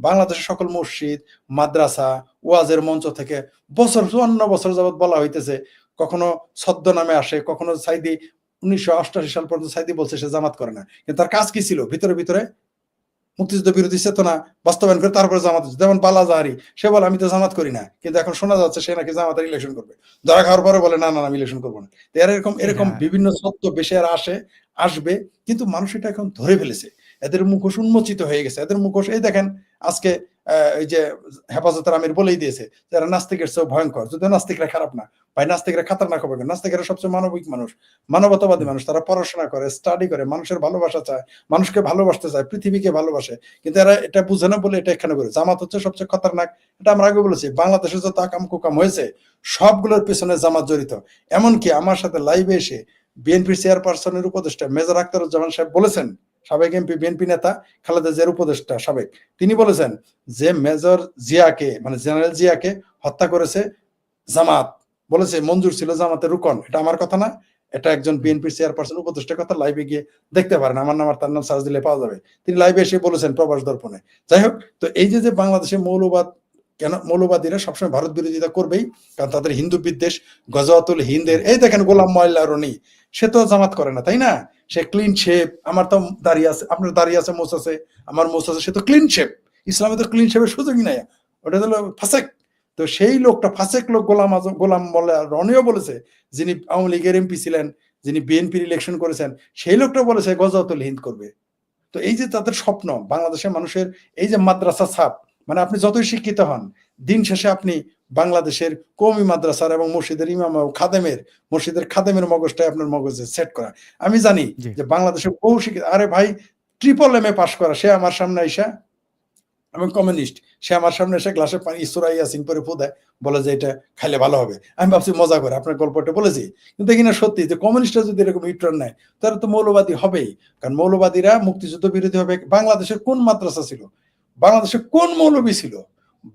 বাংলাদেশের সকল মসজিদ, মাদ্রাসা, ওয়াজের মঞ্চ থেকে 54 বছর যাবৎ বলা হইতেছে, কখনো ছদ্ম নামে আসে, কখনো সাইদি 1988 সাল পর্যন্ত সাইদি বলছে সে জামাত করে না, কিন্তু তার কাজ কি ছিল? ভিতরে ভিতরে মুক্তিযুদ্ধ বিরোধী চেতনা বাস্তবায়ন করে তারপরে জামাত। যেমন বালা জাহারি, সে বলে আমি তো জামাত করি না, কিন্তু এখন শোনা যাচ্ছে সে নাকি জামাতের ইলেকশন করবে। ধরা খাওয়ার পরে বলে না না আমি ইলেকশন করবো না। তো এরকম এরকম হ্যাঁ বিভিন্ন সত্য বেশি আর আসবে, কিন্তু মানুষ এটা এখন ধরে ফেলেছে। এদের মুখোশ উন্মোচিত হয়ে গেছে। এদের মুখোশ এই দেখেন আজকে এই যে হেফাজতের আমির বলেই দিয়েছে যারা নাস্তিকের চেয়েও ভয়ঙ্কর। যদি নাস্তিকরা খারাপ না ভাই, নাস্তিকরা খাতারনাক হবে কেন? নাস্তিকরা সবচেয়ে মানবিক মানুষ, মানবতাবাদী হুম, মানুষ। তারা পড়াশোনা করে, স্টাডি করে, মানুষের ভালোবাসা চায়, মানুষকে ভালোবাসতে চায়, পৃথিবীকে ভালোবাসে। কিন্তু এরা এটা বুঝে না বলে এটা এখানে করে। জামাত হচ্ছে সবচেয়ে খতরনাক। এটা আমরা আগে বলেছি, বাংলাদেশে যত আকাম কুকাম হয়েছে সবগুলোর পেছনে জামাত জড়িত। এমনকি আমার সাথে লাইভে এসে বিএনপির চেয়ারপারসনের উপদেষ্টা মেজর আখতারুজ্জামান সাহেব বলেছেন, সাবেক এমপি বিএনপি নেতা খালেদা জিয়ার উপদেষ্টা সাবেক, তিনি বলেছেন যে মেজর জিয়াকে মানে জেনারেল জিয়াকে হত্যা করেছে জামাত। বলেছে মঞ্জুর ছিল জামাতের রুকন। এটা আমার কথা না, এটা একজন হুম। বিএনপির চেয়ারপারসন উপদেষ্টার কথা। লাইভে গিয়ে দেখতে পারেন, আমার নাম আর তার নাম সার্চ দিলে পাওয়া যাবে। তিনি লাইভে এসে বলেছেন প্রবাস দর্পণে। যাই হোক, তো এই যে বাংলাদেশে মৌলবাদ, কেন মৌলবাদীরা সবসময় ভারত বিরোধিতা করবেই, কারণ তাদের হিন্দু বিদ্বেষ, গজাওয়াতুল হিন্দের। এই দেখেন গোলাম মোয়াল্লা রনি, সে তো জামাত করে না, তাই না? সে ক্লিন শেপ। আমার তো দাঁড়িয়ে আছে, আপনার দাঁড়িয়ে আছে, মোচ আছে, আমার মোচ আছে, সে তো ক্লিন শেপ। ইসলামে তো ক্লিন শেপের সুযোগই নাই। ওটা হলো ফাসেক। তো সেই লোকটা ফাসেক লোক গোলাম মোল্লা রনিও বলেছে, যিনি আওয়ামী লীগের এমপি ছিলেন, যিনি বিএনপির ইলেকশন করেছেন, সেই লোকটা বলেছে গজাওয়াতুল হিন্দ করবে। তো এই যে তাদের স্বপ্ন, বাংলাদেশের মানুষের এই যে মাদ্রাসা ছাপ, মানে আপনি যতই শিক্ষিত হন, দিন শেষে আপনি বাংলাদেশের কওমি মাদ্রাসার এবং মসজিদের ইমাম খাদেমের, মসজিদের খাদেমের মগজটাই আপনার মগজে সেট করা। আমি জানি জি যে বাংলাদেশের বহু শিক্ষিত, আরে ভাই ট্রিপল এম এ পাস করা, সে আমার সামনে আইসা, এবং কমিউনিস্ট, সে আমার সামনে এসে গ্লাসে পানি সূরা ইয়াসিন পরে ফুদায়, বলে যে এটা খাইলে ভালো হবে। আমি ভাবছি মজা করে আপনার গল্পটা বলেছি, কিন্তু দেখি না সত্যি যে কমিউনিস্টরা যদি এরকম ইউটার্ন নেয় তারা তো মৌলবাদী হবেই। কারণ মৌলবাদীরা মুক্তিযুদ্ধ বিরোধী হবে। বাংলাদেশের কোন মাদ্রাসা ছিল, বাংলাদেশের কোন মৌলবী ছিল,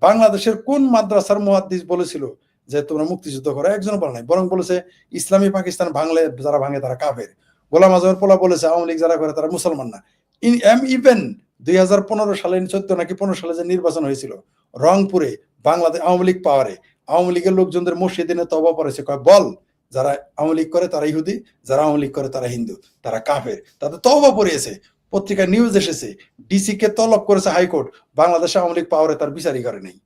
বাংলাদেশের কোন মাদ্রাসার মুহাদ্দিস বলেছিল যে তোমরা মুক্তিযুদ্ধ করো? একজন বলে নাই, বরং বলেছে ইসলামী পাকিস্তান ভাঙলে, যারা ভাঙে তারা কাফের। গোলাম আজমের পোলা বলেছে আওয়ামী লীগ যারা করে তারা মুসলমান না। ইভেন 2015 সালে 14 নাকি 15 সালে যে নির্বাচন হয়েছিল রংপুরে, বাংলাদেশ আওয়ামী লীগ পাওয়ারে, আওয়ামী লীগের লোকজনদের মসজিদে নিয়ে তওবা পড়েছে, কয় বল যারা আওয়ামী লীগ করে তারা ইহুদি, যারা আওয়ামী লীগ করে তারা হিন্দু, তারা কাফের। তাদের তওবা পড়িয়েছে, পত্রিকায় নিউজ এসেছে, ডিসি কে তলব করেছে হাইকোর্ট, বাংলাদেশে আওয়ামী লীগ পাওয়ারে তার বিচারই করে নাই।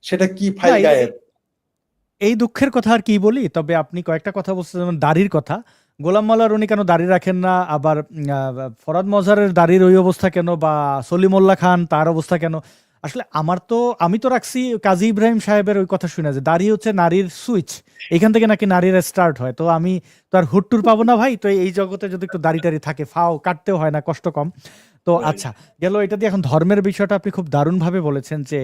সেটা কি না ফাইল গায়েব। এই দুঃখের কথা আর কি বলি। তবে আপনি কয়েকটা কথা বলছেন, যেমন দাড়ির কথা। গোলাম মাওলা রনি কেন দাড়ি রাখেন না, আবার ফরহাদ মজহারের দাড়ির ওই অবস্থা কেন, বা সলিমুল্লাহ খান তার অবস্থা কেন? আসলে আমি তো রাখছি কাজী ইব্রাহিম সাহেবের ওই কথা শুনে যে দাড়ি হচ্ছে নারীর সুইচ, এখান থেকে নাকি নারীরা স্টার্ট হয়। তো আমি তো আর হুট্টুর পাবো না ভাই। তো এই জগতে যদি একটু দাড়ি টাড়ি থাকে, ফাও কাটতেও হয় না, কষ্ট কম। তো আচ্ছা, গেল এটা দিয়ে। এখন ধর্মের বিষয়টা আপনি খুব দারুণভাবে বলেছেন যে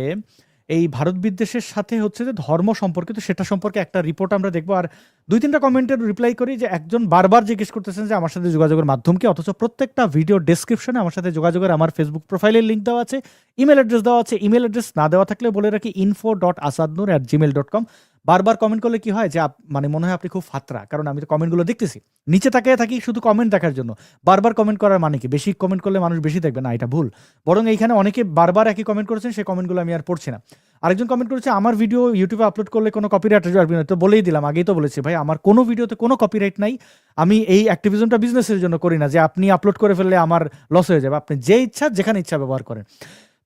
এই ভারত বিদ্বেষের সাথে হচ্ছে যে ধর্ম সম্পর্কিত, সেটা সম্পর্কে একটা রিপোর্ট আমরা দেখবো। আর 2-3টা কমেন্টের রিপ্লাই করি যে একজন বারবার জিজ্ঞেস করতেছেন যে আমার সাথে যোগাযোগের মাধ্যম কি, অথচ প্রত্যেকটা ভিডিও ডেসক্রিপশনে আমার সাথে যোগাযোগের আমার ফেসবুক প্রোফাইলের লিঙ্ক দেওয়া আছে, ইমেল অ্যাড্রেস দেওয়া আছে। ইমেল অ্যাড্রেস না দেওয়া থাকলে বলে রাখি info.asadnoor@gmail.com। বারবার কমেন্ট করলে কি হয় যে মানে মনে হয় আপনি খুব ফাত্রা, কারণ আমি তো কমেন্টগুলো দেখতেছি, নিচে তাকিয়ে থাকি শুধু কমেন্ট দেখার জন্য। বারবার কমেন্ট করার মানে কি বেশি কমেন্ট করলে মানুষ বেশি দেখবে না, এটা ভুল। বরং এইখানে অনেকে বারবার একই কমেন্ট করেছেন, সেই কমেন্টগুলো আমি আর পড়ছি না। আরেকজন কমেন্ট করেছে আমার ভিডিও ইউটিউবে আপলোড করলে কোনো কপিরাইট আসবে না। তো বলেই দিলাম, আগেই তো বলেছি ভাই, আমার কোনো ভিডিওতে কোনো কপিরাইট নাই। আমি এই অ্যাক্টিভিজমটা বিজনেসের জন্য করি না যে আপনি আপলোড করে ফেললে আমার লস হয়ে যাবে। আপনি যে ইচ্ছা যেখানে ইচ্ছা ব্যবহার করেন।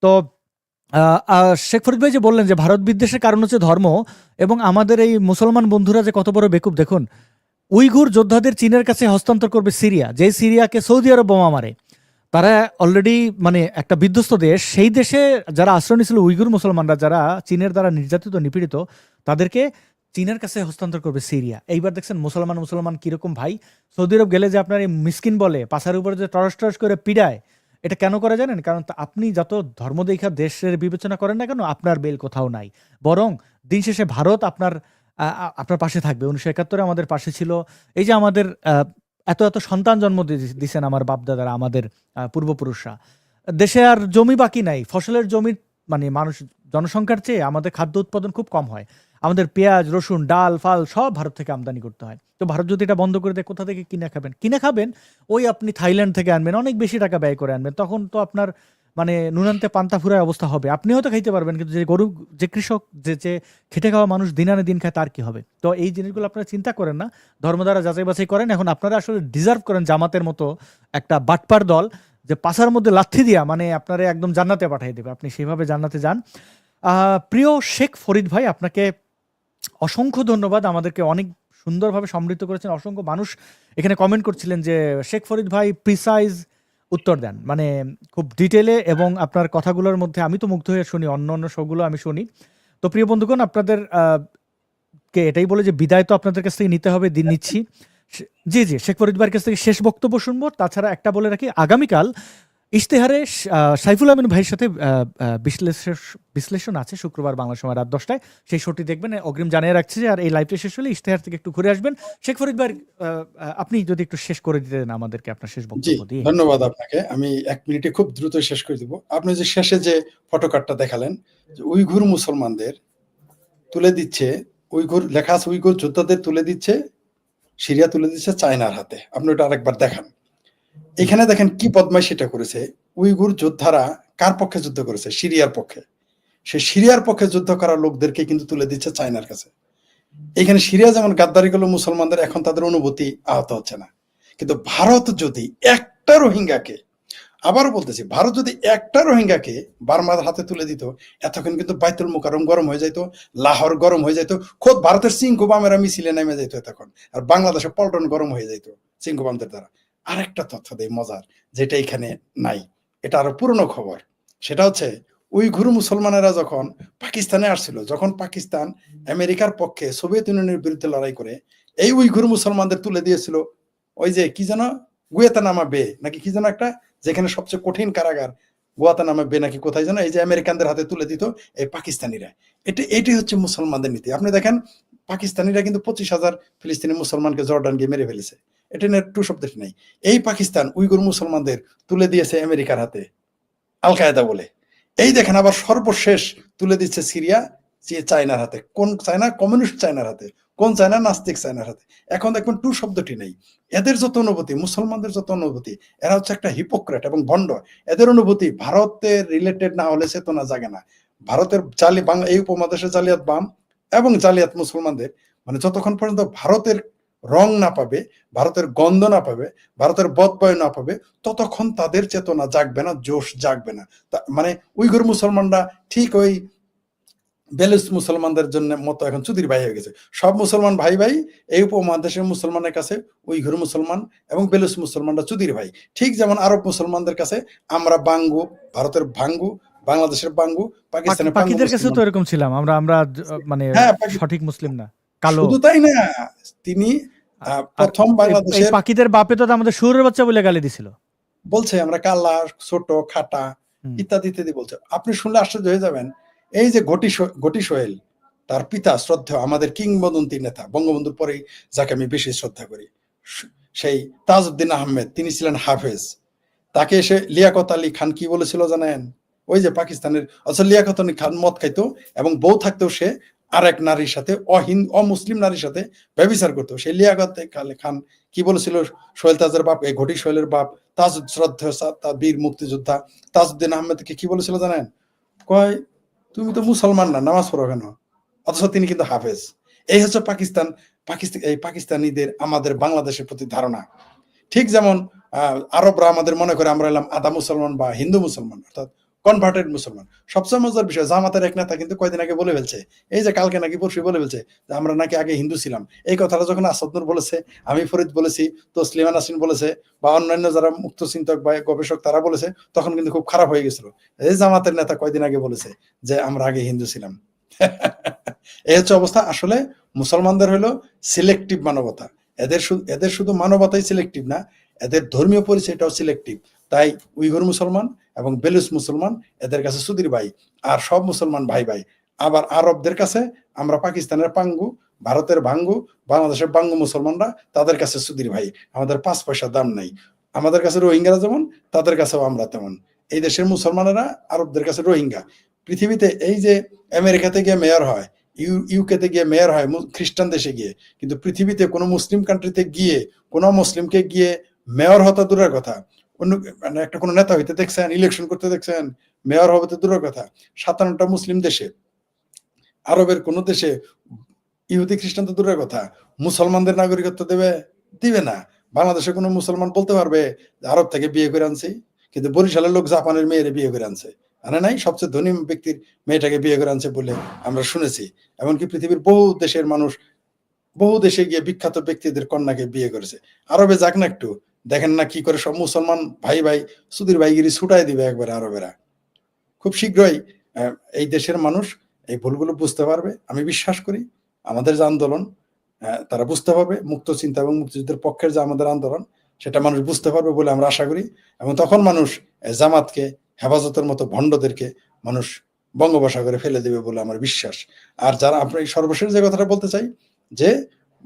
তো শেখ ফরিদ ভাই যে বললেন যে ভারত বিদ্বেষের কারণ হচ্ছে ধর্ম, এবং আমাদের এই মুসলমান বন্ধুরা যে কত বড় বেকুব দেখুন। উইঘুর যোদ্ধাদের চীনের কাছে হস্তান্তর করবে সিরিয়া, যে সিরিয়াকে সৌদি আরব বোমা মারে। তারা অলরেডি মানে একটা বিধ্বস্ত দেশ, সেই দেশে যারা আশ্রয় নিয়েছিল উইগুর মুসলমানরা, যারা চীনের দ্বারা নির্যাতিত নিপীড়িত, তাদেরকে চীনের কাছে হস্তান্তর করবে সিরিয়া। এইবার দেখছেন মুসলমান কিরকম ভাই। সৌদি আরব গেলে যে আপনার এই মিসকিন বলে, পাশার উপরে যে টরস করে পিডায়, এটা কেন করে জানেন? কারণ আপনি যত ধর্ম দেখা দেশের বিবেচনা করেন না কেন, আপনার বেল কোথাও নাই। বরং দিন শেষে ভারত আপনার পাশে থাকবে। 1971 আমাদের পাশে ছিল। এই যে আমাদের এত এত সন্তান জন্ম দিছেন আমার বাপদাদারা, আমাদের পূর্বপুরুষরা। দেশে আর জমি বাকি নাই, ফসলের জমির মানে মানুষ জনসংখ্যার চেয়ে আমাদের খাদ্য উৎপাদন খুব কম হয়। আমাদের পেঁয়াজ, রসুন, ডাল, ফাল সব ভারত থেকে আমদানি করতে হয়। তো ভারত যদি এটা বন্ধ করে দেয়, কোথা থেকে কিনে খাবেন? ওই আপনি থাইল্যান্ড থেকে আনবেন, অনেক বেশি টাকা ব্যয় করে আনবেন। তখন তো আপনার মানে নুনান্তে পান্তা ফুরায় অবস্থা হবে। আপনি হয়তো খাইতে পারবেন, কিন্তু যে গরু, যে কৃষক, যে খেটে খাওয়া মানুষ দিন আনে দিন খায়, তার কি হবে? তো এই জিনিসগুলো আপনারা চিন্তা করেন না, ধর্ম দ্বারা যাচাই বাছাই করেন। এখন আপনারা আসলে ডিজার্ভ করেন জামাতের মতো একটা বাটপার দল, যে পাছার মধ্যে লাথি দিয়া মানে আপনারা একদম জান্নাতে পাঠিয়ে দেবে। আপনি সেভাবে জান্নাতে যান। প্রিয় শেখ ফরিদ ভাই, আপনাকে অসংখ্য ধন্যবাদ, আমাদেরকে অনেক সুন্দরভাবে সমৃদ্ধ করেছেন। অসংখ্য মানুষ এখানে কমেন্ট করছিলেন যে শেখ ফরিদ ভাই প্রিসাইজ উত্তর দেন, মানে খুব ডিটেলে, এবং আপনার কথাগুলোর মধ্যে আমি তো মুগ্ধ হয়ে শুনি, অন্য অন্য শোগুলো আমি শুনি। তো প্রিয় বন্ধুগণ, আপনাদের কে এটাই বলে যে বিদায় তো আপনাদের কাছ থেকে নিতে হবে, দিন নিচ্ছি। জি জি, শেখ ফরিদ ভাইয়ের কাছ থেকে শেষ বক্তব্য শুনবো। তাছাড়া একটা বলে রাখি, আগামীকাল ইশতেহারে সাইফুল আমিন ভাইয়ের সাথে বিশ্লেষণ আছে শুক্রবার বাংলা সময় রাত 10টায়। সেই শোটি দেখবেন, অগ্রিম জানিয়ে রাখছি যে। আর এই লাইভটা শেষ হলে ইশতেহার থেকে একটু ঘুরে আসবেন। শেখ ফরিদ ভাই, আপনি যদি একটু শেষ করে দিতেন আমাদেরকে আপনার শেষ জি, বক্তব্য দিয়ে। ধন্যবাদ আপনাকে। আমি 1 মিনিটে খুব দ্রুত শেষ করে দিব। আপনি যে শেষে যে ফটোকার্ডটা দেখালেন, যে উইঘুর মুসলমানদের তুলে দিচ্ছে, উইঘুর লেখা আছে, উইঘুর যোদ্ধাদের তুলে দিচ্ছে, সিরিয়া তুলে দিচ্ছে চায়নার হাতে। আপনি ওটা আরেকবার দেখান। এখানে দেখেন কি বদমাইশ এটা করেছে। উইঘুর যোদ্ধারা কার পক্ষে যুদ্ধ করেছে? সিরিয়ার পক্ষে। সে সিরিয়ার পক্ষে যুদ্ধ করা লোকদেরকে কিন্তু তুলে দিচ্ছে চায়নার কাছে। এখানে সিরিয়া যেমন গাদ্দারি করলো মুসলমানদের, এখন তাদের অনুভূতি আহত হচ্ছে না। কিন্তু ভারত যদি একটা রোহিঙ্গাকে, আবারও বলতেছি, ভারত যদি একটা রোহিঙ্গাকে বার্মার হাতে তুলে দিত, এতক্ষণ কিন্তু বাইতুল মুকাররম গরম হয়ে যাইতো, লাহোর গরম হয়ে যাইতো, খোদ ভারতের সিংকুবামেরা মিছিলে নেমে যাইতো এতক্ষণ, আর বাংলাদেশে পল্টন গরম হয়ে যাইতো সিংকুবামদের দ্বারা। আরেকটা তথ্য দেই মজার, যেটা এখানে নাই, এটা আরো পুরনো খবর। সেটা হচ্ছে, উইঘুর মুসলমানেরা যখন পাকিস্তানে আসছিল, যখন পাকিস্তান আমেরিকার পক্ষে সোভিয়েত ইউনিয়নের বিরুদ্ধে লড়াই করে, এই উইঘুর মুসলমানদের তুলে দিয়েছিল ওই যে কি যেন গুয়েতানামা বে নাকি কি যেন একটা, যেখানে সবচেয়ে কঠিন কারাগার, গুয়াতানামা বে নাকি কোথায় যেন, এই যে আমেরিকানদের হাতে তুলে দিত এই পাকিস্তানিরা। এটাই হচ্ছে মুসলমানদের নীতি। আপনি দেখেন, পাকিস্তানিরা কিন্তু 25,000 ফিলিস্তিনি মুসলমানকে জর্ডান গিয়ে মেরে ফেলেছে। এটা নিয়ে টু শব্দ নেই। এই পাকিস্তান উইগুর মুসলমানদের তুলে দিয়েছে আমেরিকার হাতে, আল কায়দা বলে। এই দেখেন, আবার সর্বশেষ তুলে দিচ্ছে সিরিয়া চায়নার হাতে। কোন চায়না? কমিউনিস্ট চায়নার হাতে। কোন চায়না? নাস্তিক চায়নার হাতে। এখন দেখবেন টু শব্দটি নেই। এদের যত অনুভূতি, মুসলমানদের যত অনুভূতি, এরা হচ্ছে একটা হিপোক্রেট এবং ভণ্ড। এদের অনুভূতি ভারতের রিলেটেড না হলে চেতনা জাগে না। ভারতের বাংলা এই উপমহাদেশে জালিয়াত বাম এবং জালিয়াত মুসলমানদের, মানে যতক্ষণ পর্যন্ত ভারতের রং না পাবে, ভারতের গন্ধ না পাবে, ভারতের বদবয় না পাবে, ততক্ষণ তাদের চেতনা জাগবে না, জোশ জাগবে না। মানে উইঘুর মুসলমানরা ঠিক ওই বেলুচ মুসলমানদের জন্য মতো এখন চুদির ভাই হয়ে গেছে। সব মুসলমান ভাই ভাই, এই উপমহাদেশের মুসলমানের কাছে উইঘুর মুসলমান এবং বেলুচ মুসলমানরা চুদির ভাই। ঠিক যেমন আরব মুসলমানদের কাছে আমরা বাঙ্গু, ভারতের ভাঙ্গু, বাংলাদেশের বাঙ্গু, পাকিস্তানের পাকিদের কাছে তো এরকম ছিলাম আমরা, মানে হ্যাঁ, সঠিক মুসলিম না, কালো। শুধু তাই না, তিনি প্রথম বাংলাদেশের পাকিদের বাপে তো আমাদের সুরের বাচ্চা বলে গালি দিছিল, বলছে আমরা কালা, ছোট, খাটা ইত্যাদি ইত্যাদি বলছে। আপনি শুনলে আশ্চর্য হয়ে যাবেন। এই যে ঘটি সোহেল, তার পিতা শ্রদ্ধেয় আমাদের কিংবদন্তি নেতা, বঙ্গবন্ধুর পরেই যাকে আমি বেশি শ্রদ্ধা করি, সেই তাজউদ্দিন আহমেদ, তিনি ছিলেন হাফেজ। তাকে এসে লিয়াকত আলী খান কি বলেছিল জানেন? ওই যে পাকিস্তানের, অথচ লিয়াকত আলী খান মদ খাইতো এবং বউ থাকতেও সে আর এক নারীর সাথে, অমুসলিম নারীর সাথে ব্যভিচার করতো। সেই লিয়াকত খান কি বলেছিল সোহেল তাজের বাপ, এই ঘটি সোহেলের বাপ, তাজ শ্রদ্ধেয় বীর মুক্তিযোদ্ধা তাজউদ্দিন আহমেদকে কি বলেছিল জানেন? কয়, তুমি তো মুসলমান না, নামাজ পড়ো কেন? অথচ তিনি কিন্তু হাফেজ। এই হচ্ছে এই পাকিস্তানিদের আমাদের বাংলাদেশের প্রতি ধারণা। ঠিক যেমন আরবরা আমাদের মনে করে আমরা এলাম আধা মুসলমান বা হিন্দু মুসলমান, অর্থাৎ কনভার্টেড মুসলমান। সবচেয়ে মজার বিষয়, জামাতের এক নেতা কিন্তু কয়দিন আগে বলে ফেলছে, এই যে কালকে নাকি পরশু বলে ফেলছে যে আমরা নাকি আগে হিন্দু ছিলাম। এই কথাটা যখন আসাদ নূর বলেছে, আমি ফরিদ বলেছি, তসলিমা নাসরিন বলেছে, বা অন্যান্য যারা মুক্ত চিন্তক বা গবেষক তারা বলেছে, তখন কিন্তু খুব খারাপ হয়ে গেছিল। এই জামাতের নেতা কয়দিন আগে বলেছে যে আমরা আগে হিন্দু ছিলাম। এই হচ্ছে অবস্থা। আসলে মুসলমানদের হলো সিলেক্টিভ মানবতা। এদের শুধু মানবতাই সিলেক্টিভ না, এদের ধর্মীয় পরিচয়টাও সিলেক্টিভ। তাই উইঘুর মুসলমান এবং বেলুচ মুসলমান এদের কাছে সুধীর ভাই, আর সব মুসলমান ভাই ভাই। আবার আরবদের কাছে আমরা পাকিস্তানের পাঙ্গু, ভারতের ভাঙ্গু, বাংলাদেশের বাঙ্গু মুসলমানরা তাদের কাছে সুধীর ভাই। আমাদের 5 পয়সা দাম নাই। আমাদের কাছে রোহিঙ্গারা যেমন, তাদের কাছেও আমরা তেমন। এই দেশের মুসলমানেরা আরবদের কাছে রোহিঙ্গা। পৃথিবীতে এই যে আমেরিকাতে গিয়ে মেয়র হয়, ইউকেতে গিয়ে মেয়র হয় খ্রিস্টান দেশে গিয়ে, কিন্তু পৃথিবীতে কোনো মুসলিম কান্ট্রিতে গিয়ে কোনো মুসলিমকে গিয়ে মেয়র হতা দূরের কথা, অন্য মানে একটা কোনো নেতা হইতে দেখছেন, ইলেকশন করতে দেখছেন, মেয়র হবে তো দূরের কথা। 57টা মুসলিম দেশে, আরবের কোন দেশে ইহুদি খ্রিস্টান তো দূরের কথা, মুসলমানদের নাগরিকত্ব দেবে? দিবে না। বাংলাদেশে কোনো মুসলমান বলতে পারবে যে আরব থেকে বিয়ে করে আনছি? কিন্তু বরিশালের লোক জাপানের মেয়েরে বিয়ে করে আনছে। আনে নাই? সবচেয়ে ধনী ব্যক্তির মেয়েটাকে বিয়ে করে আনছে বলে আমরা শুনেছি। এমনকি পৃথিবীর বহু দেশের মানুষ বহু দেশে গিয়ে বিখ্যাত ব্যক্তিদের কন্যাকে বিয়ে করেছে। আরবে যাক না একটু, দেখেন না কি করে সব মুসলমান ভাই ভাই সুধীর ভাইগিরি ছুটাই দিবে একবারে আরবেরা। খুব শীঘ্রই এই দেশের মানুষ এই ভুলগুলো বুঝতে পারবে আমি বিশ্বাস করি। আমাদের যে আন্দোলন তারা বুঝতে পারবে, মুক্ত চিন্তা এবং মুক্তিযুদ্ধের পক্ষের যে আমাদের আন্দোলন সেটা মানুষ বুঝতে পারবে বলে আমরা আশা করি। এবং তখন মানুষ জামাতকে, হেফাজতের মতো ভণ্ডদেরকে মানুষ বঙ্গোপসাগরে ফেলে দেবে বলে আমার বিশ্বাস। আর যারা আপনার সর্বশেষ যে কথাটা বলতে চাই যে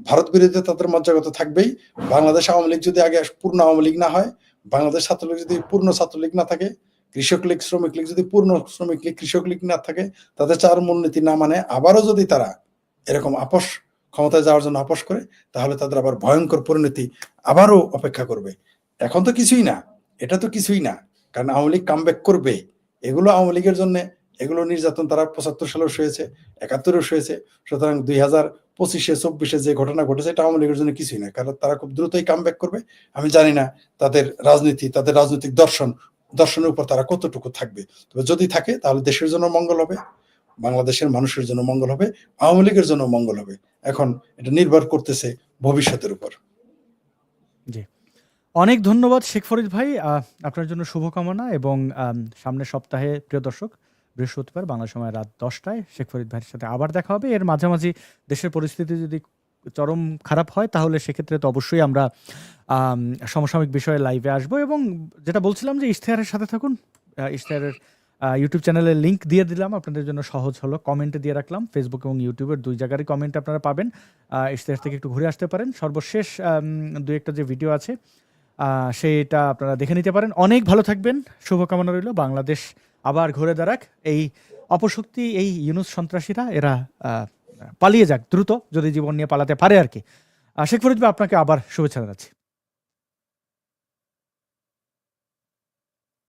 ভারত বিরোধী তাদের মজ্জাগত থাকবেই। বাংলাদেশ আওয়ামী লীগ যদি আগে পূর্ণ আওয়ামী লীগ না হয়, বাংলাদেশ ছাত্রলীগ যদি পূর্ণ ছাত্রলীগ না থাকে, কৃষক লীগ শ্রমিক লীগ যদি পূর্ণ শ্রমিক লীগ কৃষক লীগ না থাকে, তাদের চার মূলনীতি না মানে আবারও যদি তারা এরকম আপোষ ক্ষমতায় যাওয়ার জন্য আপোষ করে, তাহলে তাদের আবার ভয়ঙ্কর পরিণতি আবারও অপেক্ষা করবে। এখন তো কিছুই না, এটা তো কিছুই না, কারণ আওয়ামী লীগ কামব্যাক করবে। এগুলো আওয়ামী লীগের জন্য, এগুলো নির্যাতন তারা 75 সালেও সয়েছে, 71-এও সয়েছে। সুতরাং 2025-এ 24-এ যে ঘটনা ঘটেছে এটা আওয়ামী লীগের জন্য কিছুই না, কারণ তারা খুব দ্রুতই কামব্যাক করবে। আমি জানি না তাদের রাজনীতি, তাদের রাজনৈতিক দর্শনের উপর তারা কতটুকু থাকবে। তবে যদি থাকে তাহলে দেশের জন্য মঙ্গল হবে, বাংলাদেশের মানুষের জন্য মঙ্গল হবে, আওয়ামী লীগের জন্য মঙ্গল হবে। এখন এটা নির্ভর করতেছে ভবিষ্যতের উপর। জি, অনেক ধন্যবাদ শেখ ফরিদ ভাই। আপনার জন্য শুভকামনা এবং সামনের সপ্তাহে প্রিয় দর্শক বৃহস্পতিবার বাংলা সময় রাত 10টায় শেখ ফরিদ ভাইয়ের সাথে আবার দেখা হবে। এর মাঝামাঝি দেশের পরিস্থিতি যদি চরম খারাপ হয় তাহলে সেক্ষেত্রে তো অবশ্যই আমরা সমসাময়িক বিষয়ে লাইভে আসবো। এবং যেটা বলছিলাম যে ইশতেহারের সাথে থাকুন। ইশতেহারের ইউটিউব চ্যানেলের লিঙ্ক দিয়ে দিলাম, আপনাদের জন্য সহজ হলো। কমেন্টে দিয়ে রাখলাম, ফেসবুক এবং ইউটিউবের 2 জায়গারই কমেন্ট আপনারা পাবেন। ইশতেহার থেকে একটু ঘুরে আসতে পারেন। সর্বশেষ 2-1টা যে ভিডিও আছে সেটা আপনারা দেখে নিতে পারেন। অনেক ভালো থাকবেন, শুভকামনা রইল। বাংলাদেশ আবার ঘুরে দাঁড়াক। এই অপশক্তি, এই ইউনূস সন্ত্রাসীরা এরা পালিয়ে যাক দ্রুত, যদি জীবন নিয়ে পালাতে পারে আর কি। শেখ ফরিদ ভাই, আপনাকে আবার শুভেচ্ছা জানাচ্ছি।